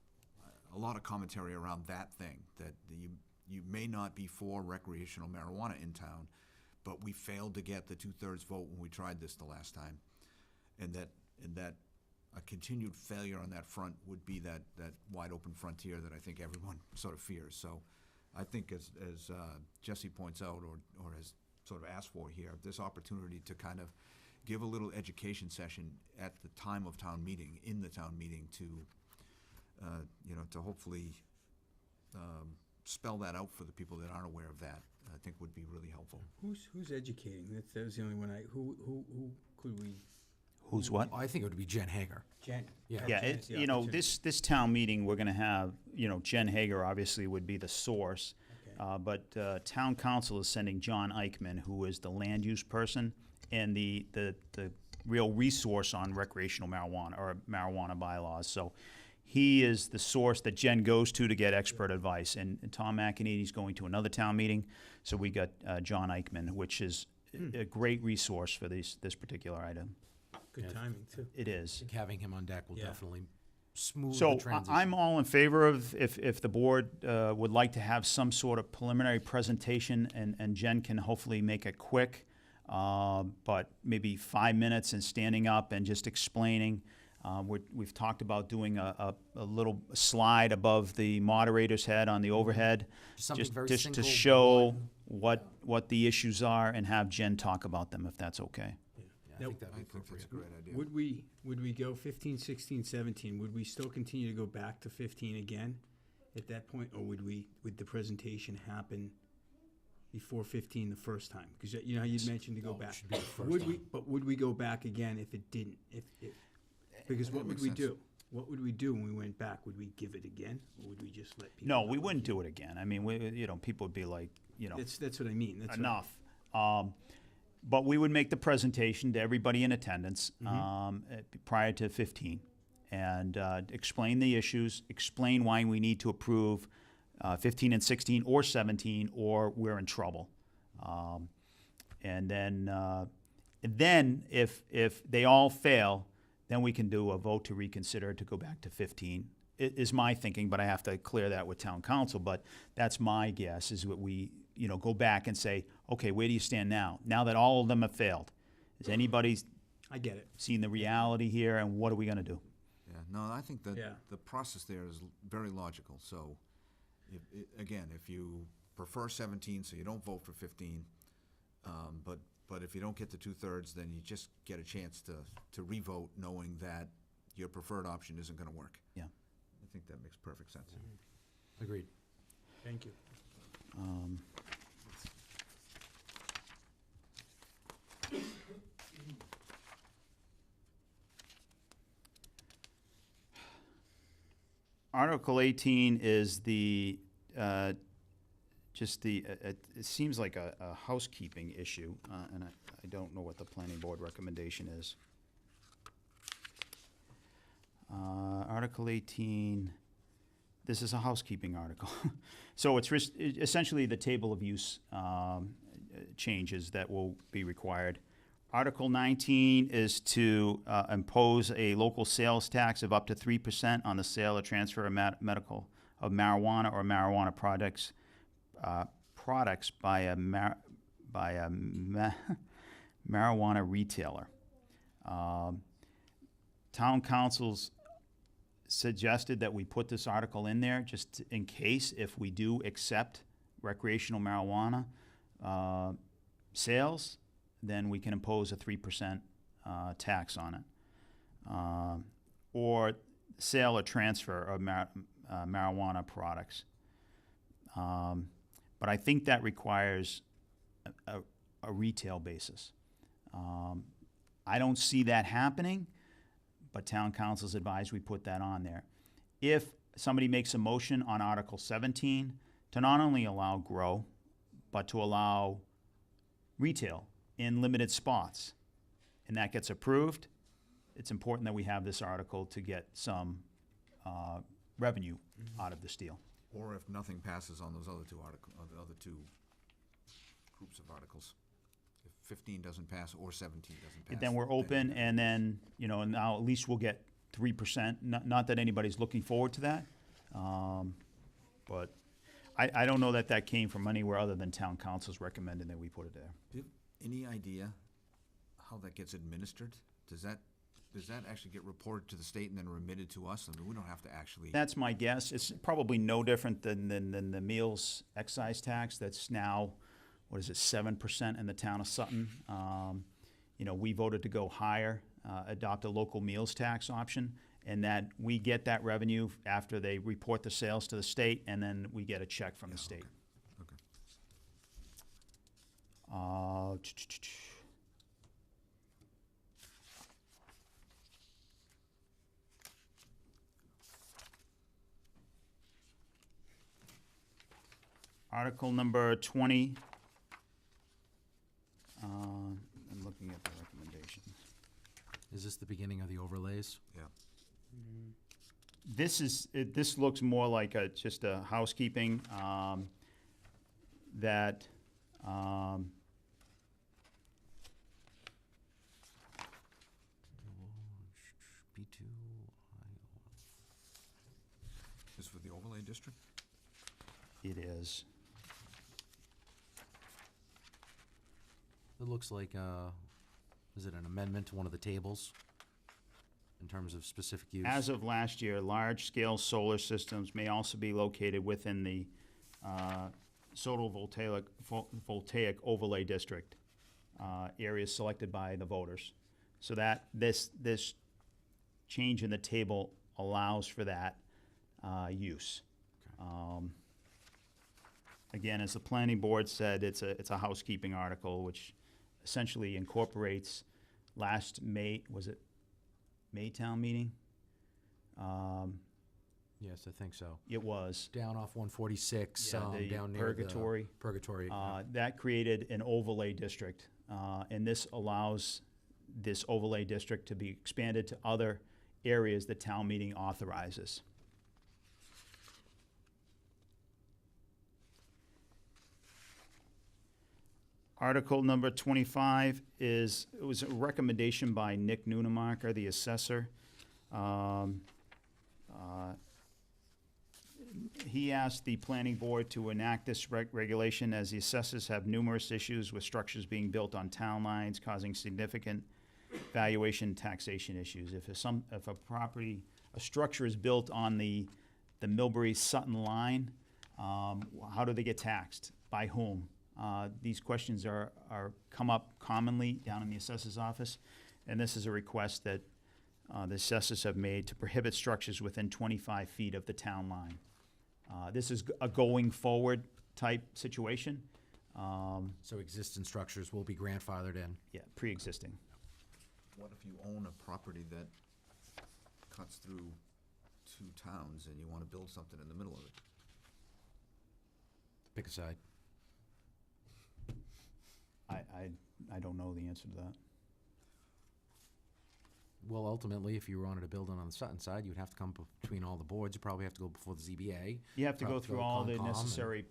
commentary around that thing, that you may not be for recreational marijuana in town, but we failed to get the 2/3 vote when we tried this the last time, and that a continued failure on that front would be that wide open frontier that I think everyone sort of fears. So I think as Jesse points out, or has sort of asked for here, this opportunity to kind of give a little education session at the time of town meeting, in the town meeting, to to hopefully spell that out for the people that aren't aware of that, I think would be really helpful. Who's educating? That was the only one who could we? Who's what? I think it would be Jen Hager. Jen. Yeah. Yeah, Jen's the opportunity. this town meeting, we're gonna have, Jen Hager obviously would be the source. Okay. But town council is sending John Eichman, who is the land use person and the real resource on recreational marijuana, or marijuana bylaws. So he is the source that Jen goes to get expert advice. And Tom McEneady's going to another town meeting, so we got John Eichman, which is a great resource for this particular item. Good timing, too. It is. I think having him on deck will Yeah. definitely smooth the So transition. I'm all in favor of, if the board would like to have some sort of preliminary presentation, and Jen can hopefully make it quick, but maybe 5 minutes and standing up and just explaining. We've talked about doing a little slide above the moderator's head on the overhead, Something very just to single show bullet. what the issues are, and have Jen talk about them, if that's okay. Yeah, I think that'd I be think that's a appropriate. great idea. Would we go 15, 16, 17? Would we still continue to go back to 15 again at that point, or would the presentation happen before 15 the first time? Because how you'd mentioned to go No, it back. should be the first Would we go back again if it didn't? Because what That would makes we sense. do? What would we do when we went back? Would we give it again, or would we just let people? No, know? we wouldn't do it again. I mean, people would be like, That's what I mean. That's what enough. But we would make the presentation to everybody in attendance prior to 15, and explain the issues, explain why we need to approve 15 and 16 or 17, or we're in trouble. And then if they all fail, then we can do a vote to reconsider to go back to 15. It is my thinking, but I have to clear that with town council. But that's my guess, is what we go back and say, okay, where do you stand now? Now that all of them have failed, has anybody I get it. seen the reality here, and what are we going to do? Yeah, no, I think that Yeah. the process there is very logical. So, if you prefer 17, so you don't vote for 15, but if you don't get the 2/3, then you just get a chance to re-vote, knowing that your preferred option isn't going to work. Yeah. I think that makes perfect sense. Mm-hmm. Mm-hmm. Agreed. Thank you. Article 18 is the, just the, it seems like a housekeeping issue, and I don't know what the planning board recommendation is. Article 18, this is a housekeeping article. So it's essentially the table of use changes that will be required. Article 19 is to impose a local sales tax of up to 3% on the sale or transfer of marijuana or marijuana products by a marijuana retailer. Town councils suggested that we put this article in there just in case, if we do accept recreational marijuana sales, then we can impose a 3% tax on it. Or sale or transfer of marijuana products. But I think that requires a retail basis. I don't see that happening, but town council's advised we put that on there. If somebody makes a motion on Article 17 to not only allow grow, but to allow retail in limited spots, and that gets approved, it's important that we have this article to get some revenue out of this deal. Or if nothing passes on those other two the other two groups of articles. If 15 doesn't pass or 17 doesn't pass. Then we're open, and then, you know, now at least we'll get 3%. Not that anybody's looking forward to that, but I don't know that that came from anywhere other than town council's recommending that we put it there. Do you have any idea how that gets administered? Does that actually get reported to the state and then remitted to us? I mean, we don't have to actually. That's my guess. It's probably no different than the meals excise tax that's now, what is it, 7% in the town of Sutton. You know, we voted to go higher, adopt a local meals tax option, and that we get that revenue after they report the sales to the state, and then we get a check from the state. Okay. Article number 20. I'm looking at the recommendations. Is this the beginning of the overlays? Yeah. This looks more like just a housekeeping, that, B2, This for the overlay district? it is. It looks like, is it an amendment to one of the tables in terms of specific use? As of last year, large-scale solar systems may also be located within the photovoltaic overlay district, areas selected by the voters. So that this change in the table allows for that use. Again, as the planning board said, it's a housekeeping article, which essentially incorporates last May, was it May town meeting? Yes, I think so. It was. Down off 146, Yeah, the down near Purgatory. Purgatory. That created an overlay district, and this allows this overlay district to be expanded to other areas that town meeting authorizes. Article number 25 it was a recommendation by Nick Nunemacher, the assessor. He asked the planning board to enact this regulation as the assessors have numerous issues with structures being built on town lines, causing significant valuation and taxation issues. If a structure is built on the Millbury-Sutton line, how do they get taxed? By whom? These questions are come up commonly down in the assessor's office, and this is a request that the assessors have made to prohibit structures within 25 feet of the town line. This is a going forward type situation. So existing structures will be grandfathered in. Yeah, pre-existing. What if you own a property that cuts through two towns and you want to build something in the middle of it? Pick a side. I don't know the answer to that. Well, ultimately, if you wanted to build it on the Sutton side, you'd have to come between all the boards. You probably have to go before the ZBA. You have to go Probably through all the Concom and- necessary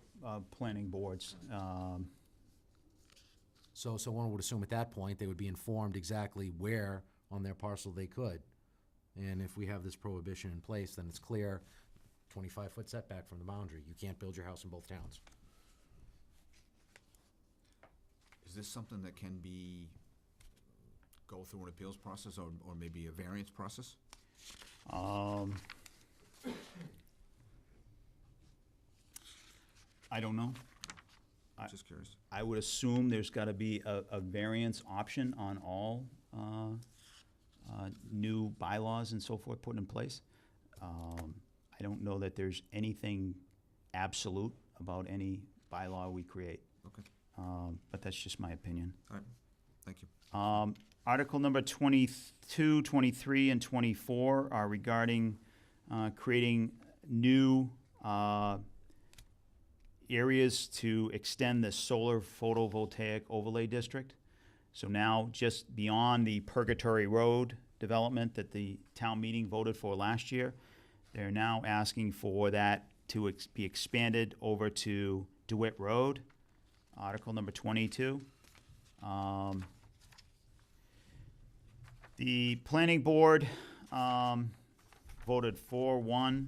planning boards. So one would assume at that point, they would be informed exactly where on their parcel they could. And if we have this prohibition in place, then it's clear, 25-foot setback from the boundary. You can't build your house in both towns. Is this something that can go through an appeals process or maybe a variance process? I don't know. Just curious. I would assume there's got to be a variance option on all new bylaws and so forth put in place. I don't know that there's anything absolute about any bylaw we create, Okay, but that's just my opinion. all right, thank you. Article number 22, 23, and 24 are regarding creating new areas to extend the solar photovoltaic overlay district. So now, just beyond the Purgatory Road development that the town meeting voted for last year, they're now asking for that to be expanded over to DeWitt Road, Article number 22. The planning board voted 4-1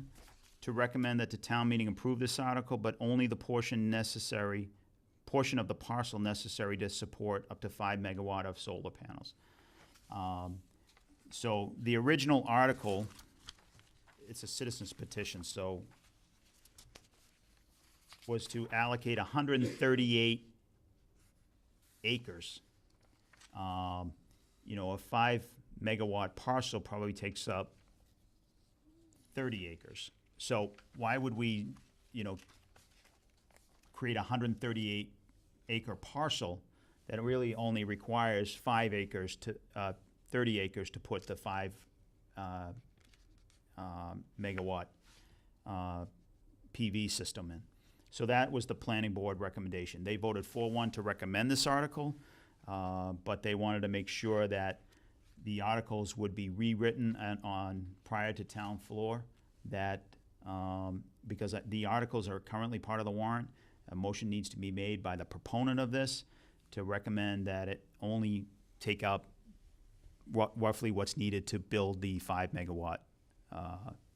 to recommend that the town meeting approve this article, but only the portion of the parcel necessary to support up to 5 megawatt of solar panels. So the original article, it's a citizen's petition, so was to allocate 138 acres. A 5 megawatt parcel probably takes up 30 acres. So why would we, create a 138 acre parcel that really only requires 5 acres to, 30 acres to put the 5 megawatt PV system in? So that was the planning board recommendation. They voted 4-1 to recommend this article, but they wanted to make sure that the articles would be rewritten prior to town floor, that, because the articles are currently part of the warrant, a motion needs to be made by the proponent of this to recommend that it only take up roughly what's needed to build the 5 megawatt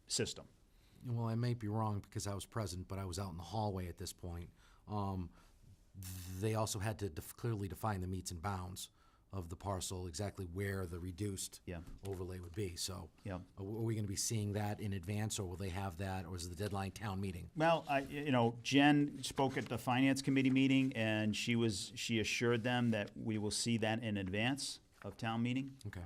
system. Well, I may be wrong because I was present, but I was out in the hallway at this point. They also had to clearly define the meets and bounds of the parcel, exactly where the reduced Yeah. overlay would be. So Yeah. are we going to be seeing that in advance, or will they have that, or is the deadline town meeting? Well, Jen spoke at the finance committee meeting, and she assured them that we will see that in advance of town meeting. Okay.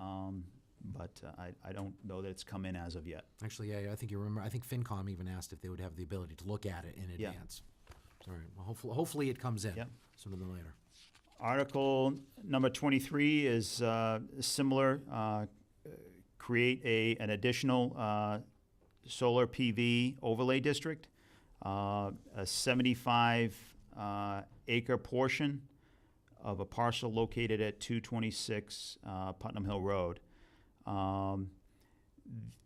But I don't know that it's come in as of yet. Actually, yeah, I think you remember, I think FinCom even asked if they would have the ability to look at it in Yeah. advance. All right, well, hopefully it comes in Yep. sooner than later. Article number 23 is similar, create an additional solar PV overlay district, a 75 acre portion of a parcel located at 226 Putnam Hill Road.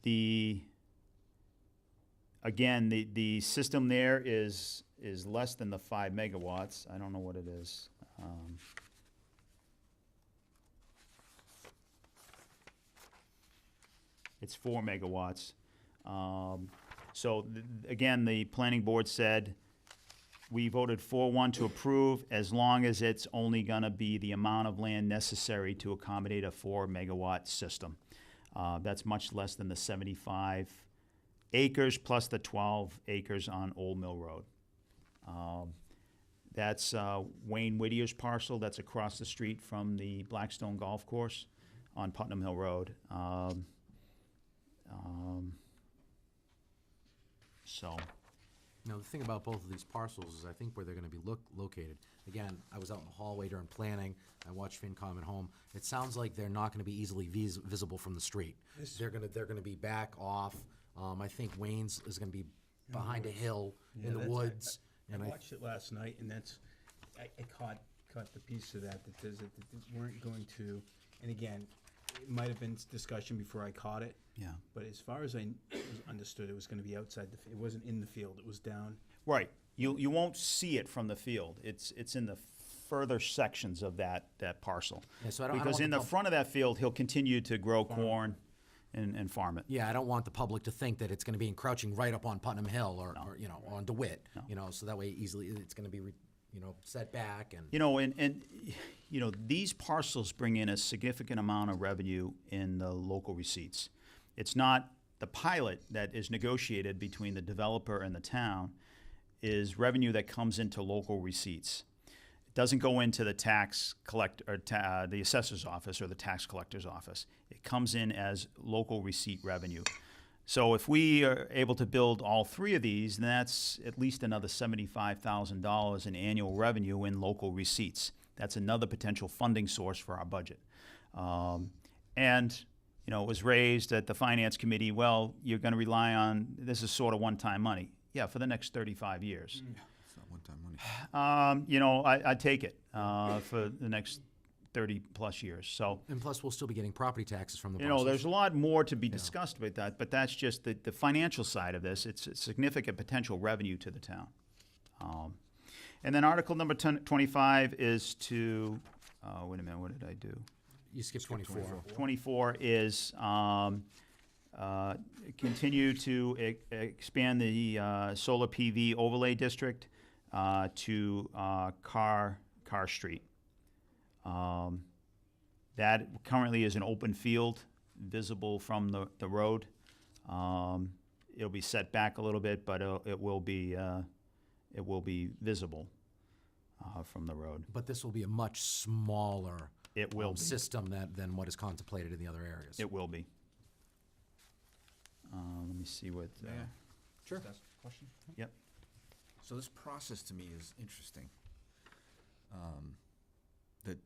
The system there is less than the 5 megawatts. I don't know what it is. It's 4 megawatts. Again, the planning board said, we voted 4-1 to approve as long as it's only gonna be the amount of land necessary to accommodate a 4 megawatt system. That's much less than the 75 acres plus the 12 acres on Old Mill Road. That's Wayne Whittier's parcel. That's across the street from the Blackstone Golf Course on Putnam Hill Road. Now, the thing about both of these parcels is I think where they're gonna be located. Again, I was out in the hallway during planning, I watched FinCom at home. It sounds like they're not gonna be easily visible from the street. They're gonna be back off, I think Wayne's is gonna be behind a hill in Yeah, the that's- woods. I And watched it last night, and I caught the piece of that they weren't going to, and again, it might have been discussion before I caught it, Yeah. but as far as I understood, it was gonna be outside it wasn't in the field, it was down. Right. You won't see it from the field. It's in the further sections of that parcel. Yeah, so I don't Because want in the the pub- front of that field, he'll continue to grow corn and farm it. Yeah, I don't want the public to think that it's gonna be encroaching right up on Putnam Hill or you know, on DeWitt, you know, so that way easily it's gonna be, you know, set back and. You know, and you know, these parcels bring in a significant amount of revenue in the local receipts. It's not the pilot that is negotiated between the developer and the town is revenue that comes into local receipts. It doesn't go into the tax collect or the assessor's office or the tax collector's office. It comes in as local receipt revenue. So if we are able to build all three of these, then that's at least another $75,000 in annual revenue in local receipts. That's another potential funding source for our budget. And you know, it was raised at the finance committee, well, you're going to rely on, this is sort of one-time money. Yeah, for the next 35 years. It's not one-time money. You know, I'd take it for the next 30-plus years. So, And plus, we'll still be getting property taxes from the you know, parcels. there's a lot more to be discussed with that, but that's just the financial side of this. It's a significant potential revenue to the town. And then Article number 25 is to, wait a minute, what did I do? You skipped 24. 24 is continue to expand the solar PV overlay district to Carr Street. That currently is an open field, visible from the road. It'll be set back a little bit, but it will be visible from the road. But this will be a much smaller It will be. system than what is contemplated in the other areas. It will be. Let me see what. May I Sure. just ask a question? Yep. So this process to me is interesting. That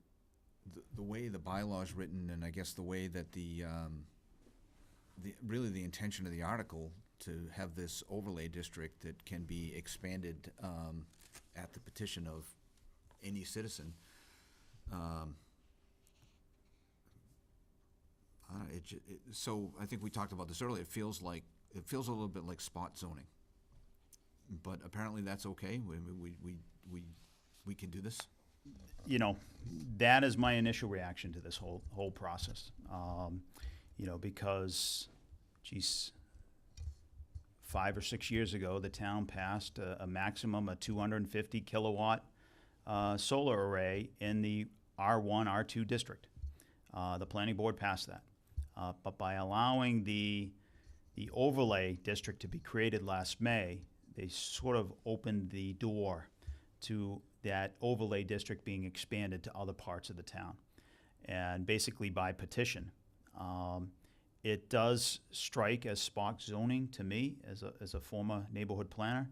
the way the bylaw is written, and I guess the way that really the intention of the article to have this overlay district that can be expanded at the petition of any citizen. So I think we talked about this earlier. It feels a little bit like spot zoning, but apparently that's okay. We can do this. You know, that is my initial reaction to this whole process. You know, because, geez, 5 or 6 years ago, the town passed a maximum of 250 kilowatt solar array in the R1, R2 district. The planning board passed that. But by allowing the overlay district to be created last May, they sort of opened the door to that overlay district being expanded to other parts of the town. And basically by petition. It does strike as spot zoning to me as a former neighborhood planner.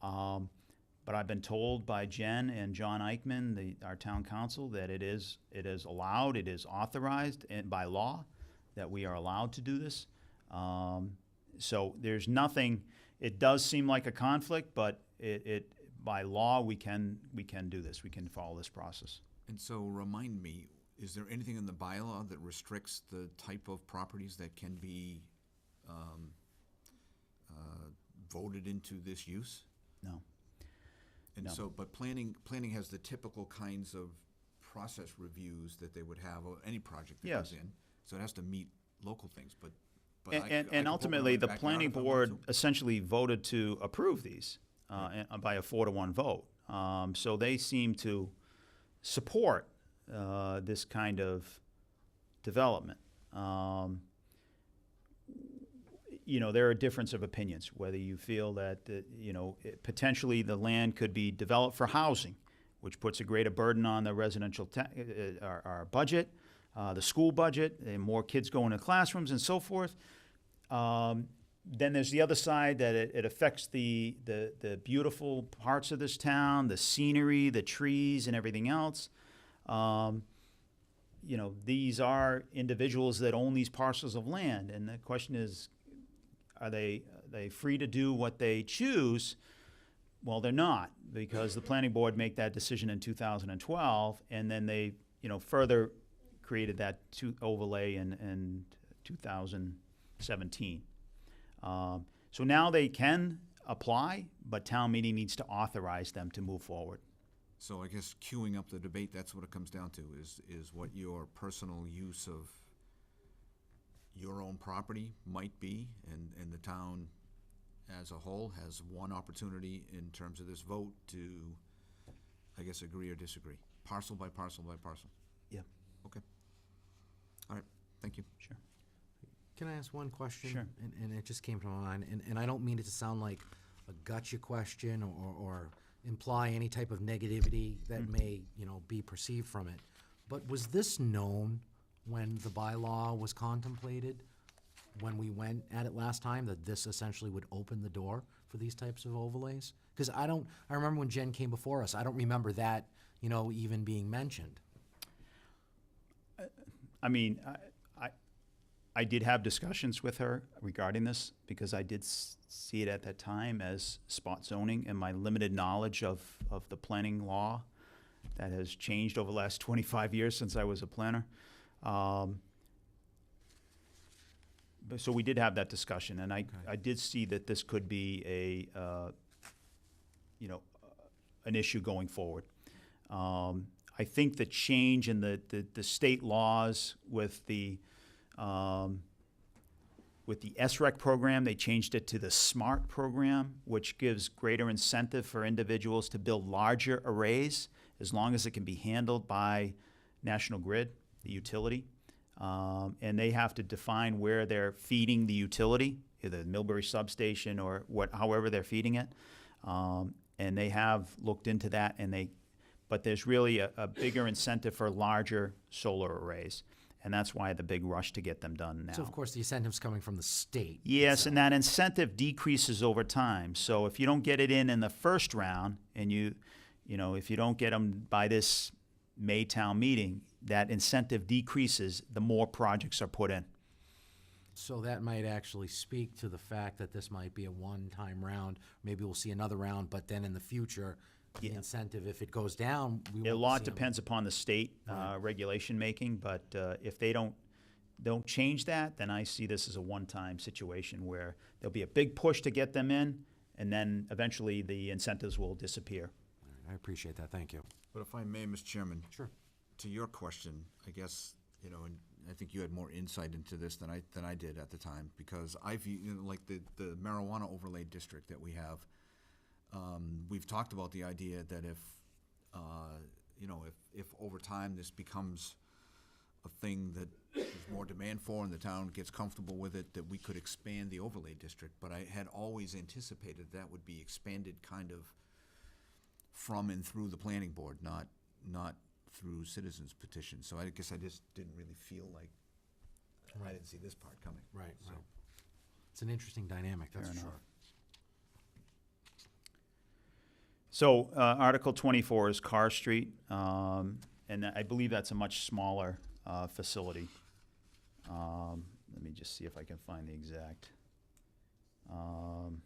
But I've been told by Jen and John Eichman, our town council, that it is allowed, it is authorized and by law that we are allowed to do this. So there's nothing, it does seem like a conflict, but it by law we can do this. We can follow this process. And so remind me, is there anything in the bylaw that restricts the type of properties that can be voted into this use? No. And No. so, but planning has the typical kinds of process reviews that they would have of any project that goes Yes. in. So it has to meet local things, but I And, could put one and in ultimately, my the backyard planning if I wanted board to. essentially voted to approve these by a 4-to-1 vote. So they seem to support this kind of development. You know, there are difference of opinions, whether you feel that, potentially the land could be developed for housing, which puts a greater burden on the residential, our budget, the school budget, and more kids going to classrooms and so forth. Then there's the other side that it affects the beautiful parts of this town, the scenery, the trees, and everything else. These are individuals that own these parcels of land, and the question is, are they free to do what they choose? Well, they're not, because the planning board made that decision in 2012, and then they, further created that overlay in 2017. So now they can apply, but town meeting needs to authorize them to move forward. So I guess queuing up the debate, that's what it comes down to, is what your personal use of your own property might be, and the town as a whole has one opportunity in terms of this vote to, I guess, agree or disagree, parcel by parcel by parcel. Yeah. Okay. All right, thank you. Sure. Can I ask one question? Sure. And it just came to my mind, and I don't mean it to sound like a gotcha question or imply any type of negativity that may, be perceived from it. But was this known when the bylaw was contemplated, when we went at it last time, that this essentially would open the door for these types of overlays? Because I remember when Jen came before us, I don't remember that, even being mentioned. I mean, I did have discussions with her regarding this, because I did see it at that time as spot zoning, and my limited knowledge of the planning law that has changed over the last 25 years since I was a planner. So we did have that discussion, and I did see that this could be an issue going forward. I think the change in the state laws with the SREC program, they changed it to the SMART program, which gives greater incentive for individuals to build larger arrays as long as it can be handled by National Grid, the utility. And they have to define where they're feeding the utility, either the Millbury substation or however they're feeding it. And they have looked into that, but there's really a bigger incentive for larger solar arrays. And that's why the big rush to get them done now. So of course, the incentive's coming from the state. Yes, and that incentive decreases over time. So if you don't get it in the first round, and if you don't get them by this May town meeting, that incentive decreases the more projects are put in. So that might actually speak to the fact that this might be a one-time round. Maybe we'll see another round, but then in the future, the incentive, if it goes down, we won't A lot see depends upon the state regulation making, but if they don't change that, then I see this as a one-time situation where there'll be a big push to get them in, and then eventually the incentives will disappear. I appreciate that, thank you. But if I may, Mr. Chairman. Sure. To your question, I guess, and I think you had more insight into this than I did at the time, because I view, like the marijuana overlay district that we have, we've talked about the idea that if over time this becomes a thing that there's more demand for and the town gets comfortable with it, that we could expand the overlay district. But I had always anticipated that would be expanded kind of from and through the planning board, not through citizens petition. So I guess I just didn't really feel like, I didn't see this part coming. Right. It's an interesting dynamic, that's Fair for sure. enough. So Article 24 is Carr Street, and I believe that's a much smaller facility. Let me just see if I can find the exact. 1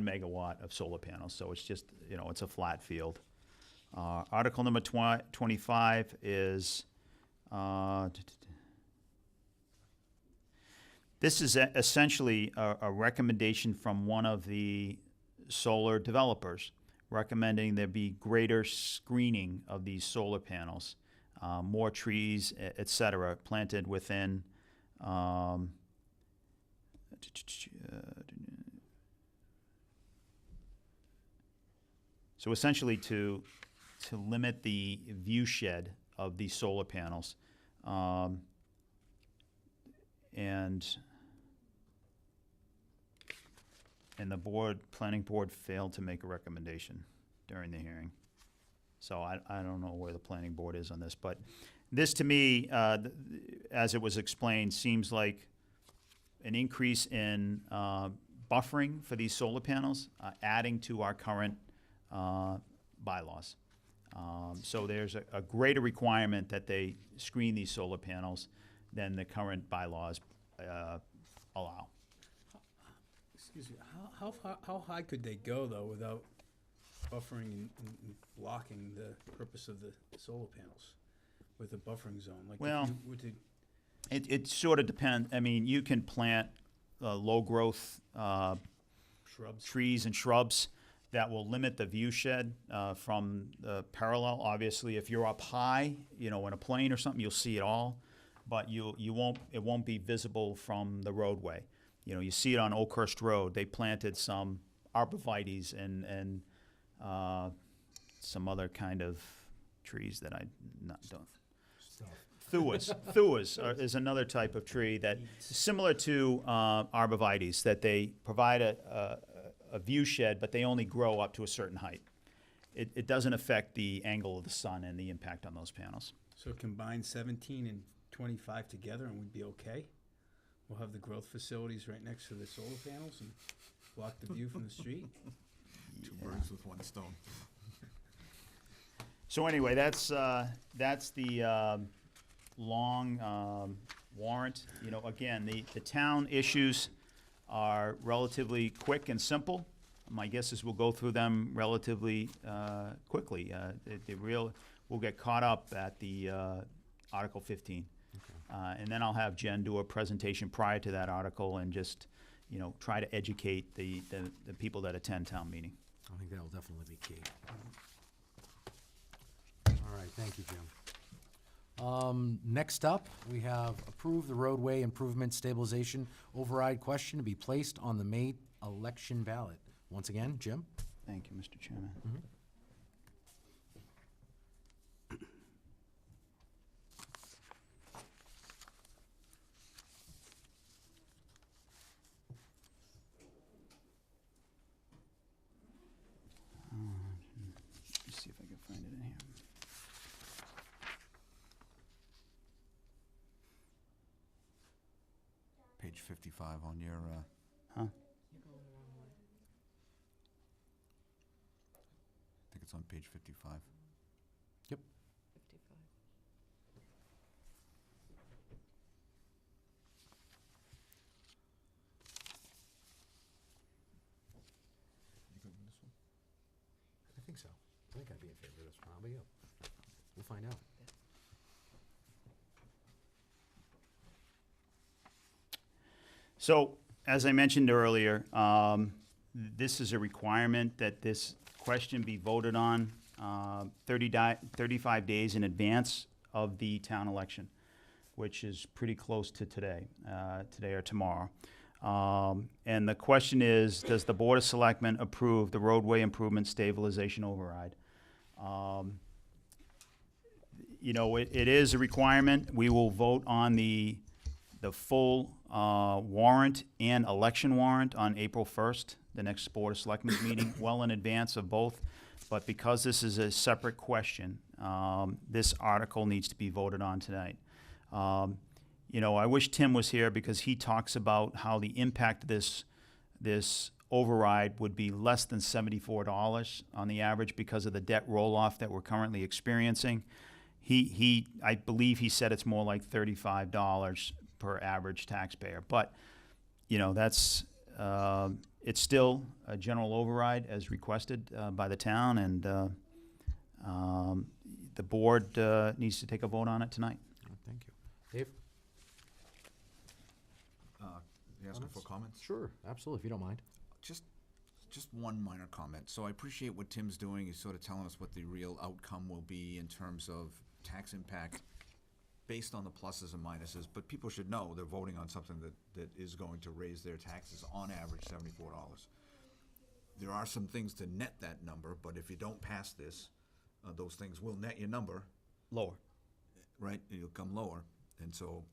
megawatt of solar panels, so it's just, it's a flat field. Article number 25 is, this is essentially a recommendation from one of the solar developers, recommending there be greater screening of these solar panels, more trees, et cetera, planted within so essentially to limit the view shed of these solar panels. And the planning board failed to make a recommendation during the hearing. So I don't know where the planning board is on this, but this to me, as it was explained, seems like an increase in buffering for these solar panels, adding to our current bylaws. So there's a greater requirement that they screen these solar panels than the current bylaws allow. Excuse me, how high could they go, though, without buffering and blocking the purpose of the solar panels with a buffering zone? Like, if Well, you were to- It sort of depends. I mean, you can plant low-growth Shrubs? trees and shrubs that will limit the view shed from the parallel. Obviously, if you're up high, in a plane or something, you'll see it all, but it won't be visible from the roadway. You see it on Oakhurst Road. They planted some arborvitaes and some other kind of trees that don't. Thuas is another type of tree that similar to arborvitaes, that they provide a view shed, but they only grow up to a certain height. It doesn't affect the angle of the sun and the impact on those panels. So combine 17 and 25 together and we'd be okay? We'll have the growth facilities right next to the solar panels and block the view from the street? Two birds with one stone. So anyway, that's the long warrant. Again, the town issues are relatively quick and simple. My guess is we'll go through them relatively quickly. We'll get caught up at the Article 15. And then I'll have Jen do a presentation prior to that article and just, try to educate the people that attend town meeting. I think that'll definitely be key. All right, thank you, Jim. Next up, we have approve the roadway improvement stabilization override question to be placed on the May election ballot. Once again, Jim? Thank you, Mr. Chairman. Let's see if I can find it in here. Page 55 on your, Huh? I think it's on page 55. Yep. 55. You good with this one? I think so. I think I'd be in favor of this one. How about you? We'll find out. So, as I mentioned earlier, this is a requirement that this question be voted on 35 days in advance of the town election, which is pretty close to today or tomorrow. And the question is, does the Board of Selectmen approve the roadway improvement stabilization override? It is a requirement. We will vote on the full warrant and election warrant on April 1st, the next Board of Selectmen meeting, well in advance of both. But because this is a separate question, this article needs to be voted on tonight. I wish Tim was here because he talks about how the impact of this override would be less than $74 on the average because of the debt roll-off that we're currently experiencing. I believe he said it's more like $35 per average taxpayer. But, that's, it's still a general override as requested by the town, and the board needs to take a vote on it tonight. Thank you. Dave? You asking for comments? Sure, absolutely, if you don't mind. Just one minor comment. So I appreciate what Tim's doing. He's sort of telling us what the real outcome will be in terms of tax impact based on the pluses and minuses, but people should know they're voting on something that is going to raise their taxes on average $74. There are some things to net that number, but if you don't pass this, those things will net your number, Lower. right? You'll come lower. And so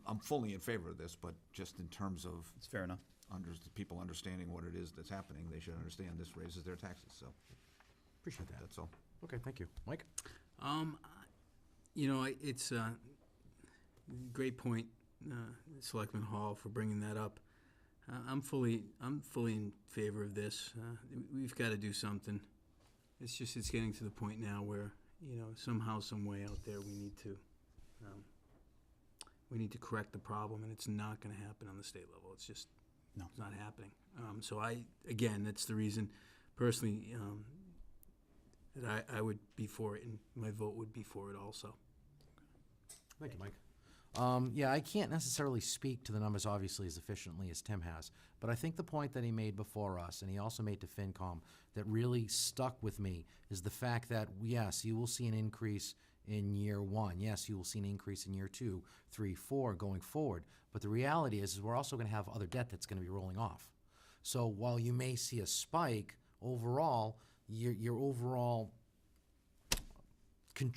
I'm fully in favor of this, but just in terms of It's fair enough. people understanding what it is that's happening, they should understand this raises their taxes, so Appreciate that. that's all. Okay, thank you. Mike? It's a great point, Selectman Hall, for bringing that up. I'm fully in favor of this. We've got to do something. It's getting to the point now where, somehow, some way out there, we need to correct the problem, and it's not going to happen on the state level. It's just No. It's not happening. So again, that's the reason personally that I would be for it, and my vote would be for it also. Thank you, Mike. Yeah, I can't necessarily speak to the numbers obviously as efficiently as Tim has, but I think the point that he made before us, and he also made to FinCom, that really stuck with me is the fact that, yes, you will see an increase in year one. Yes, you will see an increase in year 2, 3, 4 going forward. But the reality is we're also going to have other debt that's going to be rolling off. So while you may see a spike overall, your overall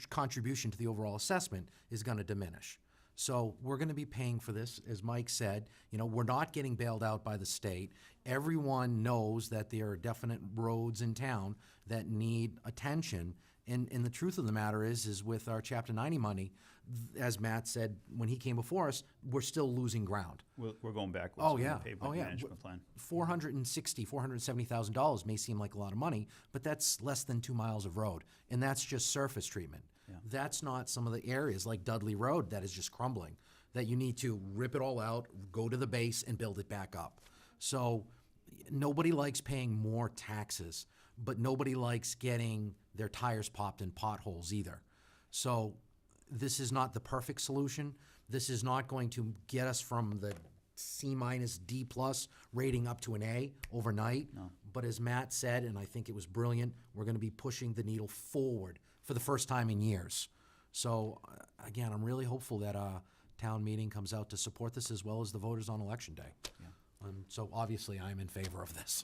contribution to the overall assessment is going to diminish. So we're going to be paying for this, as Mike said. You know, we're not getting bailed out by the state. Everyone knows that there are definite roads in town that need attention. And the truth of the matter is with our Chapter 90 money, as Matt said when he came before us, we're still losing ground. We're going backwards Oh, on yeah. the pavement management plan. $470,000 may seem like a lot of money, but that's less than 2 miles of road, and that's just surface treatment. Yeah. That's not some of the areas like Dudley Road that is just crumbling, that you need to rip it all out, go to the base, and build it back up. So nobody likes paying more taxes, but nobody likes getting their tires popped in potholes either. So this is not the perfect solution. This is not going to get us from the C minus D plus rating up to an A overnight. No. But as Matt said, and I think it was brilliant, we're going to be pushing the needle forward for the first time in years. So again, I'm really hopeful that town meeting comes out to support this as well as the voters on election day. Yeah. So obviously I'm in favor of this.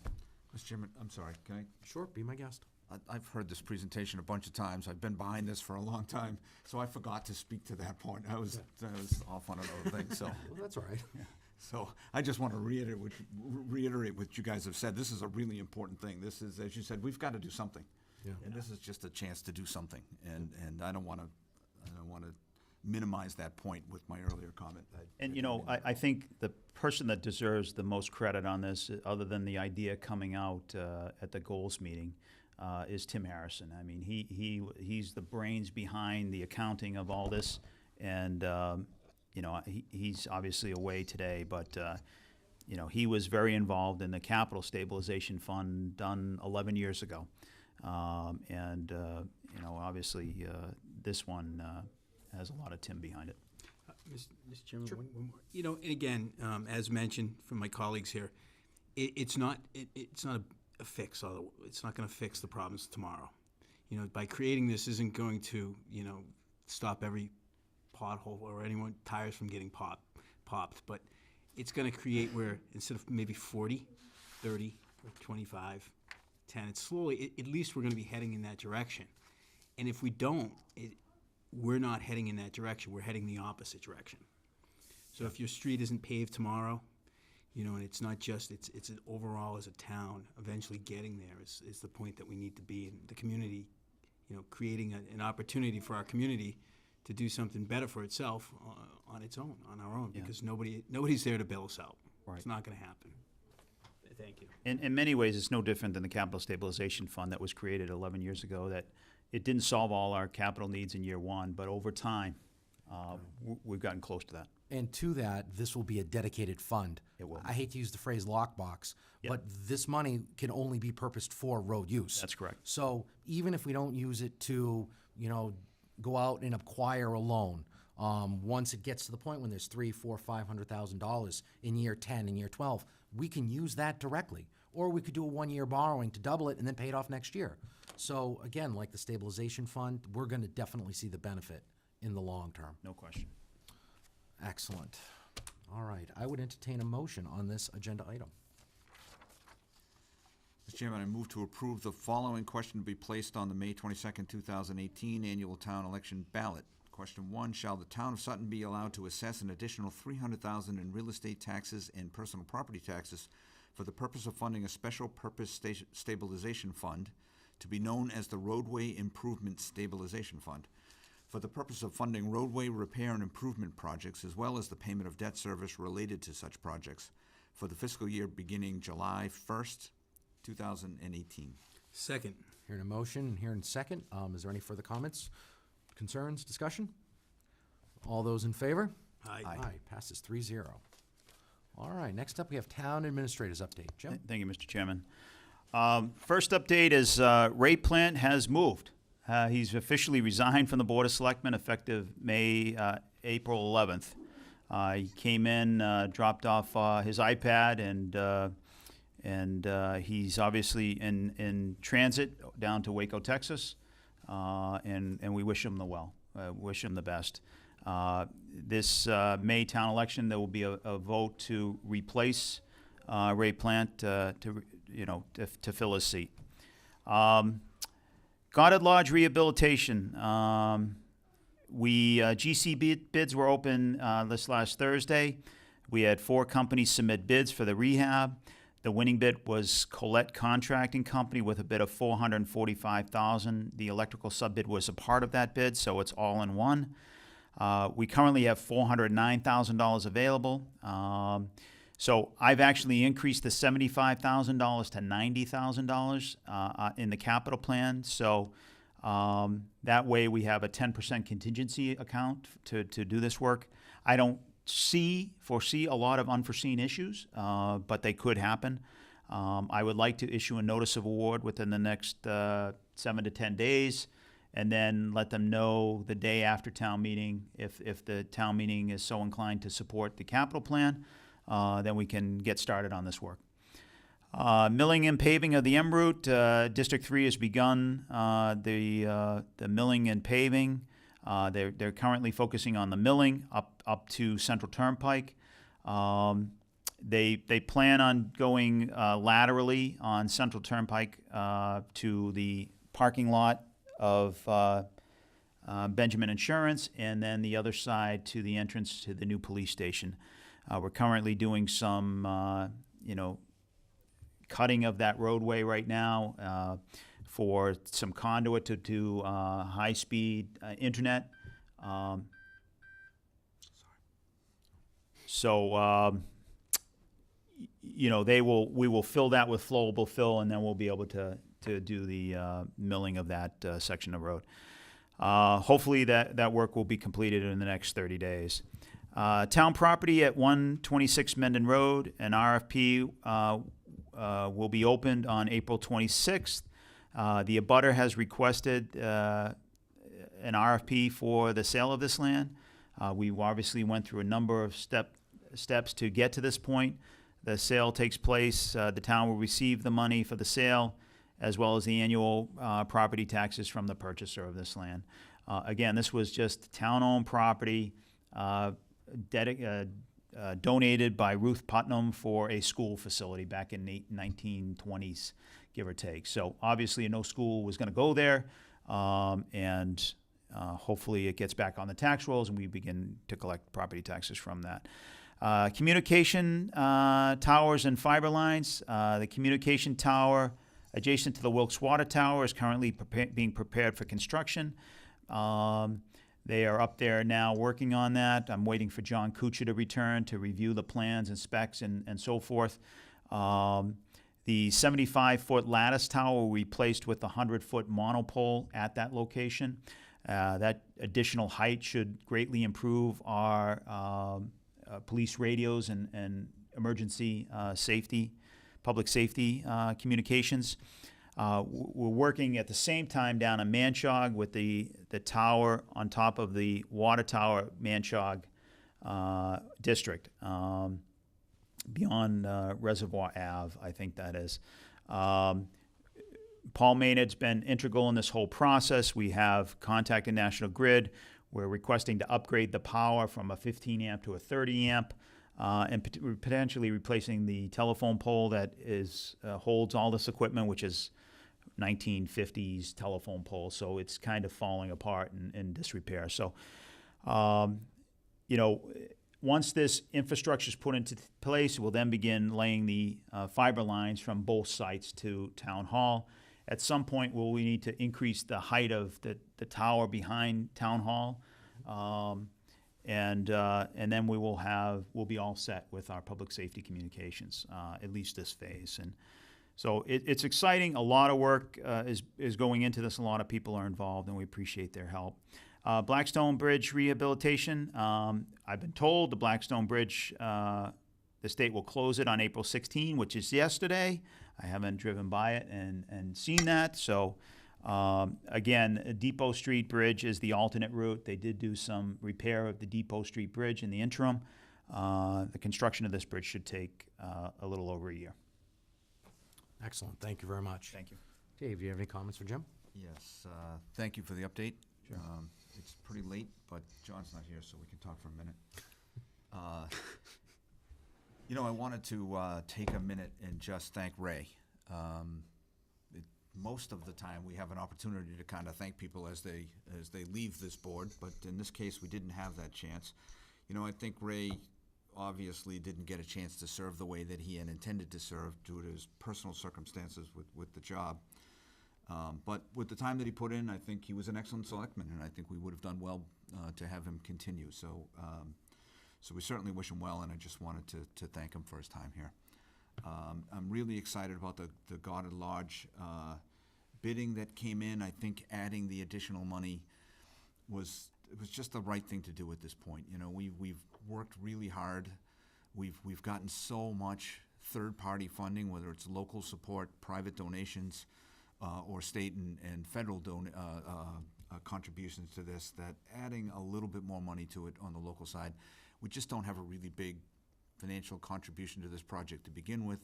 Mr. Chairman, I'm sorry, can I? Sure, be my guest. I've heard this presentation a bunch of times. I've been behind this for a long time, so I forgot to speak to that point. I was off on another thing, so. Well, that's all right. So I just want to reiterate what you guys have said. This is a really important thing. This is, as you said, we've got to do something. Yeah. And this is just a chance to do something. And I don't want to minimize that point with my earlier comment. And, you know, I think the person that deserves the most credit on this, other than the idea coming out at the goals meeting, is Tim Harrison. I mean, he's the brains behind the accounting of all this, and you know, he's obviously away today, but you know, he was very involved in the capital stabilization fund done 11 years ago, and you know, obviously this one has a lot of Tim behind it. Mr. Chairman, one more. You know, and again, as mentioned from my colleagues here, it's not a fix. It's not going to fix the problems tomorrow. You know, by creating this isn't going to, you know, stop every pothole or anyone tires from getting popped. But it's going to create where instead of maybe 40, 30, or 25, 10, it's slowly. At least we're going to be heading in that direction. And if we don't, we're not heading in that direction. We're heading the opposite direction. So if your street isn't paved tomorrow, you know, and it's not just, it's an overall as a town, eventually getting there is the point that we need to be in the community, you know, creating an opportunity for our community to do something better for itself on its own, on our own, Yeah. because nobody's there to bail us out. Right. It's not going to happen. Thank you. In many ways, it's no different than the capital stabilization fund that was created 11 years ago, that it didn't solve all our capital needs in year one, but over time, we've gotten close to that. And to that, this will be a dedicated fund. It will. I hate to use the phrase lockbox, Yep. but this money can only be purposed for road use. That's correct. So even if we don't use it to, you know, go out and acquire a loan, once it gets to the point when there's $300,000, $400,000, $500,000 in year 10 and year 12, we can use that directly. Or we could do a 1-year borrowing to double it and then pay it off next year. So again, like the stabilization fund, we're going to definitely see the benefit in the long term. No question. Excellent. All right, I would entertain a motion on this agenda item. Mr. Chairman, I move to approve the following question to be placed on the May 22nd, 2018 annual town election ballot. Question 1, shall the town of Sutton be allowed to assess an additional $300,000 in real estate taxes and personal property taxes for the purpose of funding a special purpose stabilization fund to be known as the Roadway Improvement Stabilization Fund, for the purpose of funding roadway repair and improvement projects as well as the payment of debt service related to such projects for the fiscal year beginning July 1st, 2018. Second. Hearing a motion and hearing a second. Is there any further comments, concerns, discussion? All those in favor? Aye. Aye. Passes 3-0. All right, next up, we have Town Administrators Update. Jim? Thank you, Mr. Chairman. First update is Ray Plant has moved. He's officially resigned from the Board of Selectmen effective April 11th. He came in, dropped off his iPad, and he's obviously in transit down to Waco, Texas, and we wish him wish him the best. This May town election, there will be a vote to replace Ray Plant to fill his seat. Goddard Lodge rehabilitation. GC bids were open this last Thursday. We had 4 companies submit bids for the rehab. The winning bid was Colette Contracting Company with a bid of $445,000. The electrical sub-bid was a part of that bid, so it's all in one. We currently have $409,000 available. So I've actually increased the $75,000 to $90,000 in the capital plan. So that way we have a 10% contingency account to do this work. I don't foresee a lot of unforeseen issues, but they could happen. I would like to issue a notice of award within the next 7 to 10 days, and then let them know the day after town meeting if the town meeting is so inclined to support the capital plan. Then we can get started on this work. Milling and paving of the M route. District 3 has begun the milling and paving. They're currently focusing on the milling up to Central Turnpike. They plan on going laterally on Central Turnpike to the parking lot of Benjamin Insurance, and then the other side to the entrance to the new police station. We're currently doing some, cutting of that roadway right now for some conduit to do high-speed internet. We will fill that with flowable fill, and then we'll be able to do the milling of that section of road. Hopefully that work will be completed in the next 30 days. Town property at 126 Mendon Road, an RFP will be opened on April 26th. The abutter has requested an RFP for the sale of this land. We obviously went through a number of steps to get to this point. The sale takes place. The town will receive the money for the sale, as well as the annual property taxes from the purchaser of this land. Again, this was just town-owned property donated by Ruth Putnam for a school facility back in the 1920s, give or take. So obviously no school was going to go there, and hopefully it gets back on the tax rolls and we begin to collect property taxes from that. Communication towers and fiber lines. The communication tower adjacent to the Wilkes Water Tower is currently being prepared for construction. They are up there now working on that. I'm waiting for John Kuchar to return to review the plans and specs and so forth. The 75-foot lattice tower will be replaced with the 100-foot monopole at that location. That additional height should greatly improve our police radios and emergency safety, public safety communications. We're working at the same time down in Manchog with the tower on top of the water tower, Manchog district, beyond Reservoir Ave, I think that is. Paul Maynard's been integral in this whole process. We have contacted National Grid. We're requesting to upgrade the power from a 15 amp to a 30 amp. And potentially replacing the telephone pole that holds all this equipment, which is 1950s telephone pole, so it's kind of falling apart and in disrepair. So, once this infrastructure is put into place, we'll then begin laying the fiber lines from both sites to Town Hall. At some point, we need to increase the height of the tower behind Town Hall, and then we'll be all set with our public safety communications, at least this phase. And so it's exciting. A lot of work is going into this. A lot of people are involved, and we appreciate their help. Blackstone Bridge rehabilitation. I've been told the Blackstone Bridge The state will close it on April 16, which is yesterday. I haven't driven by it and seen that. So, again, Depot Street Bridge is the alternate route. They did do some repair of the Depot Street Bridge in the interim. The construction of this bridge should take a little over a year. Excellent, thank you very much. Thank you. Dave, do you have any comments for Jim? Yes, thank you for the update. It's pretty late, but John's not here, so we can talk for a minute. You know, I wanted to take a minute and just thank Ray. Most of the time, we have an opportunity to kind of thank people as they leave this board, but in this case, we didn't have that chance. You know, I think Ray obviously didn't get a chance to serve the way that he had intended to serve due to his personal circumstances with the job. But with the time that he put in, I think he was an excellent selectman, and I think we would have done well to have him continue. So we certainly wish him well, and I just wanted to thank him for his time here. I'm really excited about the Goddard Lodge bidding that came in. I think adding the additional money was just the right thing to do at this point. You know, we've worked really hard. We've gotten so much third-party funding, whether it's local support, private donations, or state and federal contributions to this, that adding a little bit more money to it on the local side, we just don't have a really big financial contribution to this project to begin with,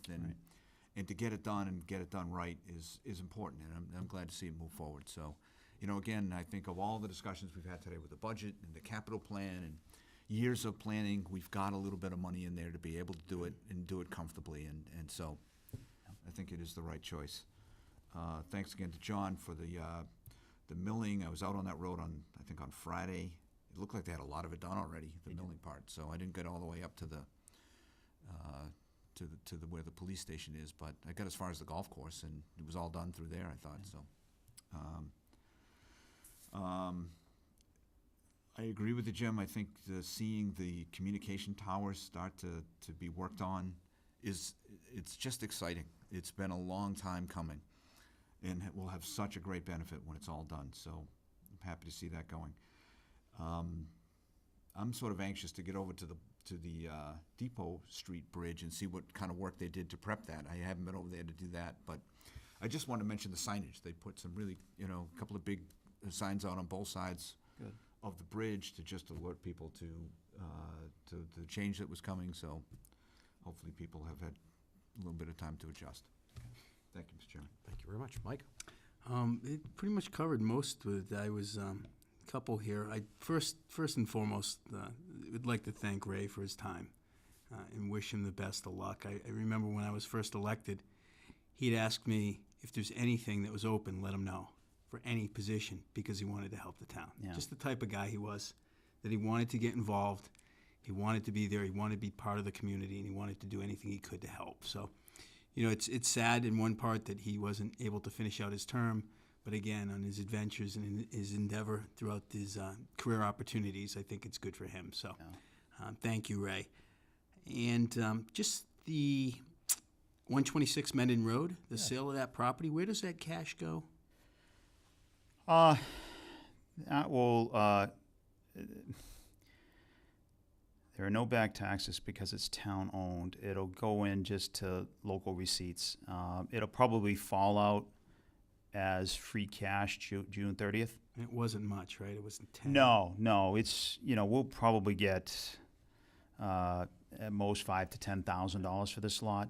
and to get it done and get it done right is important, and I'm glad to see it move forward. So, you know, again, I think of all the discussions we've had today with the budget and the capital plan and years of planning, we've got a little bit of money in there to be able to do it and do it comfortably, and so I think it is the right choice. Thanks again to John for the milling. I was out on that road I think on Friday. It looked like they had a lot of it done already, the milling part. So I didn't get all the way up to the where the police station is, but I got as far as the golf course, and it was all done through there, I thought. So, I agree with you, Jim. I think seeing the communication towers start to be worked on it's just exciting. It's been a long time coming, and it will have such a great benefit when it's all done. So I'm happy to see that going. I'm sort of anxious to get over to the Depot Street Bridge and see what kind of work they did to prep that. I haven't been over there to do that, but I just want to mention the signage. They put some really, you know, a couple of big signs out on both sides of the bridge to just alert people to the change that was coming. So hopefully people have had a little bit of time to adjust. Thank you, Mr. Chairman. Thank you very much. Mike? It pretty much covered most of it. I was couple here. I first and foremost would like to thank Ray for his time and wish him the best of luck. I remember when I was first elected, he'd asked me if there's anything that was open, let him know, for any position, because he wanted to help the town. Yeah. Just the type of guy he was, that he wanted to get involved, he wanted to be there, he wanted to be part of the community, and he wanted to do anything he could to help. So, you know, it's sad in one part that he wasn't able to finish out his term. But again, on his adventures and in his endeavor throughout his career opportunities, I think it's good for him. So thank you, Ray. And just the 126 Mendon Road, the sale of that property, where does that cash go? That will, there are no back taxes because it's town-owned. It'll go in just to local receipts. It'll probably fall out as free cash June 30th. It wasn't much, right? It wasn't 10. No. It's, you know, we'll probably get at most $5,000 to $10,000 for this lot.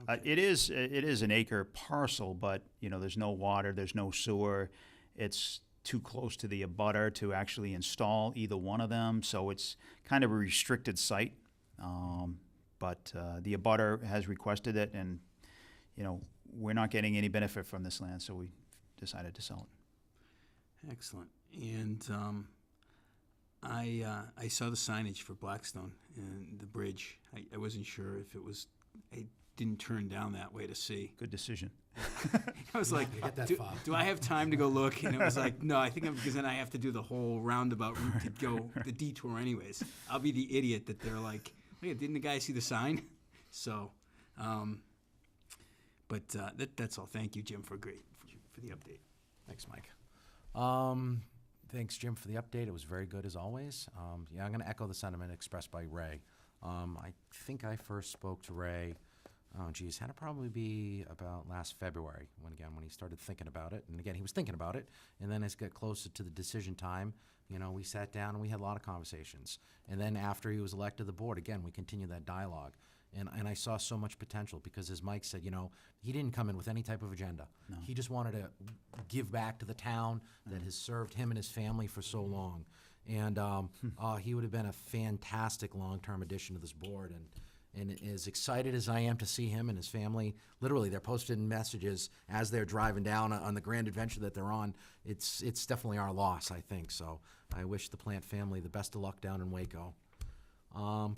Okay. It is an acre parcel, but you know, there's no water, there's no sewer. It's too close to the abutter to actually install either one of them, so it's kind of a restricted site. But the abutter has requested it, and you know, we're not getting any benefit from this land, so we decided to sell it. Excellent. And I saw the signage for Blackstone and the bridge. I wasn't sure if it was, I didn't turn down that way to see. Good decision. I was like, do I have time to go look? And it was like, no, I think because then I have to do the whole roundabout route to go the detour anyways. I'll be the idiot that they're like, hey, didn't the guy see the sign? So, but that's all. Thank you, Jim, for the update. Thanks, Mike. Thanks, Jim, for the update. It was very good as always. Yeah, I'm going to echo the sentiment expressed by Ray. I think I first spoke to Ray, oh geez, had to probably be about last February, when he started thinking about it. And again, he was thinking about it, and then as it got closer to the decision time, we sat down and we had a lot of conversations. And then after he was elected to the board, again, we continued that dialogue. And I saw so much potential because, as Mike said, he didn't come in with any type of agenda. No. He just wanted to give back to the town that has served him and his family for so long. And he would have been a fantastic long-term addition to this board. And as excited as I am to see him and his family, literally they're posting messages as they're driving down on the grand adventure that they're on. It's definitely our loss, I think. So I wish the Plant family the best of luck down in Waco.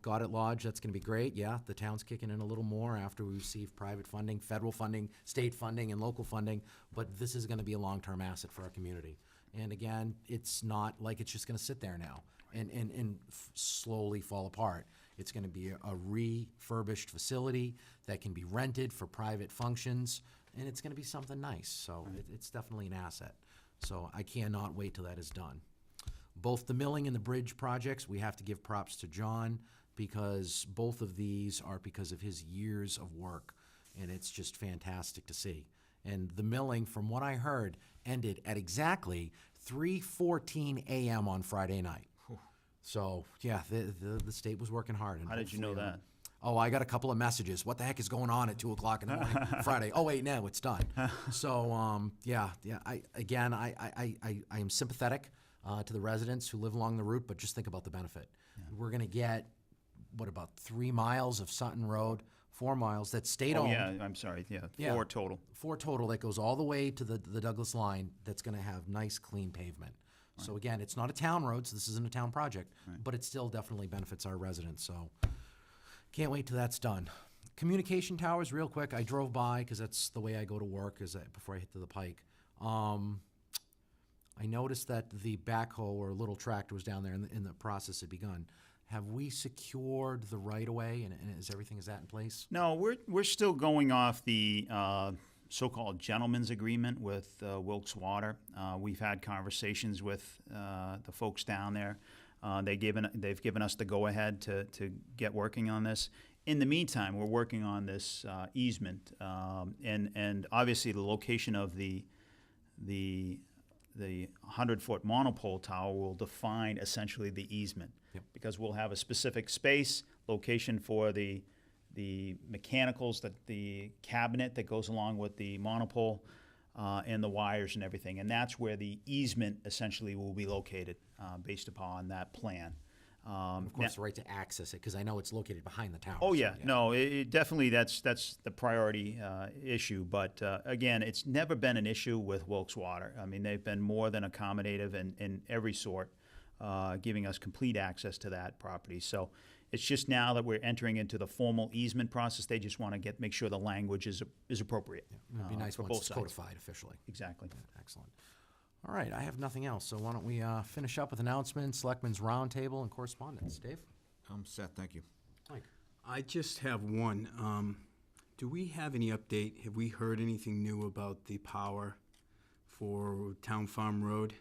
Goddard Lodge, that's going to be great. Yeah, the town's kicking in a little more after we receive private funding, federal funding, state funding, and local funding. But this is going to be a long-term asset for our community. And again, it's not like it's just going to sit there now and slowly fall apart. It's going to be a refurbished facility that can be rented for private functions, and it's going to be something nice. So it's definitely an asset. So I cannot wait till that is done. Both the milling and the bridge projects, we have to give props to John because both of these are because of his years of work, and it's just fantastic to see. And the milling, from what I heard, ended at exactly 3:14 a.m. on Friday night. So, yeah, the state was working hard. And How did you know that? Oh, I got a couple of messages. What the heck is going on at 2 o'clock in the morning Friday? Oh, wait, no, it's done. So, yeah. I am sympathetic to the residents who live along the route, but just think about the benefit. Yeah. We're going to get, about 3 miles of Sutton Road, 4 miles that's state-owned. Oh, yeah, I'm sorry, yeah, 4 total. 4 total that goes all the way to the Douglas line that's going to have nice, clean pavement. Right. So again, it's not a town road, so this isn't a town project, but it still definitely benefits our residents. So can't wait till that's done. Communication towers, real quick. I drove by because that's the way I go to work before I hit to the pike. I noticed that the backhoe or little tractor was down there and the process had begun. Have we secured the right-of-way, and is that in place? No, we're still going off the so-called gentleman's agreement with Wilkes Water. We've had conversations with the folks down there. They've given us the go-ahead to get working on this. In the meantime, we're working on this easement, and obviously the location of the 100-foot monopole tower will define essentially the easement. Yep. Because we'll have a specific space, location for the mechanicals, the cabinet that goes along with the monopole, and the wires and everything. And that's where the easement essentially will be located based upon that plan. Of course, the right to access it, because I know it's located behind the tower. Oh, yeah. So, yeah. No, it definitely, that's the priority issue. But, again, it's never been an issue with Wilkes Water. I mean, they've been more than accommodative in every sort, giving us complete access to that property. So it's just now that we're entering into the formal easement process, they just want to make sure the language is appropriate. Yeah, it'd be nice once it's codified officially. Exactly. Yeah, excellent. All right, I have nothing else, so why don't we finish up with announcements, Selectmen's Roundtable, and correspondence. Dave? I'm set, thank you. Mike? I just have one. Do we have any update? Have we heard anything new about the power for Town Farm Road,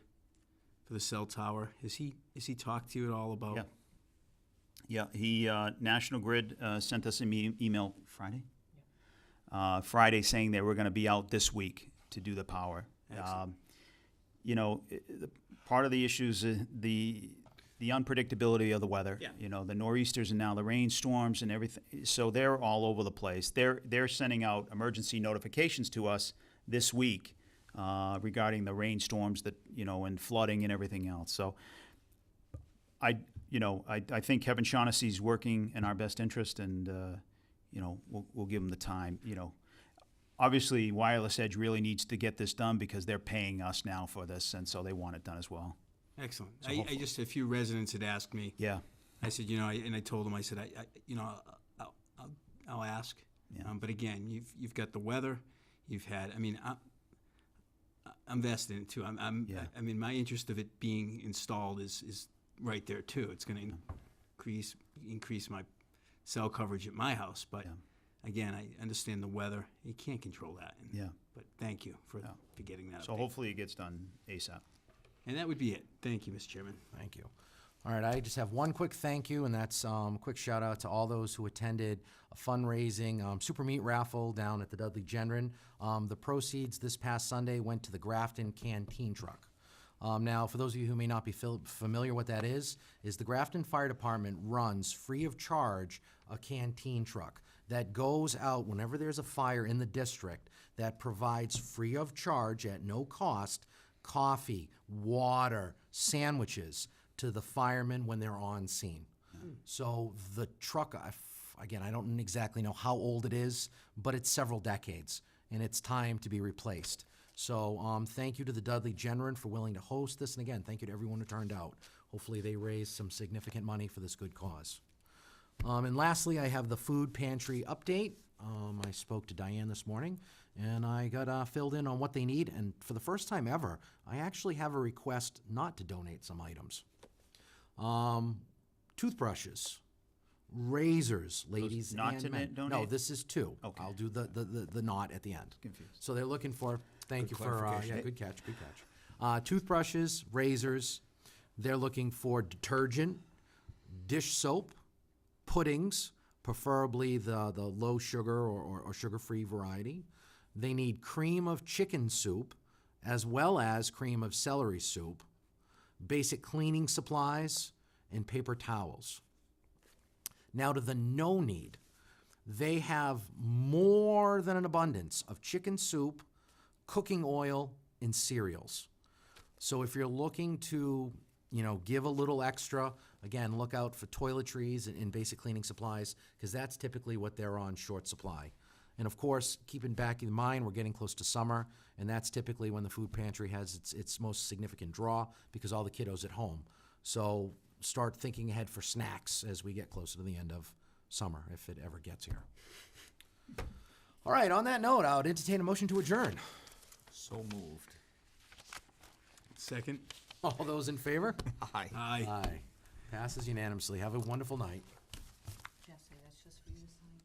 for the cell tower? Has he talked to you at all about? Yeah. Yeah, he, National Grid sent us an email Friday? Yeah. Friday saying they were going to be out this week to do the power. Part of the issues is the unpredictability of the weather. Yeah. The nor'easters and now the rainstorms and everything. So they're all over the place. They're sending out emergency notifications to us this week regarding the rainstorms and flooding and everything else. So I think Kevin Shaughnessy's working in our best interest, and we'll give him the time. Obviously, Wireless Edge really needs to get this done because they're paying us now for this, and so they want it done as well. Excellent. So I just, a few residents had asked me. Yeah. I said, and I told them, I said, I'll ask. Yeah. But again, you've got the weather, you've had. I mean, I'm vested in it too. Yeah. I mean, my interest of it being installed is right there too. It's going to increase my cell coverage at my house, but. Yeah. Again, I understand the weather. You can't control that. But thank you for getting that. So hopefully it gets done ASAP. And that would be it. Thank you, Mr. Chairman. Thank you. All right, I just have one quick thank you, and that's a quick shout out to all those who attended a fundraising super meat raffle down at the Dudley Gendron. The proceeds this past Sunday went to the Grafton Canteen Truck. Now, for those of you who may not be familiar what that is the Grafton Fire Department runs free of charge a canteen truck that goes out whenever there's a fire in the district that provides free of charge at no cost coffee, water, sandwiches to the firemen when they're on scene. So the truck, again, I don't exactly know how old it is, but it's several decades, and it's time to be replaced. So thank you to the Dudley Gendron for willing to host this, and again, thank you to everyone who turned out. Hopefully they raised some significant money for this good cause. And lastly, I have the food pantry update. I spoke to Diane this morning, and I got filled in on what they need, and for the first time ever, I actually have a request not to donate some items. Toothbrushes, razors, ladies not and to men. No, donate? this is two. Okay. I'll do the not at the end. Confused. So they're looking for, thank you Good for, clarification. yeah, good catch, good catch. Toothbrushes, razors, they're looking for detergent, dish soap, puddings, preferably the low sugar or sugar-free variety. They need cream of chicken soup as well as cream of celery soup, basic cleaning supplies, and paper towels. Now to the no need. They have more than an abundance of chicken soup, cooking oil, and cereals. So if you're looking to, give a little extra, again, look out for toiletries and basic cleaning supplies, because that's typically what they're on short supply. And of course, keep in back in mind, we're getting close to summer, and that's typically when the food pantry has its most significant draw, because all the kiddos at home. So start thinking ahead for snacks as we get closer to the end of summer, if it ever gets here. All right, on that note, I would entertain a motion to adjourn. So moved. Second? All those in favor? Aye. Aye. Aye. Passes unanimously. Have a wonderful night. Jesse, that's just for you to sign.